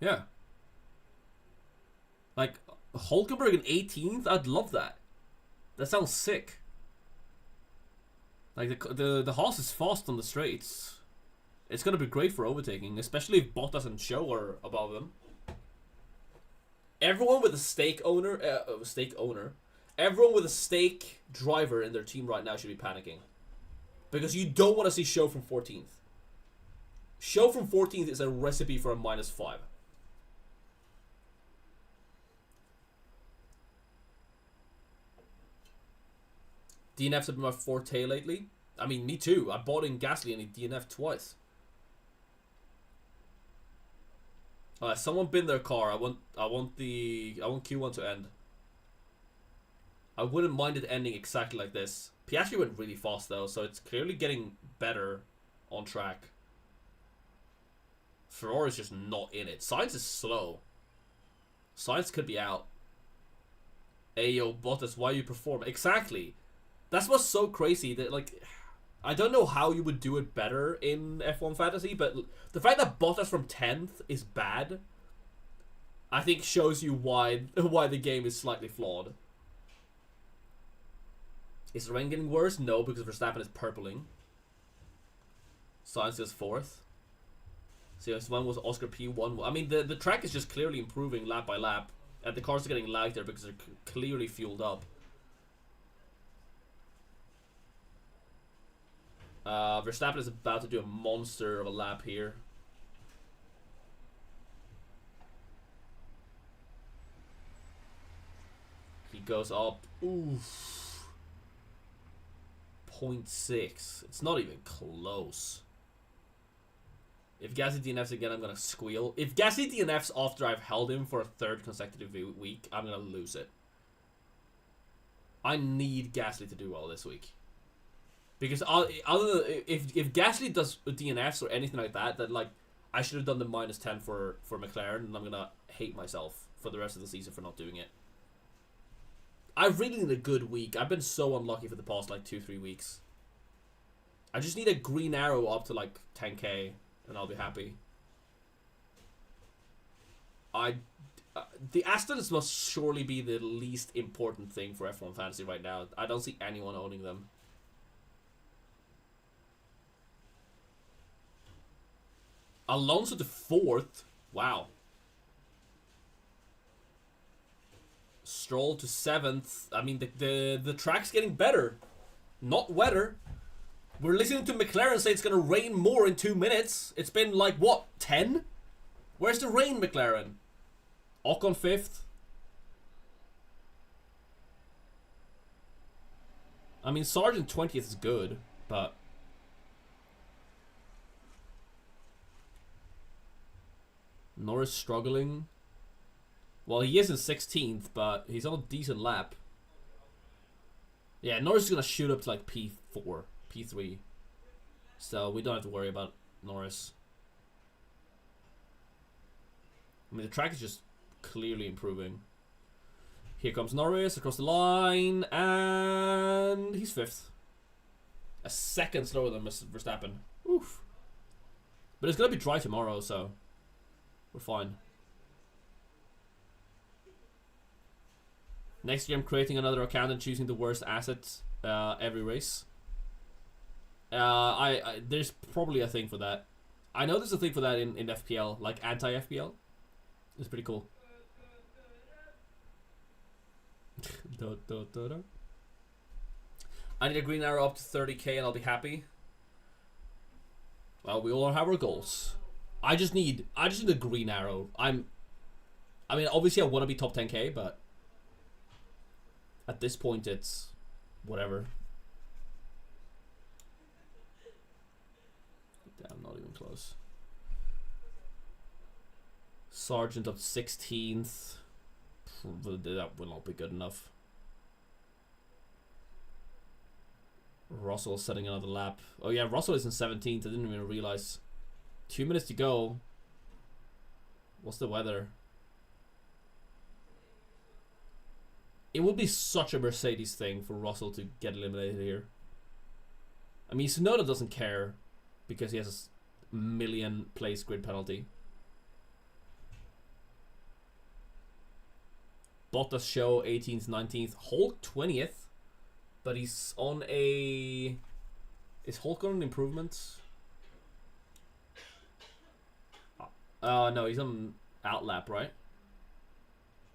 Yeah. Like, Hulkenberg in 18th? I'd love that. That sounds sick. Like, the Haas is fast on the straights. It's going to be great for overtaking, especially if Bottas and Show are above them. Everyone with a stake owner, everyone with a stake driver in their team right now should be panicking. Because you don't want to see Show from 14th. Show from 14th is a recipe for a -5. DNFs have been my forte lately. I mean, me too. I bought in Gasly and he DNF'd twice. Someone bin their car. I want Q1 to end. I wouldn't mind it ending exactly like this. Piastri went really fast though, so it's clearly getting better on track. Ferrari's just not in it. Sainz is slow. Sainz could be out. Ayo, Bottas, why you perform? Exactly. That's what's so crazy that, like, I don't know how you would do it better in F1 Fantasy, but the fact that Bottas from 10th is bad, I think shows you why the game is slightly flawed. Is the rain getting worse? No, because Verstappen is purpling. Sainz is 4th. CS1 was Oscar P1. I mean, the track is just clearly improving lap by lap, and the cars are getting lagged there because they're clearly fueled up. Verstappen is about to do a monster of a lap here. He goes up. Oof. 0.6. It's not even close. If Gasly DNFs again, I'm gonna squeal. If Gasly DNFs after I've held him for a 3rd consecutive week, I'm gonna lose it. I need Gasly to do well this week. Because other than, if Gasly does DNFs or anything like that, then like I should have done the -10 for McLaren, and I'm gonna hate myself for the rest of the season for not doing it. I really need a good week. I've been so unlucky for the past like 2-3 weeks. I just need a green arrow up to like 10k, and I'll be happy. The Astons must surely be the least important thing for F1 Fantasy right now. I don't see anyone owning them. Alonso to 4th. Wow. Stroll to 7th. I mean, the track's getting better, not wetter. We're listening to McLaren say it's gonna rain more in 2 minutes. It's been like what, 10? Where's the rain, McLaren? Ocon 5th. I mean, Sargent 20th is good, but Norris struggling. Well, he is in 16th, but he's on a decent lap. Yeah, Norris is going to shoot up to like P4, P3. So we don't have to worry about Norris. I mean, the track is just clearly improving. Here comes Norris across the line, and he's 5th. A second slower than Verstappen. Oof. But it's going to be dry tomorrow, so we're fine. Next year I'm creating another account and choosing the worst assets every race. There's probably a thing for that. I know there's a thing for that in FPL, like anti-FPL. It's pretty cool. I need a green arrow up to 30k and I'll be happy. Well, we all have our goals. I just need a green arrow. I mean, obviously I want to be top 10k, but at this point it's whatever. Damn, not even close. Sargent up 16th. That will not be good enough. Russell setting another lap. Oh yeah, Russell is in 17th. I didn't even realize. 2 minutes to go. What's the weather? It would be such a Mercedes thing for Russell to get eliminated here. I mean, Tsunoda doesn't care because he has a million place grid penalty. Bottas show 18th, 19th. Hulk 20th. But he's on a... Is Hulk on an improvement? No, he's on outlap, right?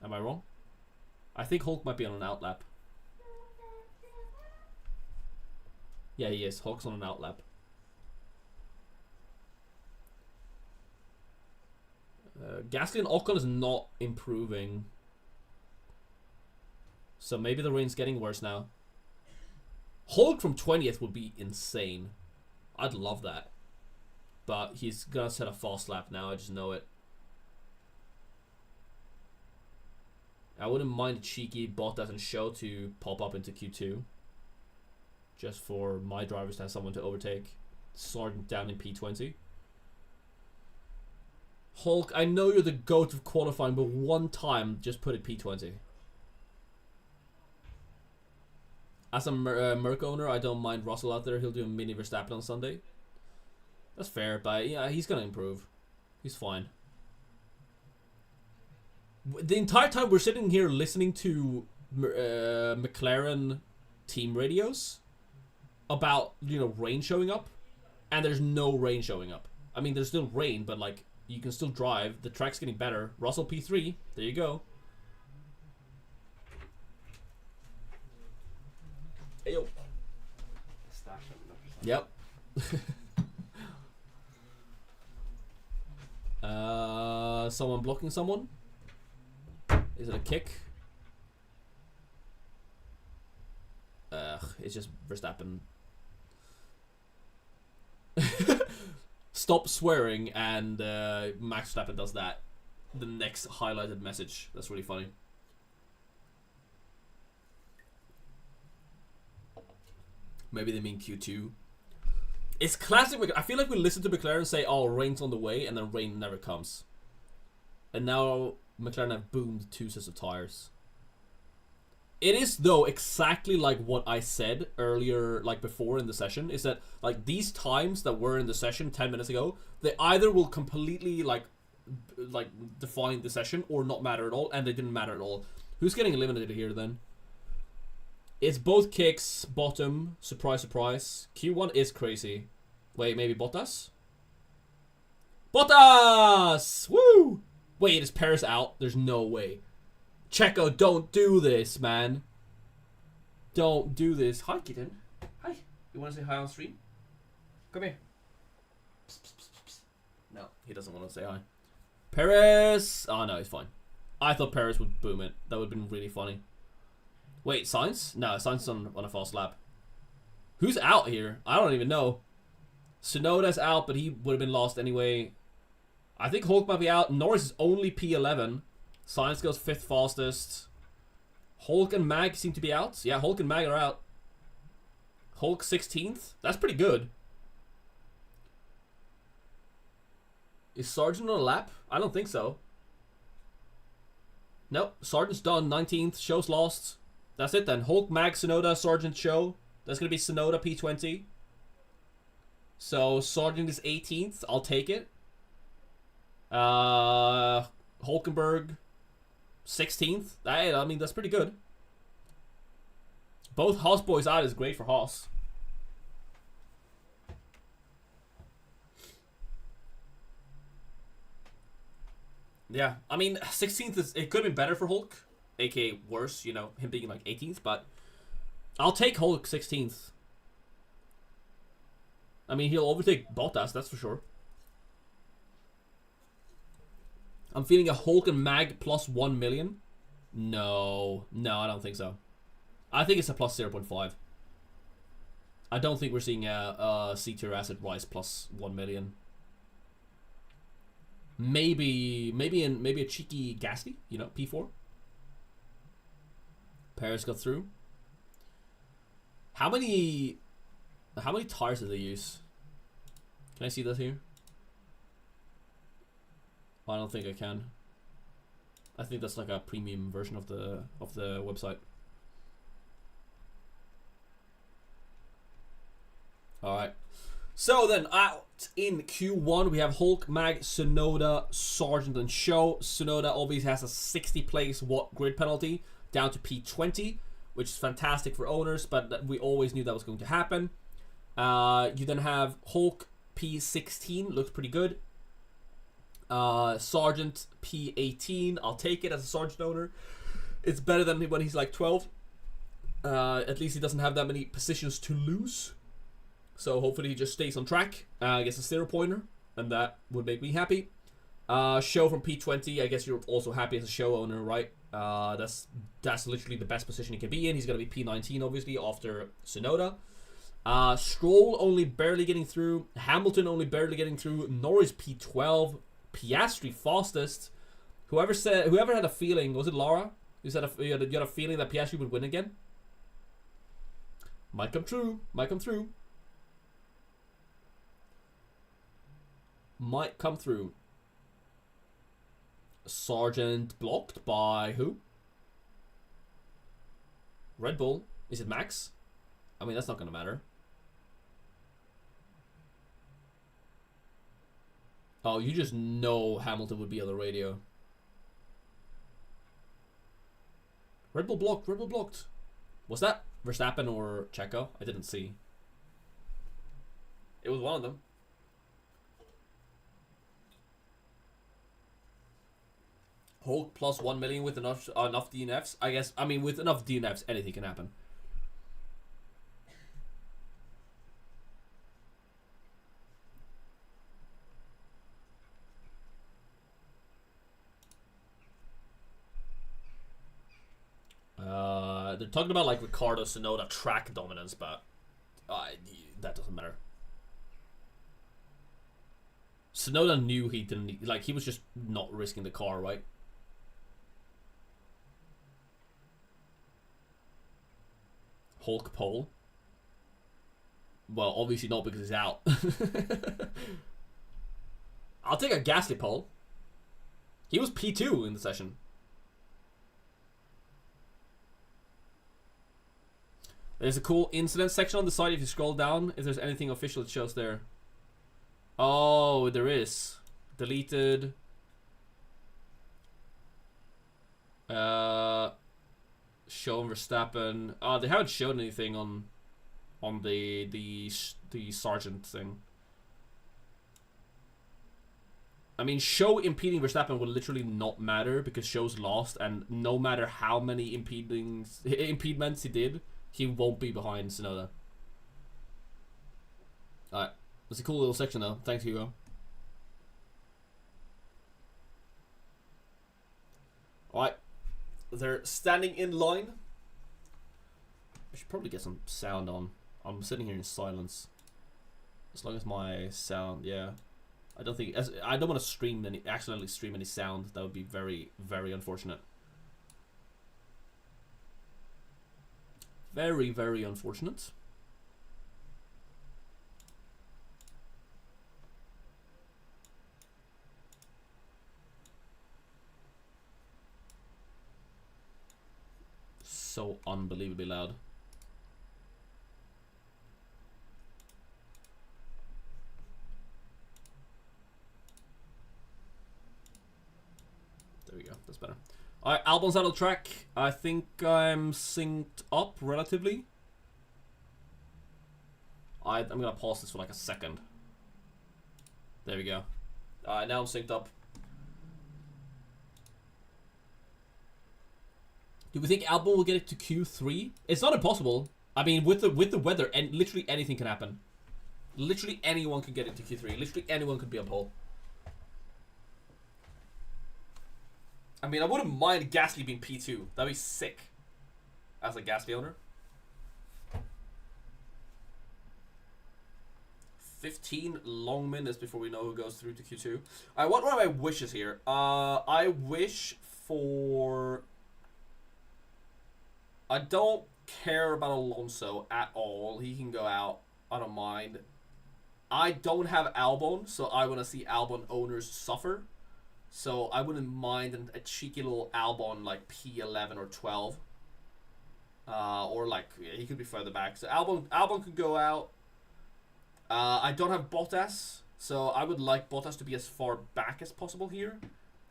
Am I wrong? I think Hulk might be on an outlap. Yeah, he is. Hulk's on an outlap. Gasly and Ocon is not improving. So maybe the rain's getting worse now. Hulk from 20th would be insane. I'd love that. But he's gonna set a fast lap now, I just know it. I wouldn't mind a cheeky Bottas and Show to pop up into Q2. Just for my drivers to have someone to overtake. Sargent down in P20. Hulk, I know you're the GOAT of qualifying, but one time, just put it P20. As a Merc owner, I don't mind Russell out there. He'll do a mini Verstappen on Sunday. That's fair, but yeah, he's gonna improve. He's fine. The entire time we're sitting here listening to McLaren team radios about, you know, rain showing up, and there's no rain showing up. I mean, there's still rain, but like, you can still drive. The track's getting better. Russell P3. There you go. Hey, yo. Yep. Someone blocking someone? Is it a kick? It's just Verstappen. Stop swearing, and Max Verstappen does that. The next highlighted message. That's really funny. Maybe they mean Q2. It's classic. I feel like we listen to McLaren say, "Oh, rain's on the way," and then rain never comes. And now McLaren have boomed 2 sets of tires. It is, though, exactly like what I said earlier, like before in the session, is that like these times that were in the session 10 minutes ago, they either will completely like define the session or not matter at all, and they didn't matter at all. Who's getting eliminated here then? It's both kicks, bottom, surprise, surprise. Q1 is crazy. Wait, maybe Bottas? Bottas! Woo! Wait, is Paris out? There's no way. Checo, don't do this, man. Don't do this. Hi, kitten. Hi. You want to say hi on stream? Come here. Psst, psst, psst, psst. No, he doesn't want to say hi. Paris! Oh, no, he's fine. I thought Paris would boom it. That would have been really funny. Wait, Sainz? No, Sainz is on a fast lap. Who's out here? I don't even know. Tsunoda's out, but he would have been lost anyway. I think Hulk might be out. Norris is only P11. Sainz goes 5th fastest. Hulk and Mag seem to be out. Yeah, Hulk and Mag are out. Hulk 16th? That's pretty good. Is Sargent on a lap? I don't think so. Nope, Sargent's done. 19th. Show's lost. That's it then. Hulk, Mag, Tsunoda, Sargent, Show. That's going to be Tsunoda P20. So Sargent is 18th. I'll take it. Hulkenberg 16th. I mean, that's pretty good. Both Haas boys out is great for Haas. Yeah, I mean, 16th is, it could have been better for Hulk, aka worse, you know, him being like 18th, but I'll take Hulk 16th. I mean, he'll overtake Bottas, that's for sure. I'm feeling a Hulk and Mag plus 1 million. No, I don't think so. I think it's a plus 0.5. I don't think we're seeing a C-tier asset rise plus 1 million. Maybe a cheeky Gasly, you know, P4. Paris got through. How many tires did they use? Can I see that here? I don't think I can. I think that's like a premium version of the website. All right. So then, out in Q1, we have Hulk, Mag, Tsunoda, Sargent, and Show. Tsunoda obviously has a 60 place grid penalty down to P20, which is fantastic for owners, but we always knew that was going to happen. You then have Hulk, P16, looks pretty good. Sargent, P18, I'll take it as a Sargent owner. It's better than when he's like 12. At least he doesn't have that many positions to lose. So hopefully he just stays on track, gets a 0-pointer, and that would make me happy. Show from P20. I guess you're also happy as a show owner, right? That's literally the best position he can be in. He's gonna be P19 obviously after Tsunoda. Stroll only barely getting through. Hamilton only barely getting through. Norris P12. Piastri fastest. Whoever had a feeling, was it Laura? You said you had a feeling that Piastri would win again? Might come true. Might come through. Might come through. Sargent blocked by who? Red Bull. Is it Max? I mean, that's not gonna matter. Oh, you just know Hamilton would be on the radio. Red Bull blocked. Red Bull blocked. Was that Verstappen or Checo? I didn't see. It was one of them. Hulk plus 1 million with enough DNFs. I guess. I mean, with enough DNFs, anything can happen. They're talking about like Ricardo Tsunoda track dominance, but that doesn't matter. Tsunoda knew he didn't need, like, he was just not risking the car, right? Hulk pole. Well, obviously not because he's out. I'll take a Gasly pole. He was P2 in the session. There's a cool incident section on the side if you scroll down. If there's anything official, it shows there. Oh, there is. Deleted. Show Verstappen. They haven't shown anything on the Sargent thing. I mean, show impeding Verstappen will literally not matter because show's lost, and no matter how many impediments he did, he won't be behind Tsunoda. Alright. It's a cool little section though. Thanks, Hugo. Alright. They're standing in line. I should probably get some sound on. I'm sitting here in silence. As long as my sound, yeah. I don't want to stream accidentally stream any sound. That would be very, very unfortunate. Very, very unfortunate. So unbelievably loud. There we go. That's better. Alright, Albon's out of the track. I think I'm synced up relatively. I'm gonna pause this for like a second. There we go. Alright, now I'm synced up. Do we think Albon will get it to Q3? It's not impossible. I mean, with the weather, and literally anything can happen. Literally anyone can get into Q3. Literally anyone could be on pole. I mean, I wouldn't mind Gasly being P2. That'd be sick. As a Gasly owner. 15 long minutes before we know who goes through to Q2. What are my wishes here? I wish for... I don't care about Alonso at all. He can go out. I don't mind. I don't have Albon, so I want to see Albon owners suffer. So I wouldn't mind a cheeky little Albon like P11 or 12. Or like, yeah, he could be further back. So Albon could go out. I don't have Bottas, so I would like Bottas to be as far back as possible here,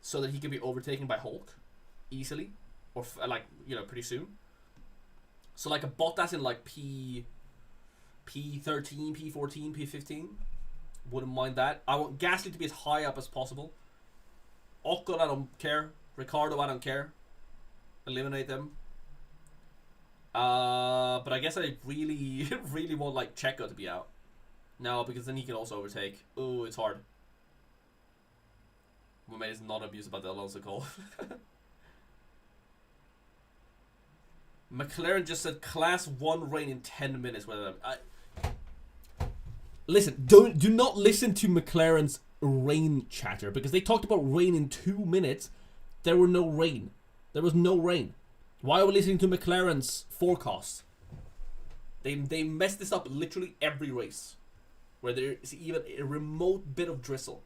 so that he can be overtaken by Hulk easily, or like, you know, pretty soon. So like a Bottas in like P13, P14, P15. Wouldn't mind that. I want Gasly to be as high up as possible. Ocon, I don't care. Ricardo, I don't care. Eliminate them. But I guess I really, really want like Checo to be out. No, because then he can also overtake. Oh, it's hard. Women is not amused about the Alonso call. McLaren just said class 1 rain in 10 minutes. Listen, do not listen to McLaren's rain chatter, because they talked about rain in 2 minutes. There were no rain. There was no rain. Why are we listening to McLaren's forecast? They messed this up literally every race where there is even a remote bit of drizzle.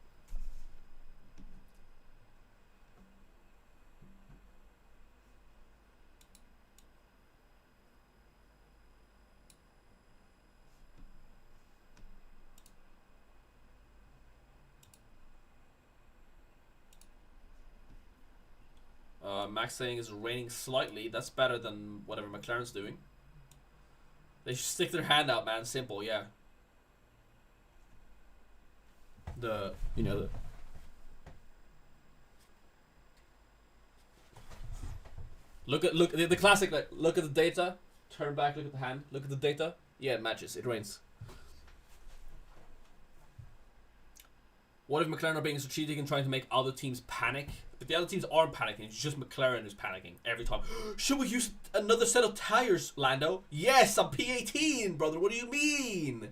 Max saying it's raining slightly. That's better than whatever McLaren's doing. They should stick their hand out, man. Simple, yeah. The look at the classic, like, look at the data, turn back, look at the hand, look at the data. Yeah, it matches. It rains. What if McLaren are being strategic and trying to make other teams panic? But the other teams aren't panicking. It's just McLaren who's panicking every time. Should we use another set of tires, Lando? Yes, I'm P18, brother. What do you mean?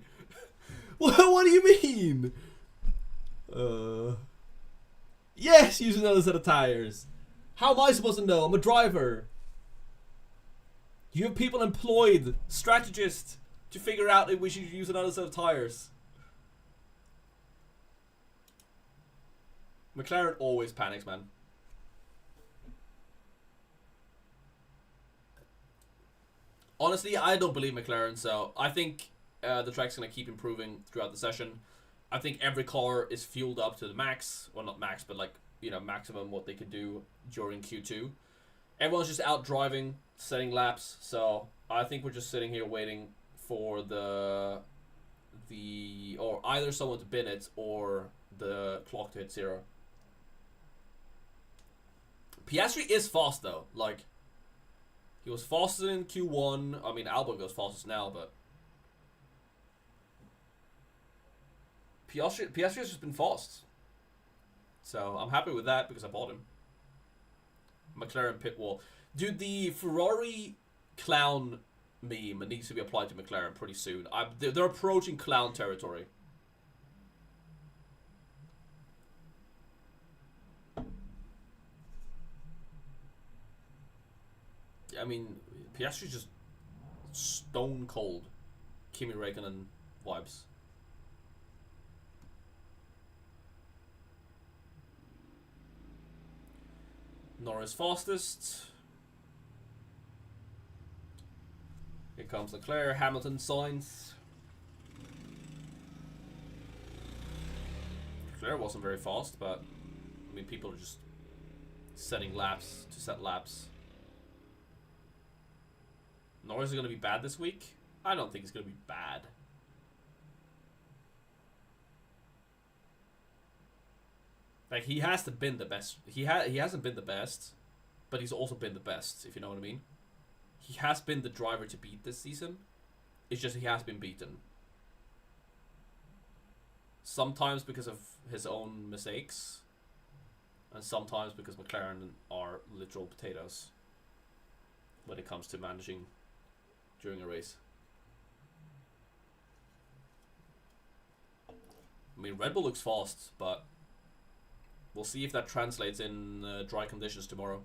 What do you mean? Yes, use another set of tires. How am I supposed to know? I'm a driver. You have people employed, strategists, to figure out if we should use another set of tires. McLaren always panics, man. Honestly, I don't believe McLaren, so I think the track's going to keep improving throughout the session. I think every car is fueled up to the max. Well, not max, but, like, you know, maximum what they could do during Q2. Everyone's just out driving, setting laps, so I think we're just sitting here waiting for or either someone to bin it or the clock to hit 0. Piastri is fast though. Like, he was faster in Q1. I mean, Albon goes fastest now, but Piastri has just been fast. So I'm happy with that because I bought him. McLaren pit wall. Dude, the Ferrari clown meme needs to be applied to McLaren pretty soon. They're approaching clown territory. I mean, Piastri's just stone cold Kimi Räikkönen vibes. Norris fastest. Here comes Leclerc, Hamilton, Sainz. Leclerc wasn't very fast, but I mean, people are just setting laps to set laps. Norris is going to be bad this week? I don't think he's going to be bad. Like, he hasn't been the best. He hasn't been the best, but he's also been the best, if you know what I mean. He has been the driver to beat this season. It's just he has been beaten. Sometimes because of his own mistakes, and sometimes because McLaren are literal potatoes when it comes to managing during a race. I mean, Red Bull looks fast, but we'll see if that translates in dry conditions tomorrow.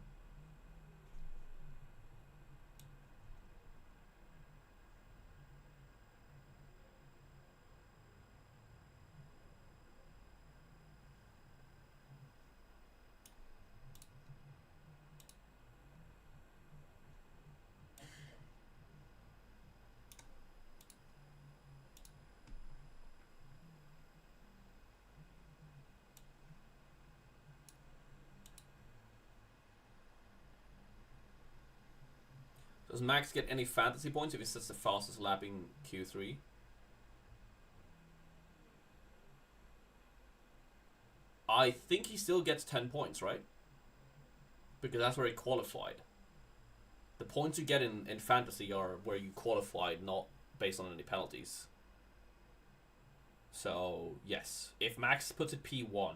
Does Max get any fantasy points if he sets the fastest lap in Q3? I think he still gets 10 points, right? Because that's where he qualified. The points you get in fantasy are where you qualified, not based on any penalties. So, yes. If Max puts it P1,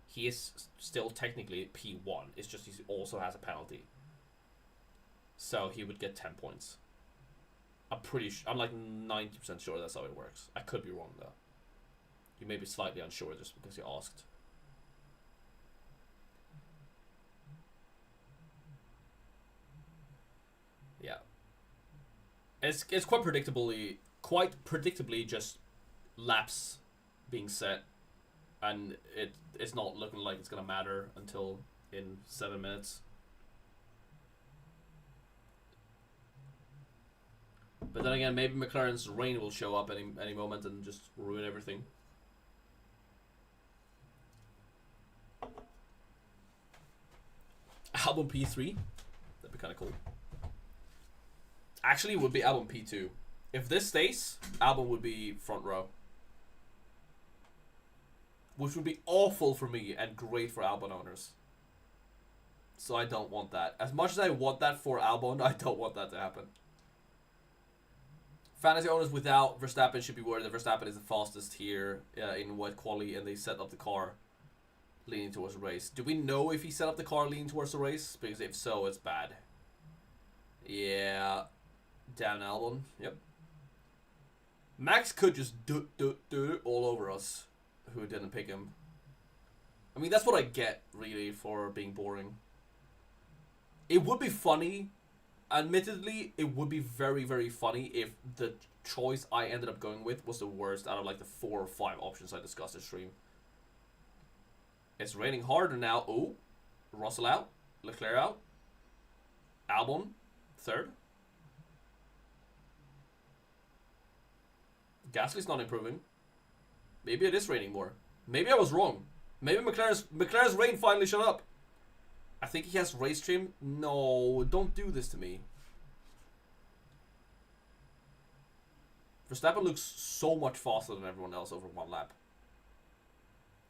he is still technically P1. It's just he also has a penalty. So he would get 10 points. I'm like 90% sure that's how it works. I could be wrong though. You may be slightly unsure just because you asked. Yeah. It's quite predictably just laps being set, and it's not looking like it's gonna matter until in 7 minutes. But then again, maybe McLaren's rain will show up any moment and just ruin everything. Album P3? That'd be kind of cool. Actually, it would be album P2. If this stays, album would be front row. Which would be awful for me and great for Albon owners. So I don't want that. As much as I want that for Albon, I don't want that to happen. Fantasy owners without Verstappen should be worried that Verstappen is the fastest here in wet quali, and they set up the car leaning towards the race. Do we know if he set up the car leaning towards the race? Because if so, it's bad. Yeah. Down Albon. Yep. Max could just do it all over us who didn't pick him. I mean, that's what I get, really, for being boring. It would be funny. Admittedly, it would be very, very funny if the choice I ended up going with was the worst out of like the 4 or 5 options I discussed this stream. It's raining harder now. Oh, Russell out. Leclerc out. Albon, 3rd. Gasly's not improving. Maybe it is raining more. Maybe I was wrong. Maybe McLaren's rain finally shut up. I think he has race trim. No, don't do this to me. Verstappen looks so much faster than everyone else over 1 lap.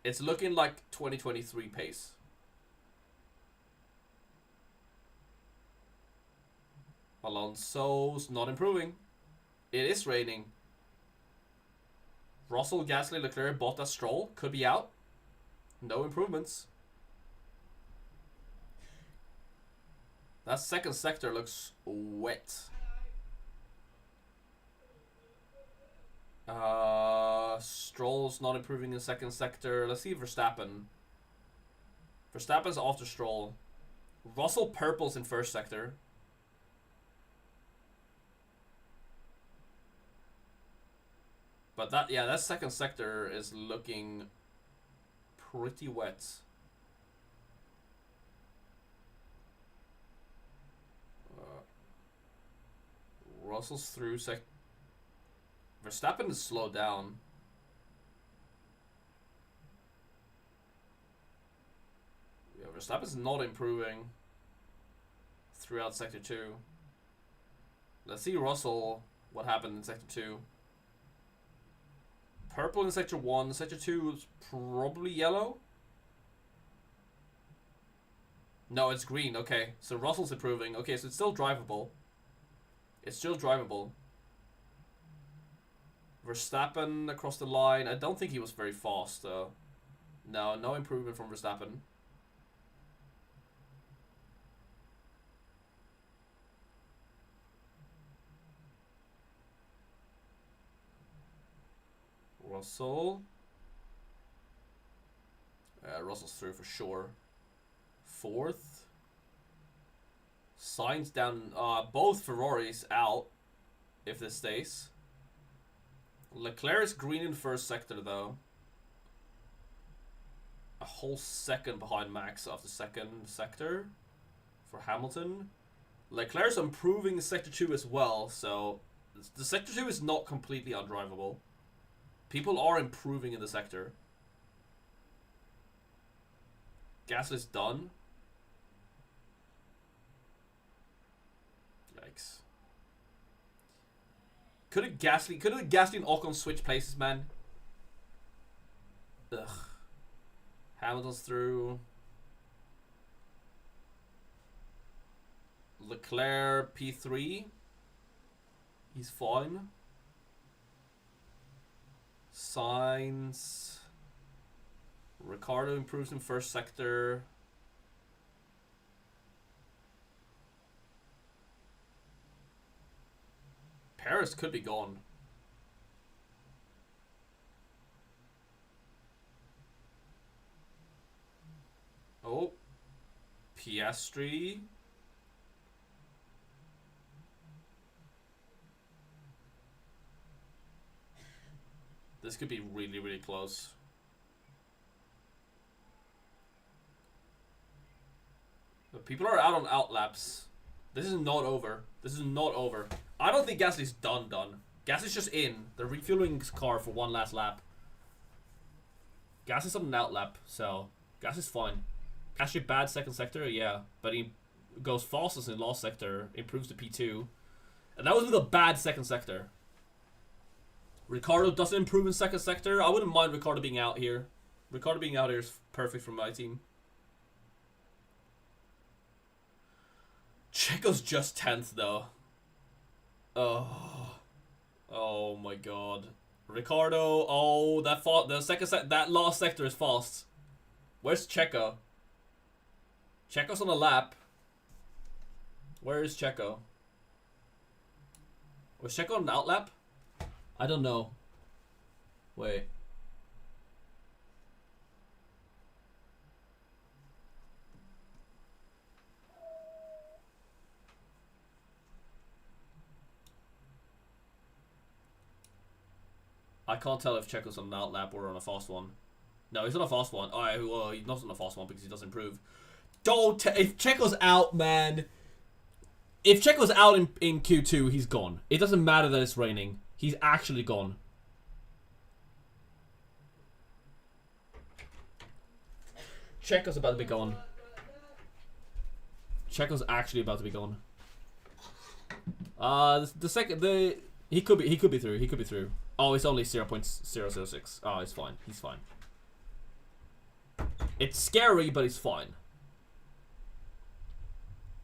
It's looking like 2023 pace. Alonso's not improving. It is raining. Russell, Gasly, Leclerc, Bottas, Stroll could be out. No improvements. That second sector looks wet. Stroll's not improving in second sector. Let's see Verstappen. Verstappen's after Stroll. Russell purples in first sector. But that second sector is looking pretty wet. Russell's through Verstappen is slowed down. Yeah, Verstappen's not improving throughout sector 2. Let's see Russell, what happened in sector 2. Purple in sector 1, sector 2 is probably yellow. No, it's green, okay. So Russell's improving. Okay, so it's still drivable. It's still drivable. Verstappen across the line. I don't think he was very fast, though. No improvement from Verstappen. Russell. Russell's through for sure. 4th. Sainz down. Both Ferraris out if this stays. Leclerc is green in first sector though. A whole second behind Max after second sector for Hamilton. Leclerc's improving sector 2 as well, so the sector 2 is not completely undrivable. People are improving in the sector. Gasly's done. Yikes. Could Gasly and Ocon switch places, man? Ugh. Hamilton's through. Leclerc P3. He's fine. Sainz. Ricardo improves in first sector. Paris could be gone. Oh. Piastri. This could be really, really close. But people are out on outlaps. This is not over. This is not over. I don't think Gasly's done. Gasly's just in. They're refueling his car for one last lap. Gasly's on an outlap, so Gasly's fine. Actually, bad second sector, yeah. But he goes fastest in last sector, improves to P2. And that was with a bad second sector. Ricardo doesn't improve in second sector. I wouldn't mind Ricardo being out here. Ricardo being out here is perfect for my team. Checo's just 10th though. Oh my god. Ricardo, oh, that last sector is fast. Where's Checo? Checo's on a lap. Where is Checo? Was Checo on an outlap? I don't know. Wait. I can't tell if Checo's on an outlap or on a fast one. No, he's on a fast one. Alright, well, he's not on a fast one because he doesn't improve. If Checo's out, man. If Checo's out in Q2, he's gone. It doesn't matter that it's raining. He's actually gone. Checo's about to be gone. Checo's actually about to be gone. He could be through. He could be through. Oh, it's only 0.006. Oh, he's fine. He's fine. It's scary, but he's fine.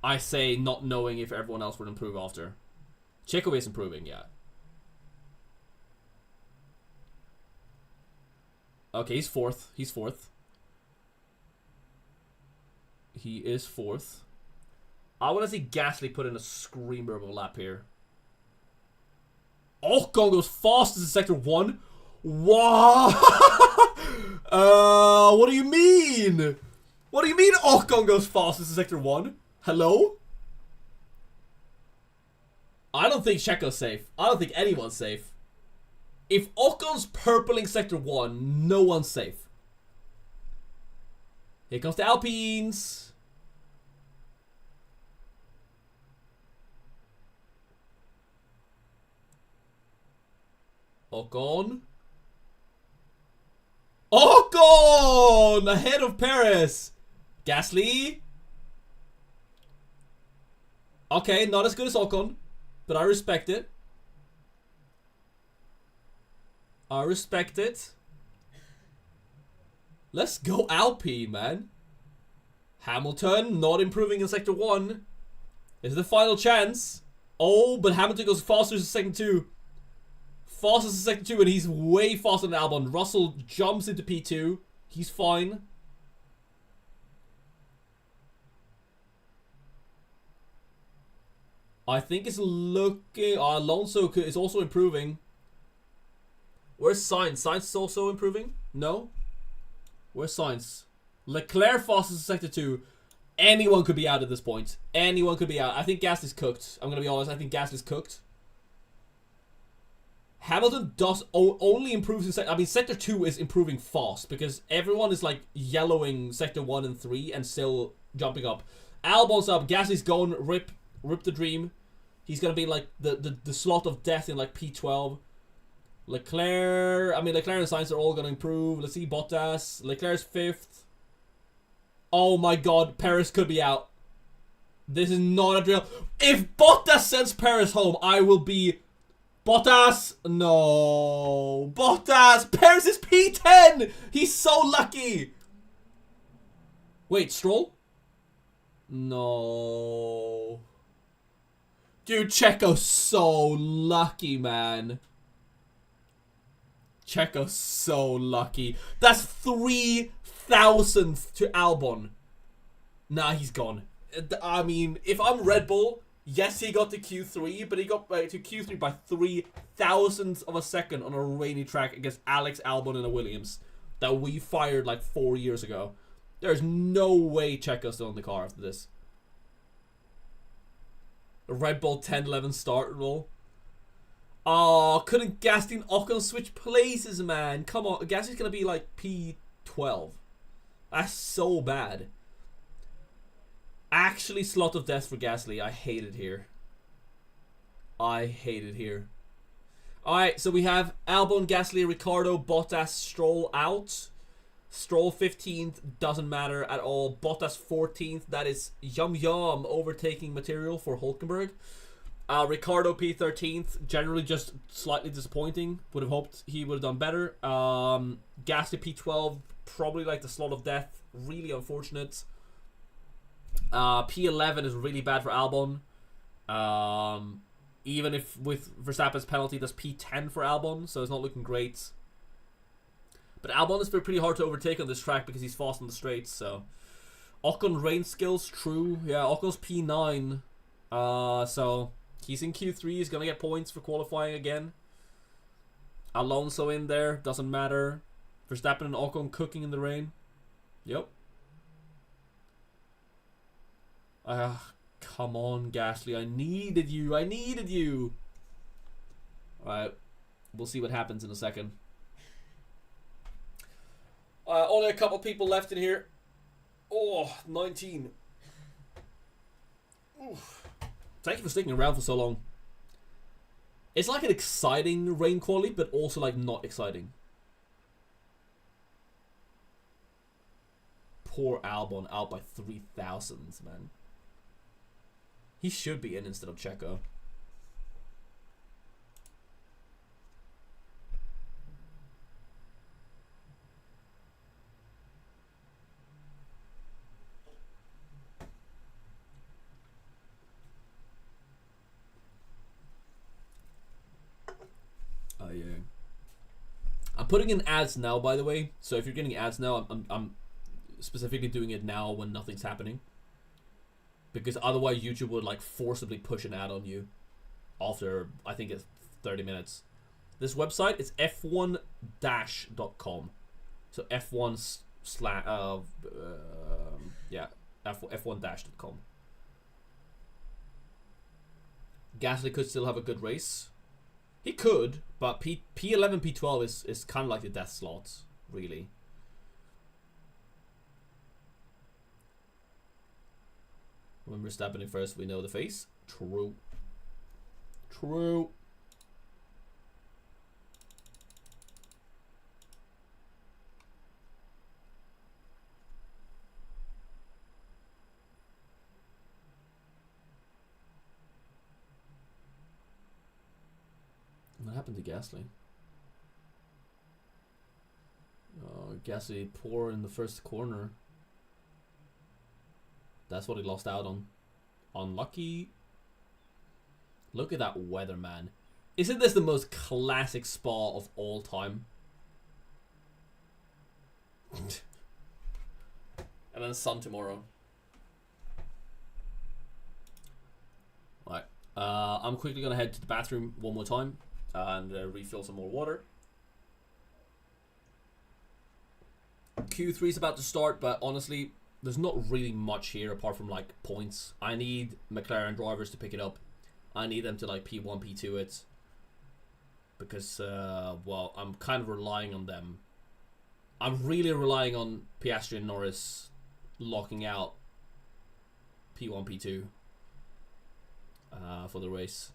I say not knowing if everyone else would improve after. Checo is improving, yeah. Okay, he's fourth. He's fourth. He is fourth. I want to see Gasly put in a screamer of a lap here. Ocon goes fast as sector 1. Wow. What do you mean? What do you mean Ocon goes fast as sector 1? Hello? I don't think Checo's safe. I don't think anyone's safe. If Ocon's purpling sector 1, no one's safe. Here comes the Alpines. Ocon. Ocon! Ahead of Perez. Gasly. Okay, not as good as Ocon, but I respect it. I respect it. Let's go Alpine, man. Hamilton not improving in sector 1. Is the final chance. Oh, but Hamilton goes faster in sector 2. Fastest in sector 2, and he's way faster than Albon. Russell jumps into P2. He's fine. I think it's looking... Alonso is also improving. Where's Sainz? Sainz is also improving? No? Where's Sainz? Leclerc fastest in sector 2. Anyone could be out at this point. Anyone could be out. I think Gasly's cooked. I'm going to be honest. I think Gasly's cooked. Hamilton does only improves in sector... I mean, sector 2 is improving fast because everyone is like yellowing sector 1 and 3 and still jumping up. Albon's up. Gasly's going. Rip the dream. He's going to be like the slot of death in like P12. Leclerc and Sainz are all going to improve. Let's see Bottas. Leclerc's 5th. Oh my god, Perez could be out. This is not a drill. If Bottas sends Perez home, I will be... Bottas! No. Bottas! Perez is P10! He's so lucky! Wait, Stroll? No. Dude, Checo's so lucky, man. Checo's so lucky. That's 3,000th to Albon. Nah, he's gone. I mean, if I'm Red Bull, yes, he got to Q3, but he got to Q3 by 3,000th of a second on a rainy track against Alex Albon in a Williams that we fired like 4 years ago. There's no way Checo's still in the car after this. A Red Bull 10-11 start roll. Oh, couldn't Gasly and Ocon switch places, man? Come on, Gasly's gonna be like P12. That's so bad. Actually, slot of death for Gasly. I hate it here. I hate it here. Alright, so we have Albon, Gasly, Ricciardo, Bottas, Stroll out. Stroll 15th, doesn't matter at all. Bottas 14th, that is yum overtaking material for Hulkenberg. Ricciardo P13th, generally just slightly disappointing. Would have hoped he would have done better. Gasly P12, probably like the slot of death. Really unfortunate. P11 is really bad for Albon. Even if with Verstappen's penalty, that's P10 for Albon, so it's not looking great. But Albon is pretty hard to overtake on this track because he's fast on the straights, so. Ocon rain skills, true. Yeah, Ocon's P9. So he's in Q3, he's gonna get points for qualifying again. Alonso in there, doesn't matter. Verstappen and Ocon cooking in the rain. Yep. Come on, Gasly. I needed you. I needed you. Alright. We'll see what happens in a second. Only a couple people left in here. Oh, 19. Oof. Thank you for sticking around for so long. It's like an exciting rain quali, but also like not exciting. Poor Albon, out by 3,000, man. He should be in instead of Checo. Oh yeah. I'm putting in ads now, by the way. So if you're getting ads now, I'm specifically doing it now when nothing's happening. Because otherwise YouTube would like forcibly push an ad on you after, I think it's 30 minutes. This website is f1-.com. So F1 yeah, f1-.com. Gasly could still have a good race. He could, but P11, P12 is kind of like the death slots, really. When we're stepping in first, we know the face. True. True. What happened to Gasly? Oh, Gasly poor in the first corner. That's what he lost out on. Unlucky. Look at that weather, man. Isn't this the most classic Spa of all time? And then sun tomorrow. Right. I'm quickly going to head to the bathroom one more time and refill some more water. Q3 is about to start, but honestly, there's not really much here apart from like points. I need McLaren drivers to pick it up. I need them to like P1, P2 it. Because, well, I'm kind of relying on them. I'm really relying on Piastri and Norris locking out P1, P2 for the race.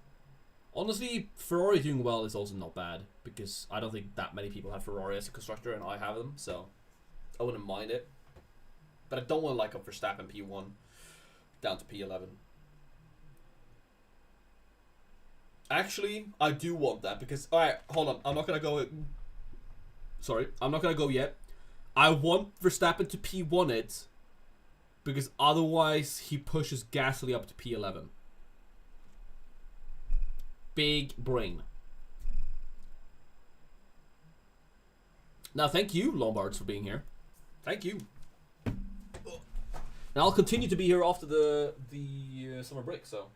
Honestly, Ferrari doing well is also not bad. Because I don't think that many people have Ferrari as a constructor and I have them. So, I wouldn't mind it. But I don't want to like up Verstappen P1 down to P11. Actually, I do want that because... Alright, hold on. I'm not going to go... Sorry, I'm not going to go yet. I want Verstappen to P1 it because otherwise he pushes Gasly up to P11. Big brain. Now, thank you, Lombards, for being here. Thank you. And I'll continue to be here after the summer break, so.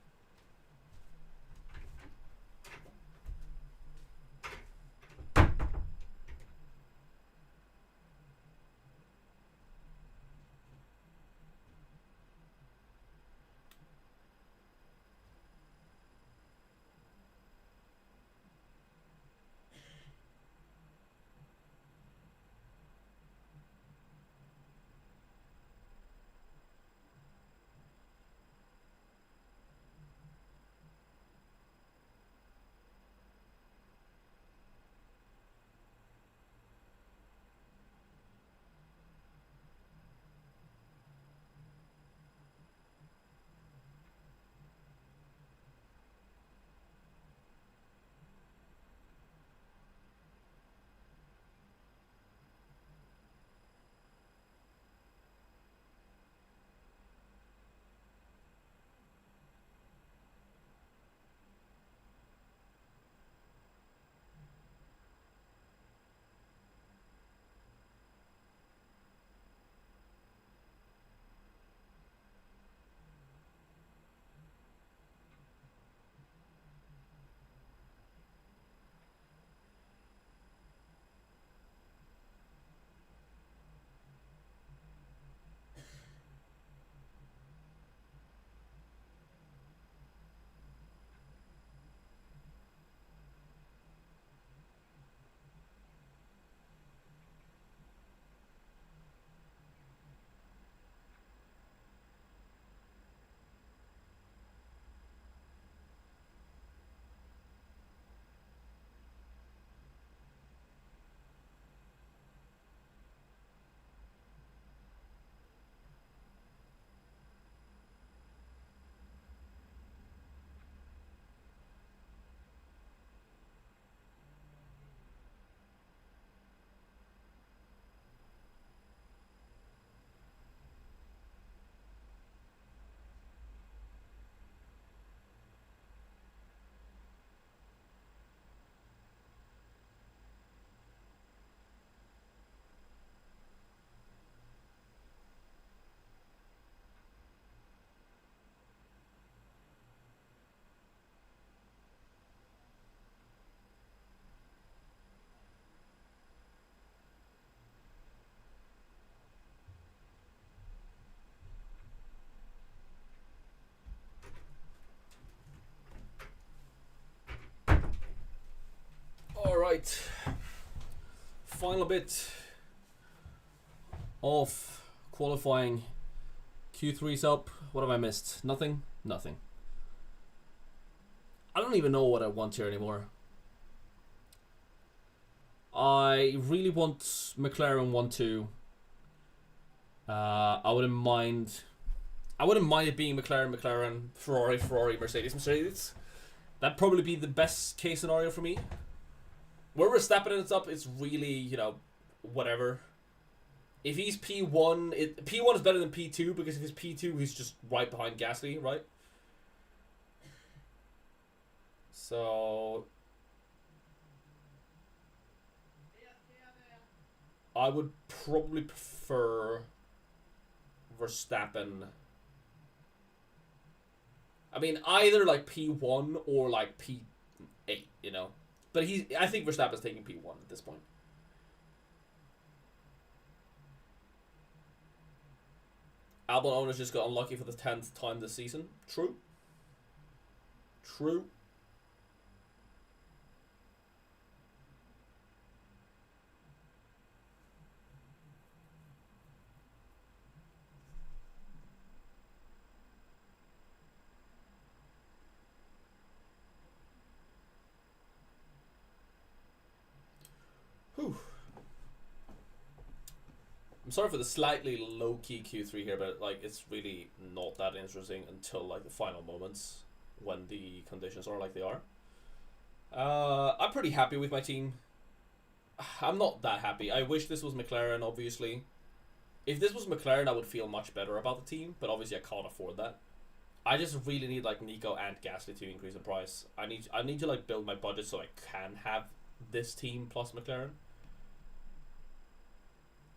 Alright. Final bit of qualifying. Q3's up. What have I missed? Nothing? Nothing. I don't even know what I want here anymore. I really want McLaren 1-2. I wouldn't mind it being McLaren, Ferrari, Mercedes. That'd probably be the best case scenario for me. Where Verstappen ends up, it's really, you know, whatever. If he's P1, P1 is better than P2 because if he's P2, he's just right behind Gasly, right? So I would probably prefer Verstappen. I mean, either like P1 or like P8, you know. But I think Verstappen's taking P1 at this point. Albon owners just got unlucky for the 10th time this season. True. True. Whew. I'm sorry for the slightly low-key Q3 here, but like it's really not that interesting until like the final moments when the conditions are like they are. I'm pretty happy with my team. I'm not that happy. I wish this was McLaren, obviously. If this was McLaren, I would feel much better about the team, but obviously I can't afford that. I just really need like Nico and Gasly to increase the price. I need to like build my budget so I can have this team plus McLaren.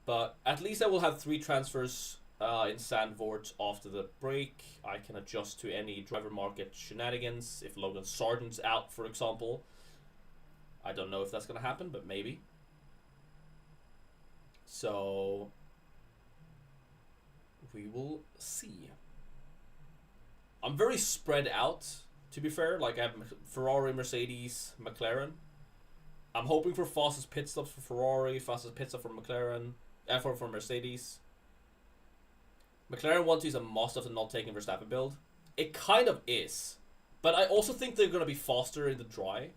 But at least I will have 3 transfers in Sandvort after the break. I can adjust to any driver market shenanigans. If Logan Sargent's out, for example. I don't know if that's going to happen, but maybe. So we will see. I'm very spread out, to be fair. Like, I have Ferrari, Mercedes, McLaren. I'm hoping for fastest pit stops for Ferrari, fastest pit stop for McLaren, for Mercedes. McLaren want to use a must after not taking Verstappen build. It kind of is. But I also think they're going to be faster in the dry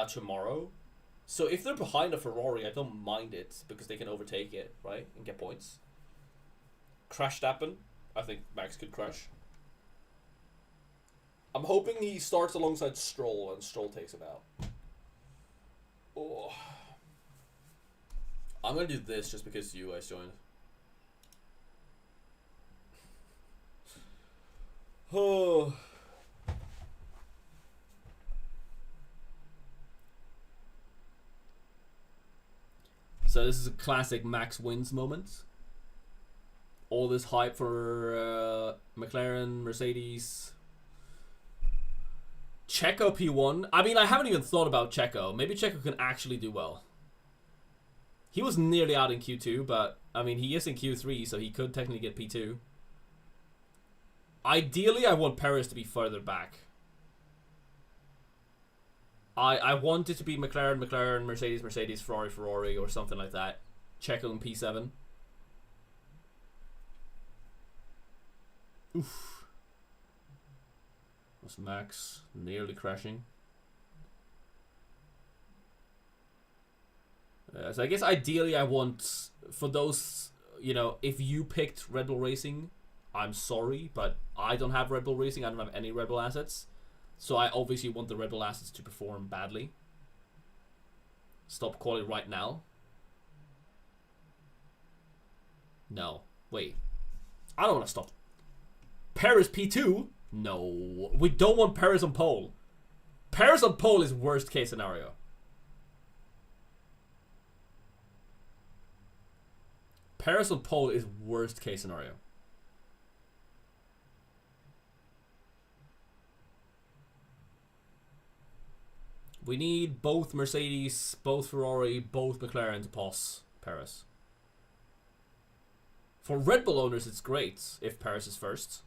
tomorrow. So if they're behind a Ferrari, I don't mind it because they can overtake it, right? And get points. Crash Stappen. I think Max could crash. I'm hoping he starts alongside Stroll and Stroll takes him out. Oh. I'm going to do this just because you guys joined. Oh. So this is a classic Max wins moment. All this hype for McLaren, Mercedes. Checo P1. I mean, I haven't even thought about Checo. Maybe Checo can actually do well. He was nearly out in Q2, but I mean, he is in Q3, so he could technically get P2. Ideally, I want Perez to be further back. I want it to be McLaren, Mercedes, Ferrari, or something like that. Checo in P7. Oof. Was Max nearly crashing? So I guess ideally I want, for those, you know, if you picked Red Bull Racing, I'm sorry, but I don't have Red Bull Racing. I don't have any Red Bull assets. So I obviously want the Red Bull assets to perform badly. Stop QUALI right now. No. Wait. I don't want to stop. Perez P2? No. We don't want Perez on pole. Perez on pole is worst case scenario. Perez on pole is worst case scenario. We need both Mercedes, both Ferrari, both McLaren to pass Perez. For Red Bull owners, it's great if Perez is first.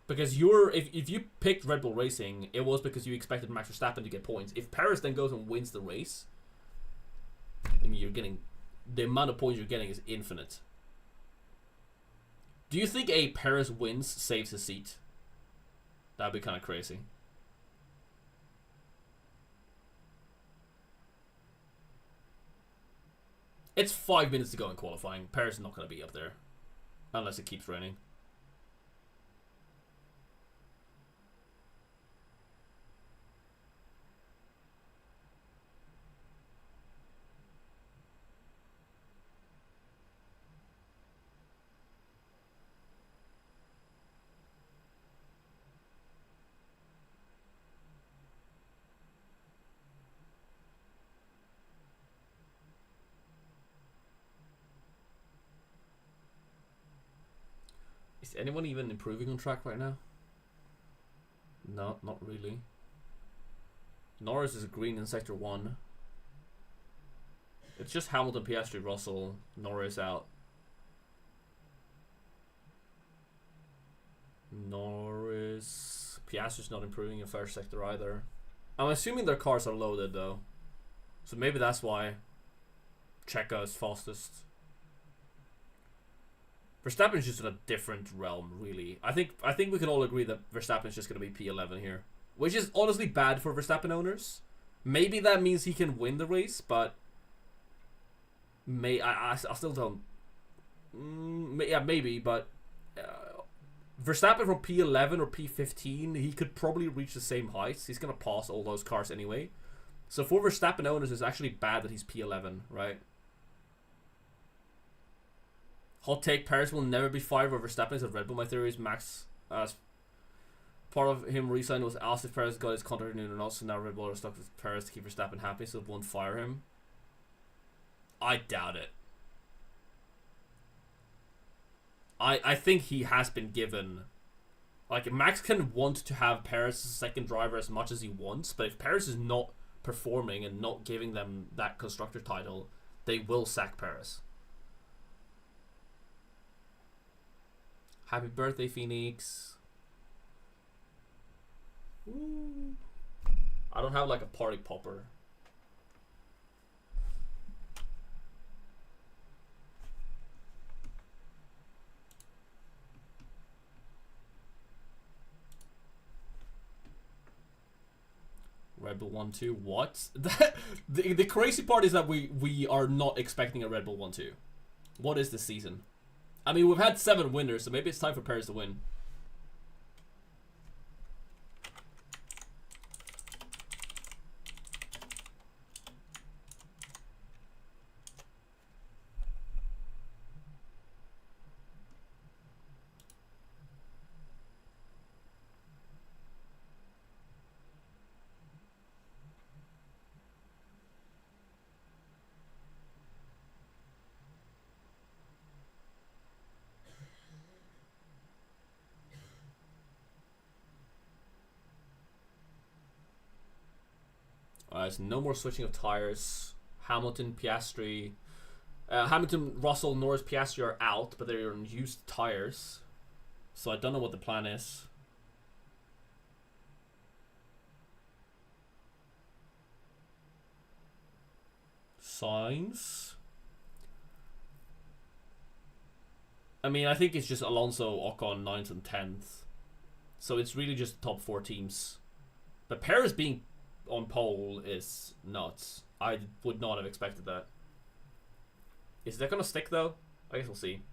Because if you picked Red Bull Racing, it was because you expected Max Verstappen to get points. If Perez then goes and wins the race, I mean, you're getting, the amount of points you're getting is infinite. Do you think a Perez wins saves his seat? That'd be kind of crazy. It's 5 minutes to go in qualifying. Perez is not going to be up there. Unless it keeps raining. Is anyone even improving on track right now? No, not really. Norris is green in sector 1. It's just Hamilton, Piastri, Russell, Norris out. Norris, Piastri's not improving in first sector either. I'm assuming their cars are loaded though, so maybe that's why Checo is fastest. Verstappen's just in a different realm, really. I think we can all agree that Verstappen's just going to be P11 here, which is honestly bad for Verstappen owners. Maybe that means he can win the race, but I still don't. Yeah, maybe, but Verstappen from P11 or P15, he could probably reach the same heights. He's going to pass all those cars anyway. So for Verstappen owners, it's actually bad that he's P11, right? Hot take, Perez will never be fired where Verstappen is at Red Bull. My theory is Max, as part of him resigning, was asked if Perez got his contract renewed or not, so now Red Bull are stuck with Perez to keep Verstappen happy, so it won't fire him. I doubt it. I think he has been given... Like, Max can want to have Perez as a second driver as much as he wants, but if Perez is not performing and not giving them that constructor title, they will sack Perez. Happy birthday, Phoenix. Ooh. I don't have like a party popper. Red Bull 1-2. What? the crazy part is that we are not expecting a Red Bull 1-2. What is this season? I mean, we've had 7 winners, so maybe it's time for Perez to win. So no more switching of tires. Hamilton, Piastri. Hamilton, Russell, Norris, Piastri are out, but they're on used tires. So I don't know what the plan is. Sainz. I mean, I think it's just Alonso, Ocon, 9th and 10th. So it's really just the top 4 teams. But Perez being on pole is nuts. I would not have expected that. Is that gonna stick though? I guess we'll see.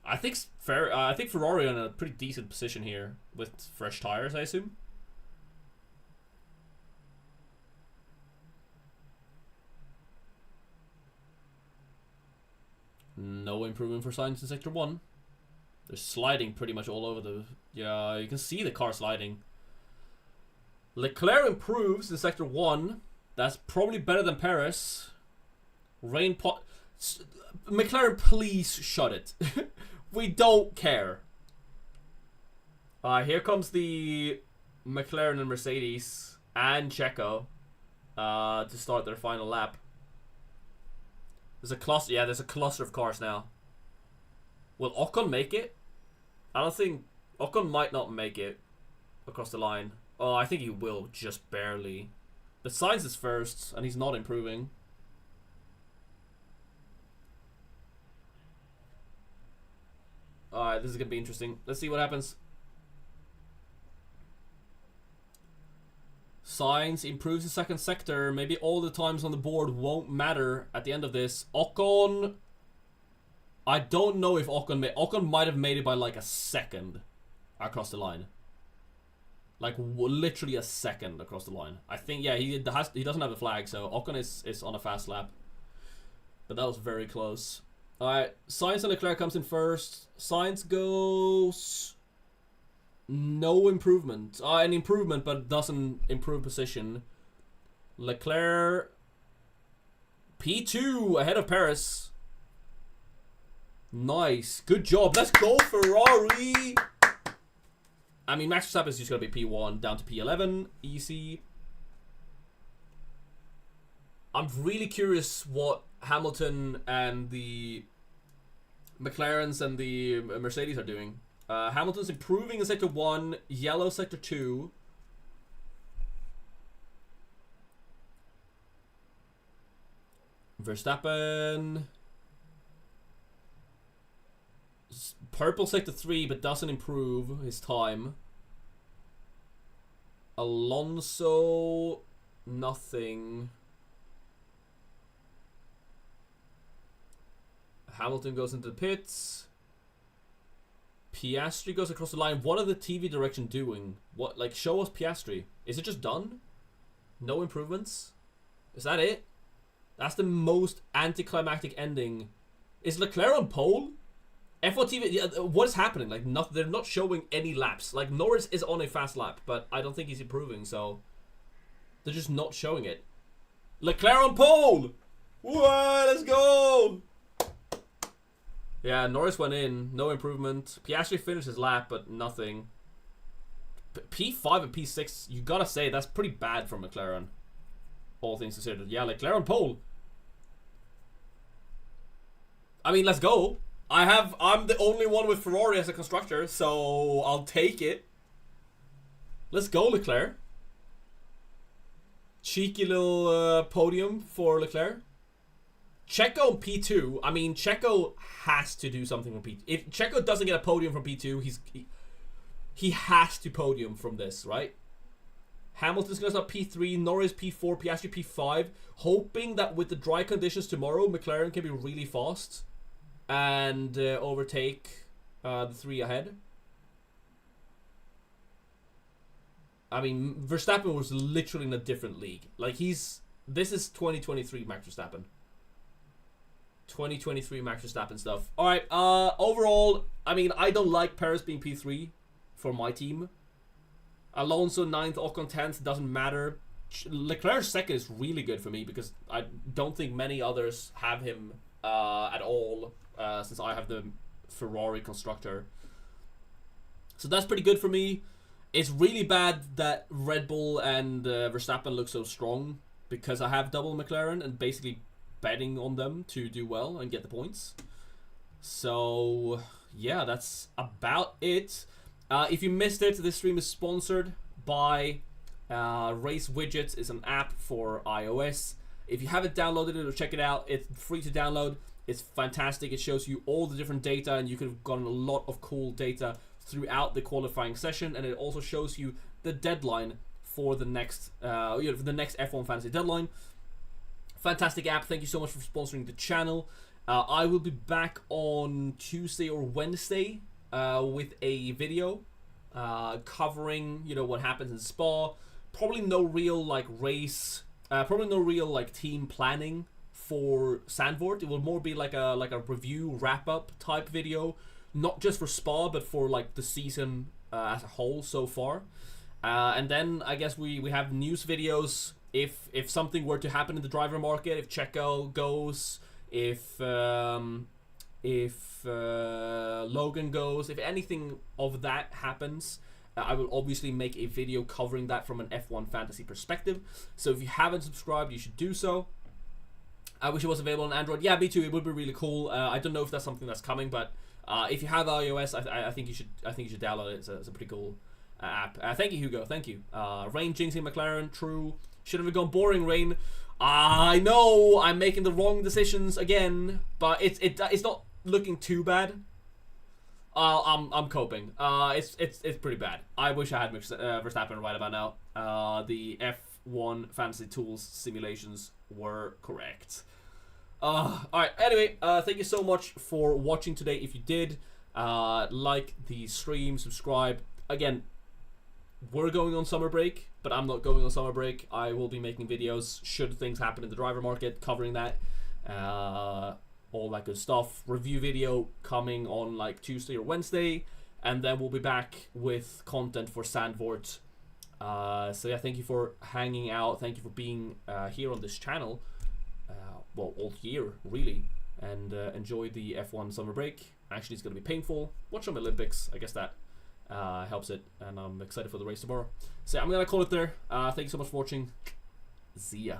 I think Ferrari are in a pretty decent position here with fresh tires, I assume. No improvement for Sainz in Sector 1. They're sliding pretty much all over the... Yeah, you can see the car sliding. Leclerc improves in Sector 1. That's probably better than Perez. McLaren, please shut it. We don't care. Here comes the McLaren and Mercedes and Checo to start their final lap. There's a cluster. Yeah, there's a cluster of cars now. Will Ocon make it? I don't think... Ocon might not make it across the line. Oh, I think he will, just barely. But Sainz is first, and he's not improving. Alright, this is going to be interesting. Let's see what happens. Sainz improves the second sector. Maybe all the times on the board won't matter at the end of this. Ocon... I don't know if Ocon might have made it by like a second across the line. Like literally a second across the line. I think, yeah, he doesn't have a flag, so Ocon is on a fast lap. But that was very close. Alright, Sainz and Leclerc comes in first. Sainz goes... No improvement. An improvement, but doesn't improve position. Leclerc... P2 ahead of Perez. Nice. Good job. Let's go, Ferrari! I mean, Max Verstappen is just going to be P1 down to P11. Easy. I'm really curious what Hamilton and the McLarens and the Mercedes are doing. Hamilton's improving in Sector 1. Yellow Sector 2. Verstappen... Purple Sector 3, but doesn't improve his time. Alonso... Nothing. Hamilton goes into the pits. Piastri goes across the line. What are the TV direction doing? What, like, show us Piastri. Is it just done? No improvements? Is that it? That's the most anticlimactic ending. Is Leclerc on pole? F1 TV, what is happening? Like, they're not showing any laps. Like, Norris is on a fast lap, but I don't think he's improving, so they're just not showing it. Leclerc on pole! Whoa, let's go! Yeah, Norris went in, no improvement. Piastri finished his lap, but nothing. P5 and P6, you gotta say, that's pretty bad for McLaren. All things considered. Yeah, Leclerc on pole. I mean, let's go. I'm the only one with Ferrari as a constructor, so I'll take it. Let's go, Leclerc. Cheeky little podium for Leclerc. Checo P2. I mean, Checo has to do something from P2. If Checo doesn't get a podium from P2, he has to podium from this, right? Hamilton's going to start P3, Norris P4, Piastri P5. Hoping that with the dry conditions tomorrow, McLaren can be really fast and overtake the 3 ahead. I mean, Verstappen was literally in a different league. Like, this is 2023 Max Verstappen. 2023 Max Verstappen stuff. Alright, overall, I mean, I don't like Perez being P3 for my team. Alonso 9th, Ocon 10th, doesn't matter. Leclerc 2nd is really good for me because I don't think many others have him at all since I have the Ferrari constructor. So that's pretty good for me. It's really bad that Red Bull and Verstappen look so strong because I have double McLaren and basically betting on them to do well and get the points. So yeah, that's about it. If you missed it, this stream is sponsored by Race Widgets. It's an app for iOS. If you haven't downloaded it or check it out, it's free to download. It's fantastic. It shows you all the different data, and you could have gotten a lot of cool data throughout the qualifying session. And it also shows you the deadline for the next, for the next F1 Fantasy deadline. Fantastic app. Thank you so much for sponsoring the channel. I will be back on Tuesday or Wednesday with a video covering, what happens in Spa. Probably no real race, probably no real team planning for Zandvoort. It will more be like a review wrap up type video, not just for Spa but for the season as a whole so far. And then I guess we have news videos if something were to happen in the driver market, if Checo goes, if Logan goes, if anything of that happens, I will obviously make a video covering that from an F1 fantasy perspective. So if you haven't subscribed, you should do so. I wish it was available on Android. Yeah, me too. It would be really cool. I don't know if that's something that's coming, but if you have iOS, I think you should download it. It's a pretty cool app. Thank you, Hugo. Thank you. Rain jinxing McLaren. True. Should have gone boring, Rain. I know I'm making the wrong decisions again, but it's not looking too bad. I'm coping. It's pretty bad. I wish I had Verstappen right about now. The F1 Fantasy Tools simulations were correct. Alright, anyway, thank you so much for watching today. If you did, like the stream, subscribe. Again, we're going on summer break, but I'm not going on summer break. I will be making videos should things happen in the driver market, covering that. All that good stuff. Review video coming on Tuesday or Wednesday, and then we'll be back with content for Zandvoort. So yeah, thank you for hanging out. Thank you for being here on this channel. Well, all year really, and enjoy the F1 summer break. Actually, it's going to be painful. Watch some Olympics. I guess that helps it, and I'm excited for the race tomorrow. So I'm going to call it there. Thank you so much for watching. See ya.